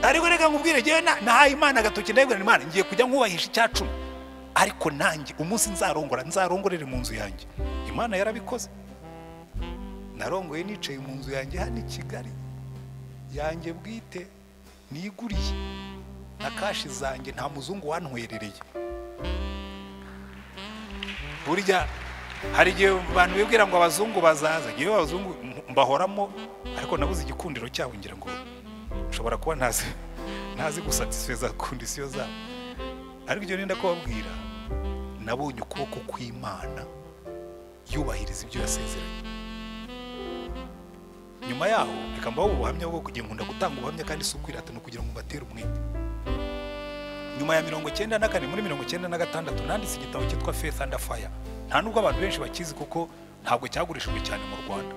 Ariko reka nkubwire, ngewe nahaye Imana agatoki, ndabwira Imana ngiye kujya nkubahisha icyacumi, ariko nanjye umunsi nzarongorere mu nzu yanjye. Imana yarabikoze. Narongoye nicaye mu nzu yanjye hano i Kigali yanjye bwite, niguriye na kashi zanjye, nta muzungu wantwerereye. Burya hari igihe abantu bibwira ngo abazungu bazaza, ngewe abazungu mbahoramo, ariko nabuze igikundiro cyabo. Ngira ngo nshobora kuba ntazi gusatisfeza kondisiyo zabo. Ariko ibyo nenda kubabwira, nabonye ukuboko kw'Imana yubahiriza ibyo yasezeranye. Nyuma yaho reka mbaho ubuhamya bwo kugira ngo ndagutanga ubuhamya kandi si ukwirata, no kugira ngo mbatere umwete. Nyuma ya 94 muri 96 nanditse igitabo cyitwa Faith and Fire. Nta nubwo abantu benshi bakizi kuko ntabwo cyagurishijwe cyane mu Rwanda,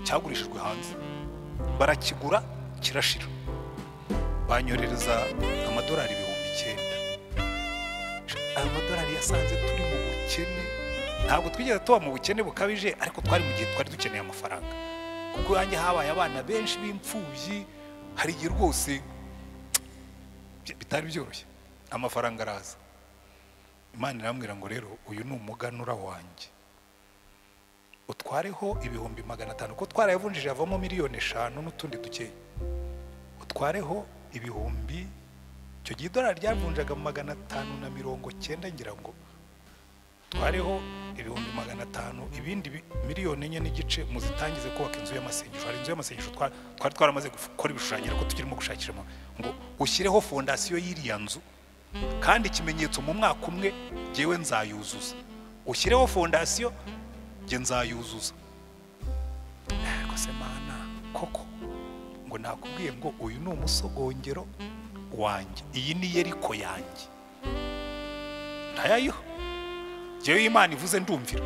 cyagurishijwe hanze. Barakigura kirashira, banyorereza amadolari 9,000. Amadolari yasanze turi mu bukene. Ntabwo twigeze tuba mu bukene bukabije, ariko twari mu gihe twari dukeneye amafaranga, kuko yanjye habaye abana benshi b'imfubyi. Hari igihe rwose bitari byoroshye, amafaranga araza. Imana irambwira ngo rero uyu ni umuganura wanjye, utwareho ibihumbi 500, ko twarayavunjije avamo 5,000,000 n'utundi dukeya. Utwareho ibihumbi, icyo gihe idolari ryavunjaga 590 ngira ngo twariho ibihumbi 500 ibindi miliyoni 4 n'igice muzitangize kubaka inzu y'amasengesho. Hari inzu y'amasengesho twari twaramaze gukora ibishushanyo ariko tukirimo gushakiramo ngo ushyireho fondasiyo y'iriya nzu, kandi ikimenyetso mu mwaka umwe jewe nzayuzuza. Ushyireho fondasiyo je nzayuzuza. Ariko se Mana koko ngo nakubwiye ngo uyu ni umusogongero wanjye, iyi ni Yeriko yanjye, ntayayiho jewe Imana ivuze ndumvira.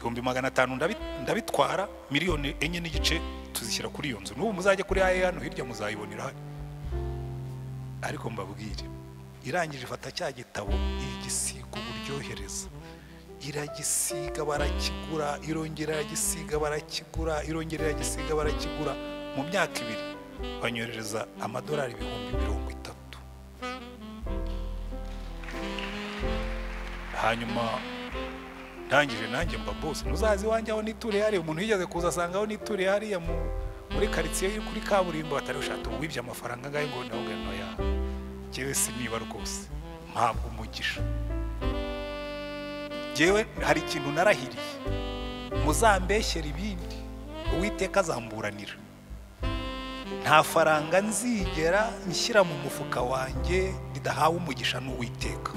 500 ndabitwara, miliyoni 4 n'igice tuzishyira kuri iyo nzu. N'ubu muzajye kuri hano hirya muzayibonera hari. Ariko mbabwire, irangije ifata cya gitabo igisiga uburyohereza, iragisiga barakigura, irongera iragisiga barakigura, irongera iragisiga barakigura. Mu myaka 2 banyohereza amadolari 30,000. Hanyuma ndangije nanjye mba boss, nuzazi wanjye aho nituriye hari umuntu yigeze kuza asanga aho nituriye hari muri quartier iri kuri kaburimbo atari ushaka ubwibye amafaranga ngaye ngo ndavuga no ya jewe siniba rwose mpabwo umugisha. Jewe hari ikintu narahiriye, muzambeshyera ibindi Uwiteka azamburanira. Nta faranga nzigera nshyira mu mufuka wanjye ridahawe umugisha n'Uwiteka.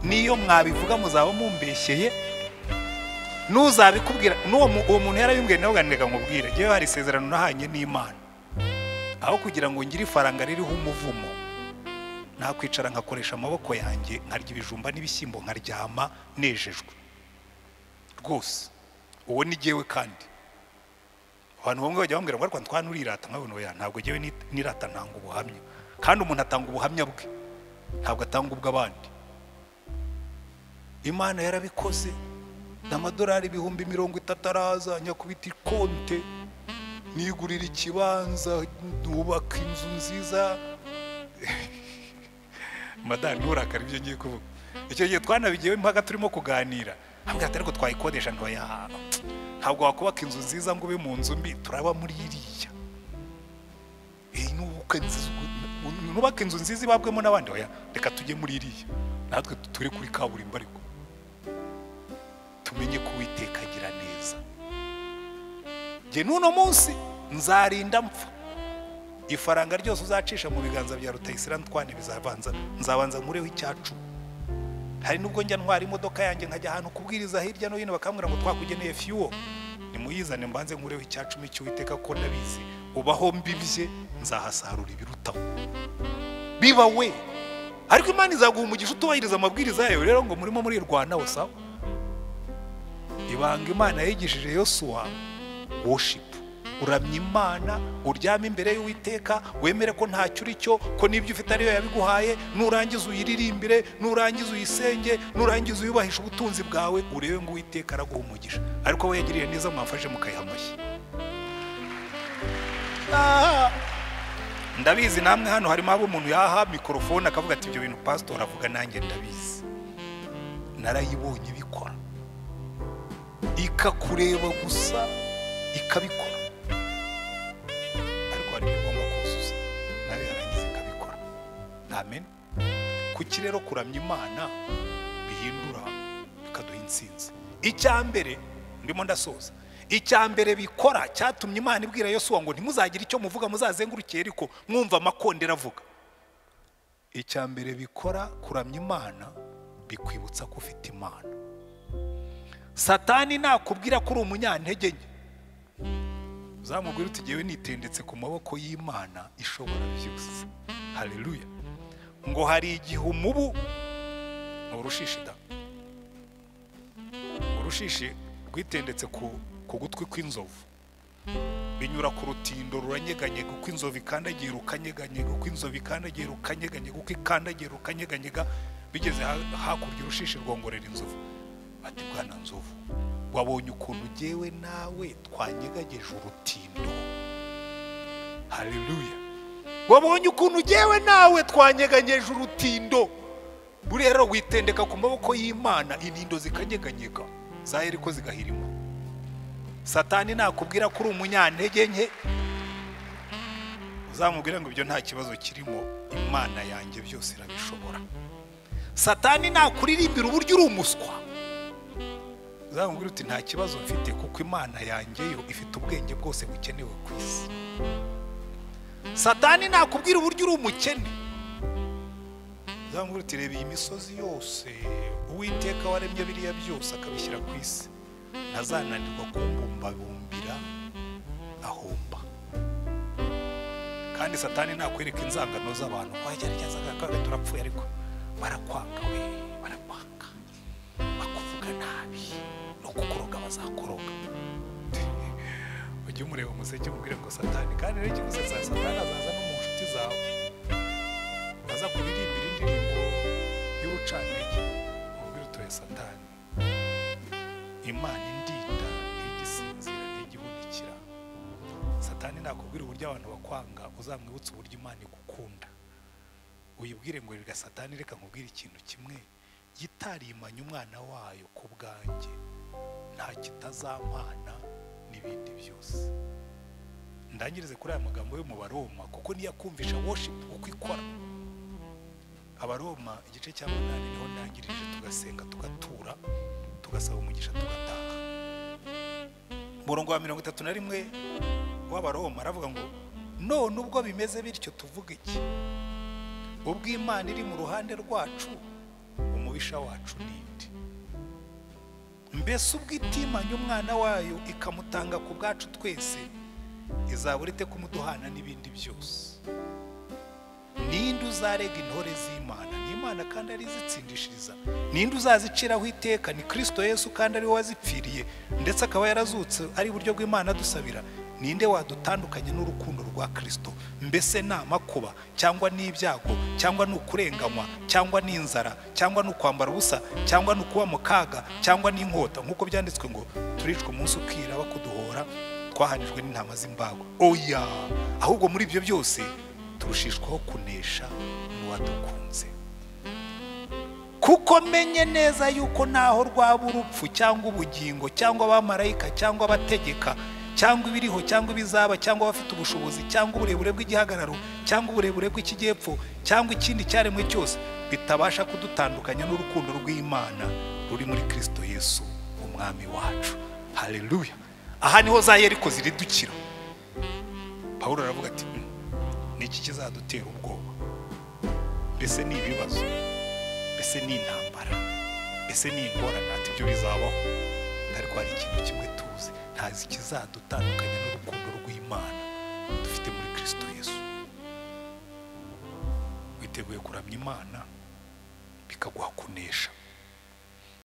Niyo mwabivuga muzaba mumbeshyeye, nuzabikubwira uwo muntu yarabimbwiye nawe ganega nkubwire. Jewe hari isezerano nahanye n'Imana, aho kugira ngo ngire ifaranga ririho umuvumo, nakwicara nkakoresha amaboko yanjye nkarya ibijumba n'ibishyimbo nkaryama nejejwe rwose. Uwo ni jewe. Kandi abantu bamwe bajya bambwira ngo ariko Antoine urirata, nkabona oya ntabwo jewe nirata, ntanga ubuhamya. Kandi umuntu atanga ubuhamya bwe, ntabwo atanga ubw'abandi. Imana yarabikoze, n'amadolari 30,000 araza, nyakubita ikonte, nigurira ikibanza, nubaka inzu nziza. Madani nturakara ibyo ngiye kuvuga. Icyo gihe twanabigiyeho impaka turimo kuganira, ambwira ati ariko twayikodesha ntoya, ntabwo wakubaka inzu nziza ngo ube mu nzu mbi, turaba muri iriya. Nubaka inzu nziza ibabwemo n'abandi, oya reka tujye muri iriya, natwe turi kuri kaburimbo ariko tumenye ko Uwiteka agira neza. Je n'uno munsi nzarinda mpfa, ifaranga ryose uzacisha mu biganza bya Rutayisire Antoine nzabanza mureho icyacu. Hari nubwo njya ntwara imodoka yanjye nkajya ahantu kubwiriza hirya no hino, bakambwira ngo twakugeneye fuel, nimuyizane mbanze nkureho icyacu n'icyo Uwiteka ko nabizi ubaho mbibye nzahasarura ibirutaho biba we. Ariko Imana izaguha umugisha utubahiriza amabwiriza yayo. Rero ngo murimo muri Rwanda sawa, ibanga Imana yigishije Yosuwa worship. Uramya Imana, uryame imbere y'Uwiteka, wemere ko ntacyo uri cyo, ko n'ibyo ufite ariyo yabiguhaye, nurangiza uyiririmbire, nurangiza uyisenge, nurangiza uyubahisha ubutunzi bwawe, urebe ngo Uwiteka araguha umugisha. Ariko we yagiriye neza, mwamfashe mukayiha amashyi. Ndabizi namwe hano harimo abo umuntu yaha mikrofone akavuga ati ibyo bintu pastor avuga nanjye ndabizi, narayibonye bikora, ikakureba gusa ikabikora. Ariko hari igomba kuzuza nawe yarangiza ikabikora. Amen. Kuki rero kuramya Imana bihindura bikaduha intsinzi? Icyambere ndimo ndasoza, icyambere bikora cyatumye Imana ibwira Yosuwa ngo ntimuzagire icyo muvuga muzazengurukiye ariko mwumva amakondera avuga. Icyambere bikora kuramya Imana bikwibutsa ko ufite Imana. Satani nakubwira ko uri umunyantege nke, uzamubwira uti jewe nitendetse ku maboko y'Imana ishobora byose. Haleluya. Ngo hari igihe umubu urushishi urushishi rwitendetse ku gutwi kw'inzovu, binyura ku rutindo ruranyeganye, kuko inzovu ikandagiye rukanyeganye, kuko inzovu ikandagiye rukanyeganye, kuko ikandagiye rukanyeganyega, bigeze hakurya urushishi rwongorera inzovu. Ati bwana nzovu, wabonye ukuntu jewe nawe twanyegageje urutindo? Haleluya. Wabonye ukuntu jewe nawe twanyeganyeje urutindo? Buri rero witendeka ku maboko y'Imana, inindo zikanyeganyega za Yeriko zigahirima. Satani nakubwira ko uri umunyantege nke, uzamubwira ngo ibyo nta kibazo kirimo, Imana yanjye byose irabishobora. Satani nakuririmbira uburyo uri umuswa, uzamubwira uti nta kibazo mfite kuko Imana yanjye yo ifite ubwenge bwose bukenewe ku isi. Satani nakubwira uburyo uri umukene, uzamubwira uti reba iyi misozi yose Uwiteka waremye biriya byose akabishyira ku isi, ntazananirwa kumbumbabumbira ahomba. Kandi Satani nakwereka inzangano z'abantu, wagerageza akaga turapfuye ariko barakwanga we, barakwanga bakuvuga nabi no kukuroga bazakoroga. Ujye umureba umuseke umubwire ngo Satani, kandi rero ikigusetsa Satani azaza no mu nshuti zawe, aza kuririmbira indirimbo y'urucantege, umubwire utoye Satani, Imana indinda ntigisinzira ntigihunikira. Satani nakubwira uburyo abantu bakwanga, uzamwibutsa uburyo Imana igukunda, uyibwire ngo rega Satani, reka nkubwire ikintu kimwe, gitarimanye umwana wayo ku bwanjye nta kitazampana n'ibindi byose. Ndangirize kuri aya magambo yo mu Baroma, kuko niyakumvisha worship uko ikora. Abaroma igice cya 8 niho ndangirije, tugasenga tugatura tugasaba umugisha tugataha. Murongo wa 31 w'Abaroma aravuga ngo none ubwo bimeze bityo tuvuga iki? Ubwo Imana iri mu ruhande rwacu, umubisha wacu ninde? Mbese ubwo itimanye umwana wayo ikamutanga ku bwacu twese, izabura ite kumuduhana n'ibindi byose? Ninde uzarega intore z'Imana? Ni Imana kandi ari zitsindishiriza. Ninde uzaziciraho iteka? Ni Kristo Yesu kandi ari we wazipfiriye ndetse akaba yarazutse ari buryo bw'Imana dusabira. Ninde wadutandukanye n'urukundo rwa Kristo? Mbese ni amakuba cyangwa ni ibyago cyangwa ni ukurenganywa cyangwa ni inzara cyangwa ni ukwambara ubusa cyangwa ni ukuba mu kaga cyangwa ni inkota, nk'uko byanditswe ngo turicwa umunsi ukira bakuduhora, twahanijwe n'intama z'imbago. Oya, ahubwo muri ibyo byose turushishwaho kunesha n'uwadukunze. Kuko menye neza yuko naho rwaba urupfu cyangwa ubugingo cyangwa abamarayika cyangwa abategeka cyangwa ibiriho cyangwa ibizaba cyangwa abafite ubushobozi cyangwa uburebure bw'igihagararo cyangwa uburebure bw'ikijyepfo cyangwa ikindi cyaremwe cyose, bitabasha kudutandukanya n'urukundo rw'Imana ruri muri Kristo Yesu umwami wacu. Haleluya. Aha niho za Yeriko ziridukira. Pawulo aravuga ati niki kizadutera ubwoba? Mbese ni ibibazo, mbese ni intambara, mbese ni ingorane, ati ibyo bizabaho, ariko hari ikintu kimwe tuzi, ntazi kizadutandukanya n'urukundo rw'Imana dufite muri Kristo Yesu. Witeguye kuramya Imana bikaguha kunesha.